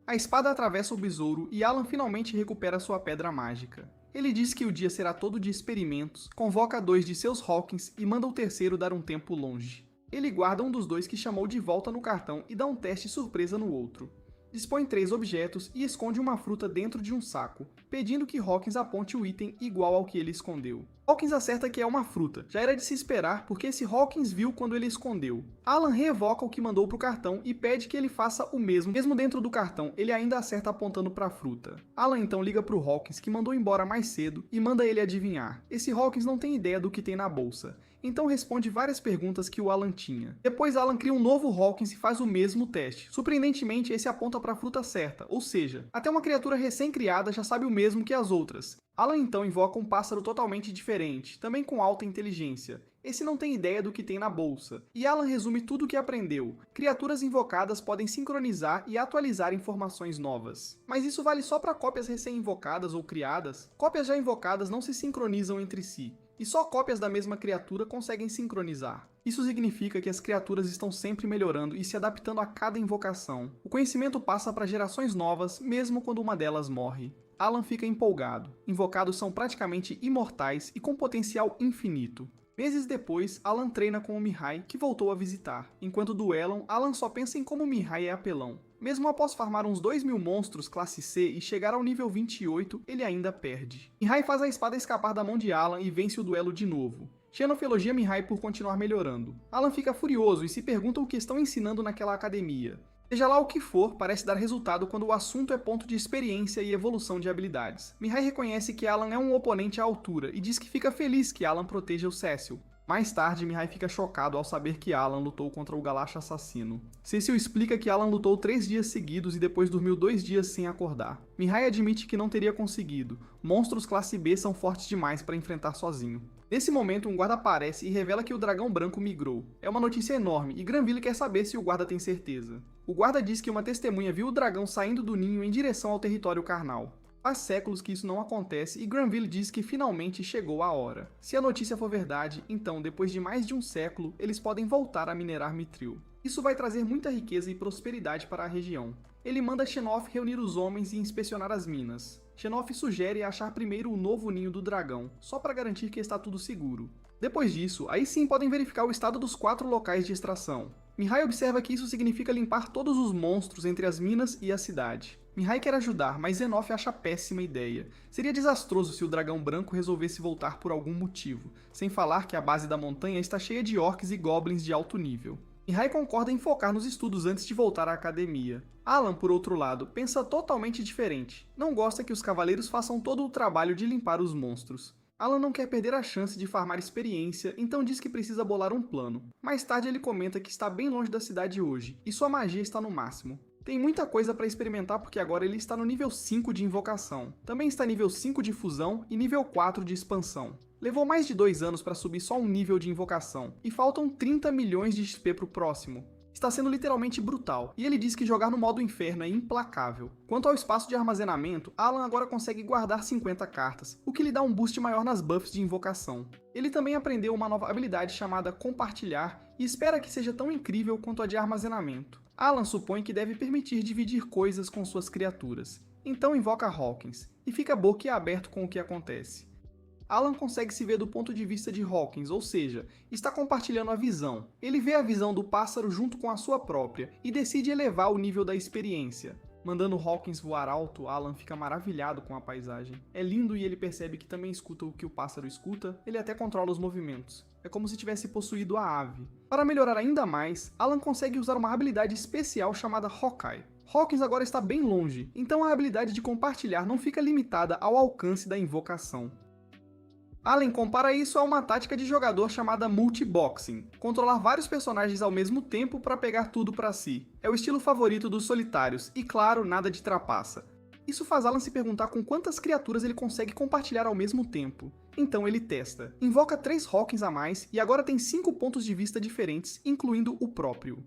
A espada atravessa o besouro e Alan finalmente recupera sua pedra mágica. Ele diz que o dia será todo de experimentos, convoca 2 de seus Hawkins e manda o terceiro dar um tempo longe. Ele guarda um dos 2 que chamou de volta no cartão e dá um teste surpresa no outro. Dispõe 3 objetos e esconde uma fruta dentro de um saco, pedindo que Hawkins aponte o item igual ao que ele escondeu. Hawkins acerta que é uma fruta, já era de se esperar porque esse Hawkins viu quando ele escondeu. Alan revoca o que mandou para o cartão e pede que ele faça o mesmo. Mesmo dentro do cartão, ele ainda acerta apontando para a fruta. Alan então liga para o Hawkins, que mandou embora mais cedo, e manda ele adivinhar. Esse Hawkins não tem ideia do que tem na bolsa, então responde várias perguntas que o Alan tinha. Depois Alan cria um novo Hawkins e faz o mesmo teste. Surpreendentemente, esse aponta para a fruta certa, ou seja, até uma criatura recém-criada já sabe o mesmo que as outras. Alan então invoca um pássaro totalmente diferente, também com alta inteligência. Esse não tem ideia do que tem na bolsa, e Alan resume tudo o que aprendeu. Criaturas invocadas podem sincronizar e atualizar informações novas. Mas isso vale só para cópias recém-invocadas ou criadas. Cópias já invocadas não se sincronizam entre si, e só cópias da mesma criatura conseguem sincronizar. Isso significa que as criaturas estão sempre melhorando e se adaptando a cada invocação. O conhecimento passa para gerações novas, mesmo quando uma delas morre. Alan fica empolgado. Invocados são praticamente imortais e com potencial infinito. Meses depois, Alan treina com o Mihai, que voltou a visitar. Enquanto duelam, Alan só pensa em como o Mihai é apelão. Mesmo após farmar uns 2.000 monstros classe C e chegar ao nível 28, ele ainda perde. Mihai faz a espada escapar da mão de Alan e vence o duelo de novo. Xenof elogia Mihai por continuar melhorando. Alan fica furioso e se pergunta o que estão ensinando naquela academia. Seja lá o que for, parece dar resultado quando o assunto é ponto de experiência e evolução de habilidades. Mihai reconhece que Alan é um oponente à altura e diz que fica feliz que Alan proteja o Cecil. Mais tarde, Mihai fica chocado ao saber que Alan lutou contra o Galash assassino. Cecil explica que Alan lutou 3 dias seguidos e depois dormiu 2 dias sem acordar. Mihai admite que não teria conseguido. Monstros classe B são fortes demais para enfrentar sozinho. Nesse momento, um guarda aparece e revela que o dragão branco migrou. É uma notícia enorme e Granville quer saber se o guarda tem certeza. O guarda diz que uma testemunha viu o dragão saindo do ninho em direção ao território carnal. Faz séculos que isso não acontece e Granville diz que finalmente chegou a hora. Se a notícia for verdade, então, depois de mais de um século, eles podem voltar a minerar Mithril. Isso vai trazer muita riqueza e prosperidade para a região. Ele manda Xenof reunir os homens e inspecionar as minas. Xenof sugere achar primeiro o novo ninho do dragão, só para garantir que está tudo seguro. Depois disso, aí sim podem verificar o estado dos 4 locais de extração. Mihai observa que isso significa limpar todos os monstros entre as minas e a cidade. Mihai quer ajudar, mas Xenof acha péssima ideia. Seria desastroso se o dragão branco resolvesse voltar por algum motivo, sem falar que a base da montanha está cheia de orcs e goblins de alto nível. Mihai concorda em focar nos estudos antes de voltar à academia. Alan, por outro lado, pensa totalmente diferente. Não gosta que os cavaleiros façam todo o trabalho de limpar os monstros. Alan não quer perder a chance de farmar experiência, então diz que precisa bolar um plano. Mais tarde ele comenta que está bem longe da cidade hoje, e sua magia está no máximo. Tem muita coisa para experimentar porque agora ele está no nível 5 de invocação. Também está nível 5 de fusão e nível 4 de expansão. Levou mais de 2 anos para subir só um nível de invocação, e faltam 30 milhões de XP para o próximo. Está sendo literalmente brutal, e ele diz que jogar no modo inferno é implacável. Quanto ao espaço de armazenamento, Alan agora consegue guardar 50 cartas, o que lhe dá um boost maior nas buffs de invocação. Ele também aprendeu uma nova habilidade chamada Compartilhar, e espera que seja tão incrível quanto a de armazenamento. Alan supõe que deve permitir dividir coisas com suas criaturas. Então invoca Hawkins, e fica boquiaberto com o que acontece. Alan consegue se ver do ponto de vista de Hawkins, ou seja, está compartilhando a visão. Ele vê a visão do pássaro junto com a sua própria, e decide elevar o nível da experiência. Mandando Hawkins voar alto, Alan fica maravilhado com a paisagem. É lindo e ele percebe que também escuta o que o pássaro escuta, ele até controla os movimentos. É como se tivesse possuído a ave. Para melhorar ainda mais, Alan consegue usar uma habilidade especial chamada Hawkeye. Hawkins agora está bem longe, então a habilidade de compartilhar não fica limitada ao alcance da invocação. Alan compara isso a uma tática de jogador chamada multiboxing, controlar vários personagens ao mesmo tempo para pegar tudo para si. É o estilo favorito dos solitários, e claro, nada de trapaça. Isso faz Alan se perguntar com quantas criaturas ele consegue compartilhar ao mesmo tempo. Então ele testa. Invoca 3 Hawkins a mais e agora tem 5 pontos de vista diferentes, incluindo o próprio.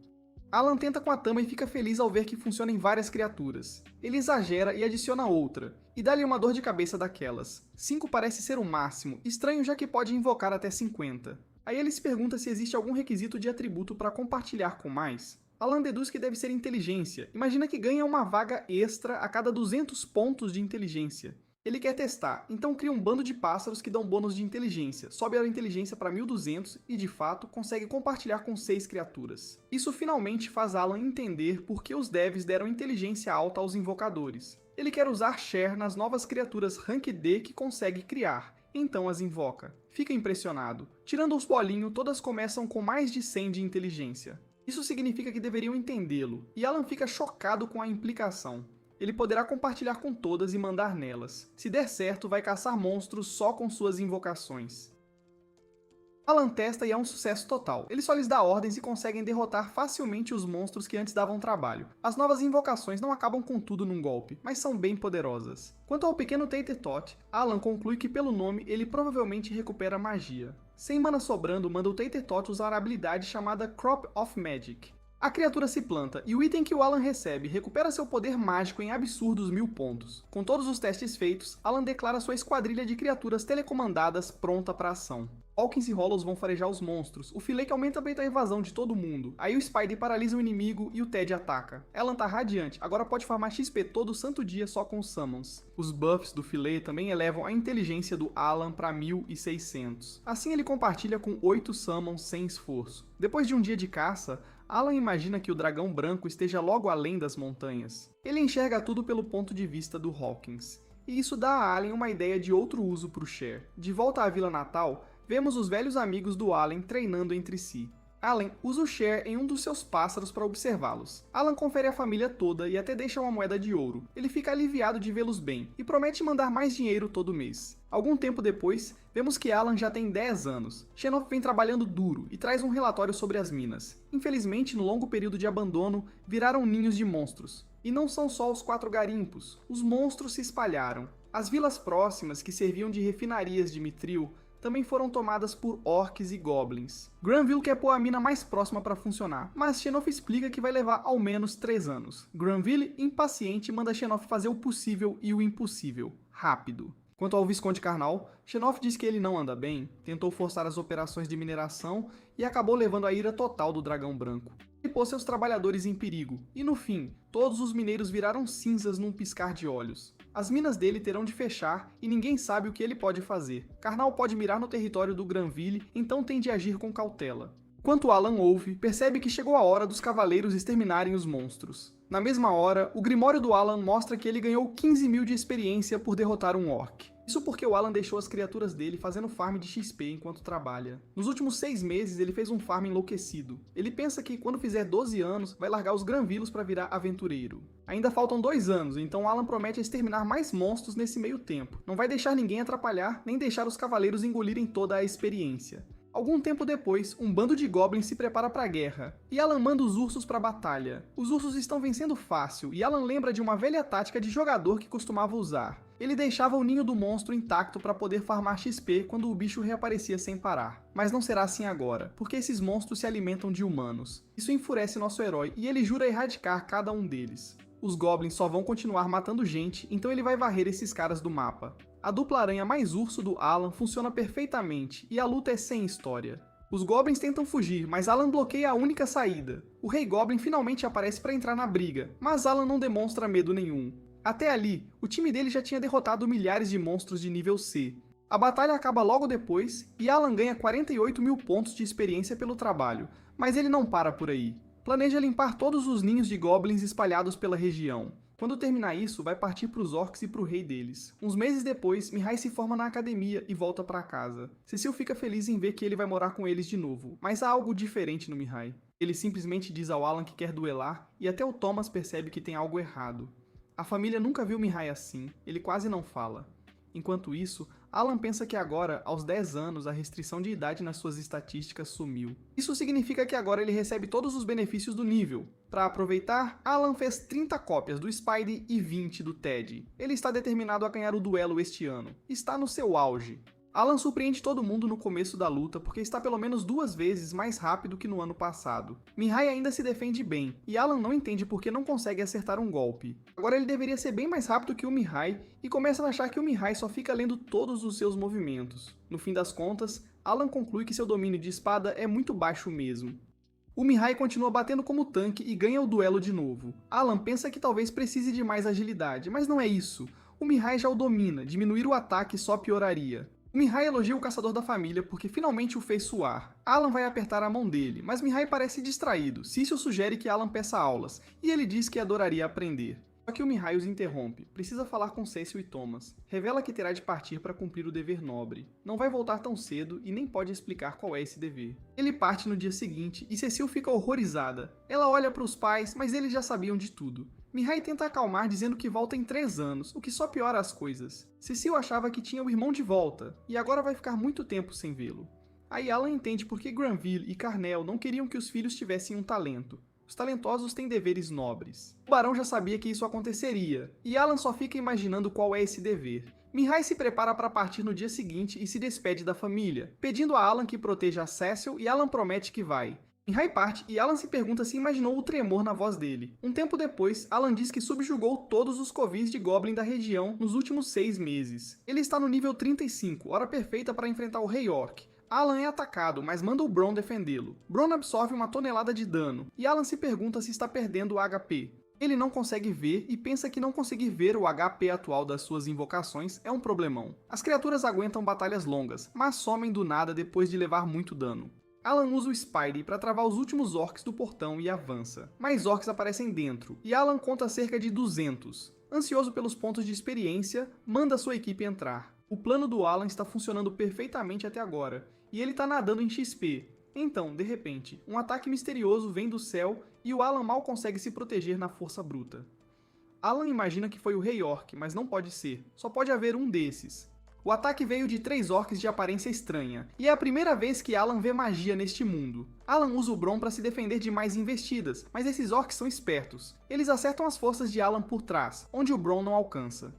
Alan tenta com a tama e fica feliz ao ver que funciona em várias criaturas. Ele exagera e adiciona outra, e dá-lhe uma dor de cabeça daquelas. 5 parece ser o máximo, estranho já que pode invocar até 50. Aí ele se pergunta se existe algum requisito de atributo para compartilhar com mais. Alan deduz que deve ser inteligência. Imagina que ganha uma vaga extra a cada 200 pontos de inteligência. Ele quer testar, então cria um bando de pássaros que dão bônus de inteligência, sobe a inteligência para 1200 e, de fato, consegue compartilhar com 6 criaturas. Isso finalmente faz Alan entender por que os devs deram inteligência alta aos invocadores. Ele quer usar Share nas novas criaturas Rank D que consegue criar, então as invoca. Fica impressionado. Tirando os bolinhos, todas começam com mais de 100 de inteligência. Isso significa que deveriam entendê-lo, e Alan fica chocado com a implicação. Ele poderá compartilhar com todas e mandar nelas. Se der certo, vai caçar monstros só com suas invocações. Alan testa e é um sucesso total. Ele só lhes dá ordens e conseguem derrotar facilmente os monstros que antes davam trabalho. As novas invocações não acabam com tudo num golpe, mas são bem poderosas. Quanto ao pequeno Tater-Tot, Alan conclui que pelo nome ele provavelmente recupera magia. Sem mana sobrando, manda o Tater-Tot usar a habilidade chamada Crop of Magic. A criatura se planta, e o item que o Alan recebe recupera seu poder mágico em absurdos 1000 pontos. Com todos os testes feitos, Alan declara sua esquadrilha de criaturas telecomandadas pronta para ação. Hawkins e Hollows vão farejar os monstros, o Fillet aumenta a evasão de todo mundo, aí o Spider paralisa o inimigo e o Ted ataca. Alan tá radiante, agora pode farmar XP todo santo dia só com os summons. Os buffs do Fillet também elevam a inteligência do Alan para 1600. Assim ele compartilha com 8 summons sem esforço. Depois de um dia de caça, Alan imagina que o dragão branco esteja logo além das montanhas. Ele enxerga tudo pelo ponto de vista do Hawkins. E isso dá a Alan uma ideia de outro uso para o Share. De volta à Vila Natal, vemos os velhos amigos do Alan treinando entre si. Alan usa o Share em um dos seus pássaros para observá-los. Alan confere a família toda e até deixa uma moeda de ouro. Ele fica aliviado de vê-los bem e promete mandar mais dinheiro todo mês. Algum tempo depois, vemos que Alan já tem 10 anos. Xenof vem trabalhando duro e traz um relatório sobre as minas. Infelizmente, no longo período de abandono, viraram ninhos de monstros. E não são só os 4 garimpos. Os monstros se espalharam. As vilas próximas, que serviam de refinarias de Mithril, também foram tomadas por orcs e goblins. Granville quer pôr a mina mais próxima para funcionar, mas Xenof explica que vai levar ao menos 3 anos. Granville, impaciente, manda Xenof fazer o possível e o impossível, rápido. Quanto ao Visconde Carnal, Xenof diz que ele não anda bem, tentou forçar as operações de mineração e acabou levando a ira total do dragão branco. Ele pôs seus trabalhadores em perigo, e no fim, todos os mineiros viraram cinzas num piscar de olhos. As minas dele terão de fechar e ninguém sabe o que ele pode fazer. Karnal pode mirar no território do Granville, então tem de agir com cautela. Enquanto Alan ouve, percebe que chegou a hora dos cavaleiros exterminarem os monstros. Na mesma hora, o Grimório do Alan mostra que ele ganhou 15.000 de experiência por derrotar um orc. Isso porque o Alan deixou as criaturas dele fazendo farm de XP enquanto trabalha. Nos últimos 6 meses ele fez um farm enlouquecido. Ele pensa que quando fizer 12 anos vai largar os Granvillos para virar aventureiro. Ainda faltam 2 anos, então Alan promete exterminar mais monstros nesse meio tempo. Não vai deixar ninguém atrapalhar, nem deixar os cavaleiros engolirem toda a experiência. Algum tempo depois, um bando de goblins se prepara para a guerra, e Alan manda os ursos para a batalha. Os ursos estão vencendo fácil, e Alan lembra de uma velha tática de jogador que costumava usar. Ele deixava o ninho do monstro intacto para poder farmar XP quando o bicho reaparecia sem parar. Mas não será assim agora, porque esses monstros se alimentam de humanos. Isso enfurece nosso herói, e ele jura erradicar cada um deles. Os goblins só vão continuar matando gente, então ele vai varrer esses caras do mapa. A dupla aranha mais urso do Alan funciona perfeitamente, e a luta é sem história. Os goblins tentam fugir, mas Alan bloqueia a única saída. O Rei Goblin finalmente aparece para entrar na briga, mas Alan não demonstra medo nenhum. Até ali, o time dele já tinha derrotado milhares de monstros de nível C. A batalha acaba logo depois, e Alan ganha 48.000 pontos de experiência pelo trabalho, mas ele não para por aí. Planeja limpar todos os ninhos de goblins espalhados pela região. Quando terminar isso, vai partir para os orcs e para o rei deles. Uns meses depois, Mihai se forma na academia e volta para casa. Cecil fica feliz em ver que ele vai morar com eles de novo, mas há algo diferente no Mihai. Ele simplesmente diz ao Alan que quer duelar, e até o Thomas percebe que tem algo errado. A família nunca viu Mihai assim, ele quase não fala. Enquanto isso, Alan pensa que agora, aos 10 anos, a restrição de idade nas suas estatísticas sumiu. Isso significa que agora ele recebe todos os benefícios do nível. Para aproveitar, Alan fez 30 cópias do Spidey e 20 do Ted. Ele está determinado a ganhar o duelo este ano. Está no seu auge. Alan surpreende todo mundo no começo da luta porque está pelo menos 2 vezes mais rápido que no ano passado. Mihai ainda se defende bem, e Alan não entende porque não consegue acertar um golpe. Agora ele deveria ser bem mais rápido que o Mihai, e começa a achar que o Mihai só fica lendo todos os seus movimentos. No fim das contas, Alan conclui que seu domínio de espada é muito baixo mesmo. O Mihai continua batendo como tanque e ganha o duelo de novo. Alan pensa que talvez precise de mais agilidade, mas não é isso. O Mihai já o domina, diminuir o ataque só pioraria. Mihai elogia o caçador da família porque finalmente o fez suar. Alan vai apertar a mão dele, mas Mihai parece distraído. Cecil sugere que Alan peça aulas, e ele diz que adoraria aprender. Só que o Mihai os interrompe. Precisa falar com Cecil e Thomas. Revela que terá de partir para cumprir o dever nobre. Não vai voltar tão cedo e nem pode explicar qual é esse dever. Ele parte no dia seguinte e Cecil fica horrorizada. Ela olha para os pais, mas eles já sabiam de tudo. Mihai tenta acalmar dizendo que volta em 3 anos, o que só piora as coisas. Cecil achava que tinha o irmão de volta, e agora vai ficar muito tempo sem vê-lo. Aí Alan entende por que Granville e Carnell não queriam que os filhos tivessem um talento. Os talentosos têm deveres nobres. O barão já sabia que isso aconteceria, e Alan só fica imaginando qual é esse dever. Mihai se prepara para partir no dia seguinte e se despede da família, pedindo a Alan que proteja a Cecil, e Alan promete que vai. Mihai parte e Alan se pergunta se imaginou o tremor na voz dele. Um tempo depois, Alan diz que subjugou todos os covis de Goblin da região nos últimos 6 meses. Ele está no nível 35, hora perfeita para enfrentar o Rei Orc. Alan é atacado, mas manda o Bron defendê-lo. Bron absorve uma tonelada de dano, e Alan se pergunta se está perdendo o HP. Ele não consegue ver e pensa que não conseguir ver o HP atual das suas invocações é um problemão. As criaturas aguentam batalhas longas, mas somem do nada depois de levar muito dano. Alan usa o Spidey para travar os últimos orcs do portão e avança. Mais orcs aparecem dentro, e Alan conta cerca de 200. Ansioso pelos pontos de experiência, manda sua equipe entrar. O plano do Alan está funcionando perfeitamente até agora, e ele está nadando em XP. Então, de repente, um ataque misterioso vem do céu e o Alan mal consegue se proteger na força bruta. Alan imagina que foi o Rei Orc, mas não pode ser. Só pode haver um desses. O ataque veio de 3 orcs de aparência estranha, e é a primeira vez que Alan vê magia neste mundo. Alan usa o Bron para se defender de mais investidas, mas esses orcs são espertos. Eles acertam as forças de Alan por trás, onde o Bron não alcança.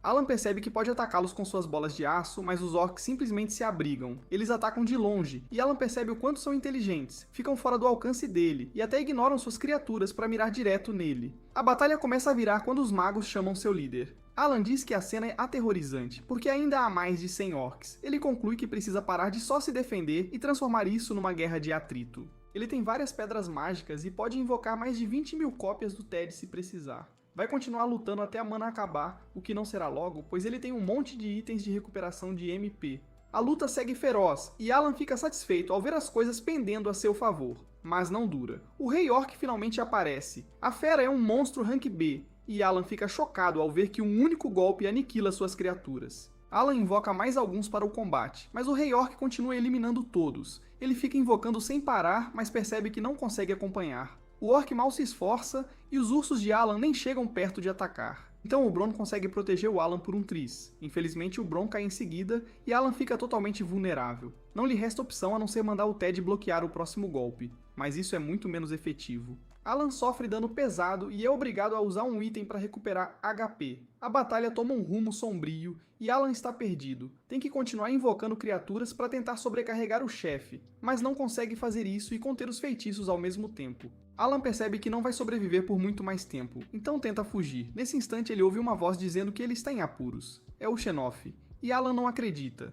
Alan percebe que pode atacá-los com suas bolas de aço, mas os orcs simplesmente se abrigam. Eles atacam de longe, e Alan percebe o quanto são inteligentes, ficam fora do alcance dele, e até ignoram suas criaturas para mirar direto nele. A batalha começa a virar quando os magos chamam seu líder. Alan diz que a cena é aterrorizante, porque ainda há mais de 100 orcs. Ele conclui que precisa parar de só se defender e transformar isso numa guerra de atrito. Ele tem várias pedras mágicas e pode invocar mais de 20.000 cópias do Ted se precisar. Vai continuar lutando até a mana acabar, o que não será logo, pois ele tem um monte de itens de recuperação de MP. A luta segue feroz, e Alan fica satisfeito ao ver as coisas pendendo a seu favor. Mas não dura. O Rei Orc finalmente aparece. A fera é um monstro rank B, e Alan fica chocado ao ver que um único golpe aniquila suas criaturas. Alan invoca mais alguns para o combate, mas o Rei Orc continua eliminando todos. Ele fica invocando sem parar, mas percebe que não consegue acompanhar. O Orc mal se esforça, e os ursos de Alan nem chegam perto de atacar. Então o Bronn consegue proteger o Alan por um tris. Infelizmente o Bronn cai em seguida, e Alan fica totalmente vulnerável. Não lhe resta opção a não ser mandar o Ted bloquear o próximo golpe, mas isso é muito menos efetivo. Alan sofre dano pesado e é obrigado a usar um item para recuperar HP. A batalha toma um rumo sombrio e Alan está perdido. Tem que continuar invocando criaturas para tentar sobrecarregar o chefe, mas não consegue fazer isso e conter os feitiços ao mesmo tempo. Alan percebe que não vai sobreviver por muito mais tempo, então tenta fugir. Nesse instante ele ouve uma voz dizendo que ele está em apuros. É o Xenof, e Alan não acredita.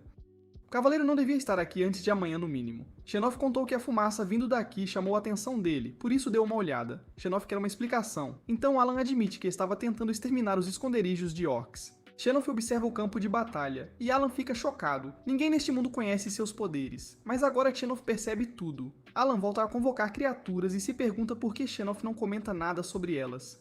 O cavaleiro não devia estar aqui antes de amanhã no mínimo. Xenof contou que a fumaça vindo daqui chamou a atenção dele, por isso deu uma olhada. Xenof quer uma explicação, então Alan admite que estava tentando exterminar os esconderijos de orcs. Xenof observa o campo de batalha, e Alan fica chocado. Ninguém neste mundo conhece seus poderes, mas agora Xenof percebe tudo. Alan volta a convocar criaturas e se pergunta por que Xenof não comenta nada sobre elas.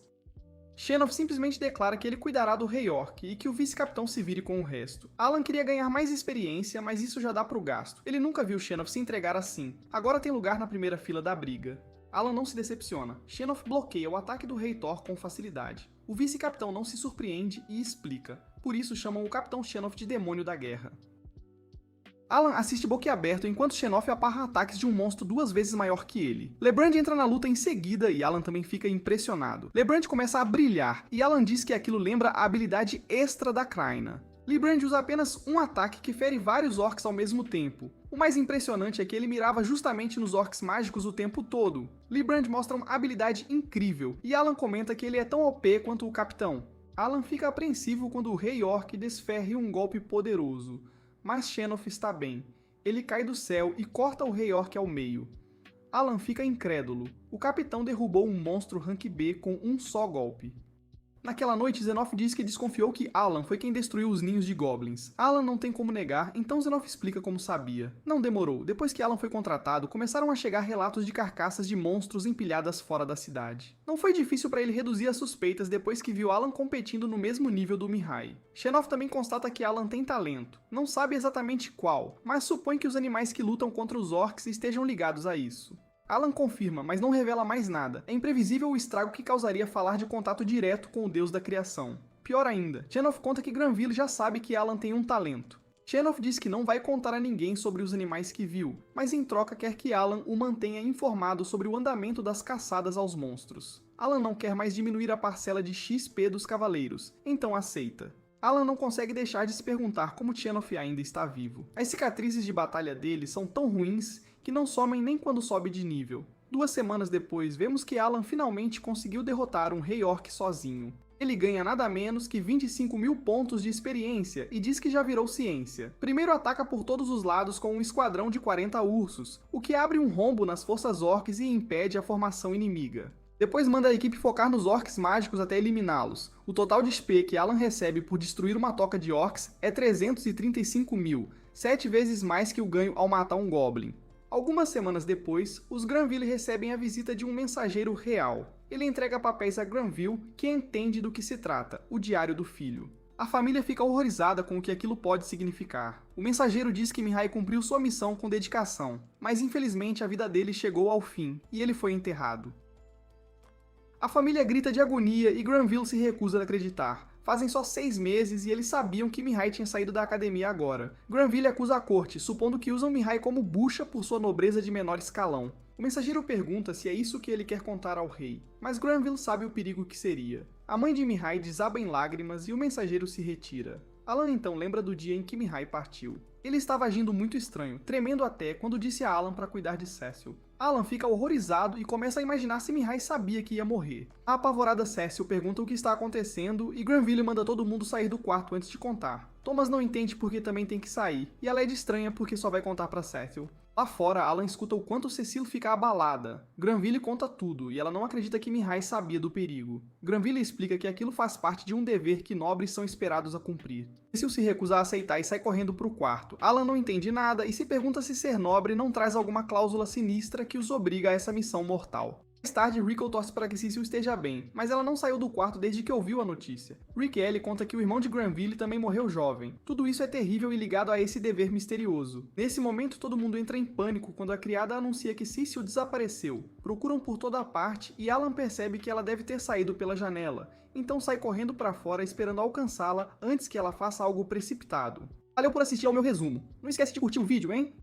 Xenof simplesmente declara que ele cuidará do Rei Orc e que o vice-capitão se vire com o resto. Alan queria ganhar mais experiência, mas isso já dá pro gasto. Ele nunca viu Xenof se entregar assim. Agora tem lugar na primeira fila da briga. Alan não se decepciona. Xenof bloqueia o ataque do Rei Thor com facilidade. O vice-capitão não se surpreende e explica. Por isso chamam o Capitão Xenof de Demônio da Guerra. Alan assiste boquiaberto enquanto Xenof aparra ataques de um monstro 2 vezes maior que ele. Lebrand entra na luta em seguida e Alan também fica impressionado. Lebrand começa a brilhar e Alan diz que aquilo lembra a habilidade extra da Kraina. Lebrand usa apenas um ataque que fere vários orcs ao mesmo tempo. O mais impressionante é que ele mirava justamente nos orcs mágicos o tempo todo. Lebrand mostra uma habilidade incrível e Alan comenta que ele é tão OP quanto o capitão. Alan fica apreensivo quando o Rei Orc desferre um golpe poderoso. Mas Xenof está bem. Ele cai do céu e corta o Rei Orc ao meio. Alan fica incrédulo. O capitão derrubou um monstro rank B com um só golpe. Naquela noite, Xenof diz que desconfiou que Alan foi quem destruiu os ninhos de goblins. Alan não tem como negar, então Xenof explica como sabia. Não demorou. Depois que Alan foi contratado, começaram a chegar relatos de carcaças de monstros empilhadas fora da cidade. Não foi difícil para ele reduzir as suspeitas depois que viu Alan competindo no mesmo nível do Mihai. Xenof também constata que Alan tem talento. Não sabe exatamente qual, mas supõe que os animais que lutam contra os orcs estejam ligados a isso. Alan confirma, mas não revela mais nada. É imprevisível o estrago que causaria falar de contato direto com o deus da criação. Pior ainda, Xenof conta que Granville já sabe que Alan tem um talento. Xenof diz que não vai contar a ninguém sobre os animais que viu, mas em troca quer que Alan o mantenha informado sobre o andamento das caçadas aos monstros. Alan não quer mais diminuir a parcela de XP dos cavaleiros, então aceita. Alan não consegue deixar de se perguntar como Xenof ainda está vivo. As cicatrizes de batalha dele são tão ruins que não somem nem quando sobe de nível. 2 semanas depois, vemos que Alan finalmente conseguiu derrotar um Rei Orc sozinho. Ele ganha nada menos que 25.000 pontos de experiência e diz que já virou ciência. Primeiro ataca por todos os lados com um esquadrão de 40 ursos, o que abre um rombo nas forças orcs e impede a formação inimiga. Depois manda a equipe focar nos orcs mágicos até eliminá-los. O total de XP que Alan recebe por destruir uma toca de orcs é 335.000, 7 vezes mais que o ganho ao matar um goblin. Algumas semanas depois, os Granville recebem a visita de um mensageiro real. Ele entrega papéis a Granville, que entende do que se trata, o diário do filho. A família fica horrorizada com o que aquilo pode significar. O mensageiro diz que Mihai cumpriu sua missão com dedicação, mas infelizmente a vida dele chegou ao fim, e ele foi enterrado. A família grita de agonia e Granville se recusa a acreditar. Fazem só 6 meses e eles sabiam que Mihai tinha saído da academia agora. Granville acusa a corte, supondo que usam Mihai como bucha por sua nobreza de menor escalão. O mensageiro pergunta se é isso que ele quer contar ao rei, mas Granville sabe o perigo que seria. A mãe de Mihai desaba em lágrimas e o mensageiro se retira. Alan então lembra do dia em que Mihai partiu. Ele estava agindo muito estranho, tremendo até quando disse a Alan para cuidar de Cecil. Alan fica horrorizado e começa a imaginar se Mihai sabia que ia morrer. A apavorada Cecil pergunta o que está acontecendo e Granville manda todo mundo sair do quarto antes de contar. Thomas não entende porque também tem que sair, e ela é de estranha porque só vai contar para Cecil. Lá fora, Alan escuta o quanto Cecile fica abalada. Granville conta tudo, e ela não acredita que Mihai sabia do perigo. Granville explica que aquilo faz parte de um dever que nobres são esperados a cumprir. Cecile se recusa a aceitar e sai correndo para o quarto. Alan não entende nada e se pergunta se ser nobre não traz alguma cláusula sinistra que os obriga a essa missão mortal. Mais tarde, Rickle torce para que Cecil esteja bem, mas ela não saiu do quarto desde que ouviu a notícia. Rick Ellie conta que o irmão de Granville também morreu jovem. Tudo isso é terrível e ligado a esse dever misterioso. Nesse momento, todo mundo entra em pânico quando a criada anuncia que Cecil desapareceu. Procuram por toda parte e Alan percebe que ela deve ter saído pela janela, então sai correndo para fora esperando alcançá-la antes que ela faça algo precipitado. Valeu por assistir ao meu resumo. Não esquece de curtir o vídeo, hein?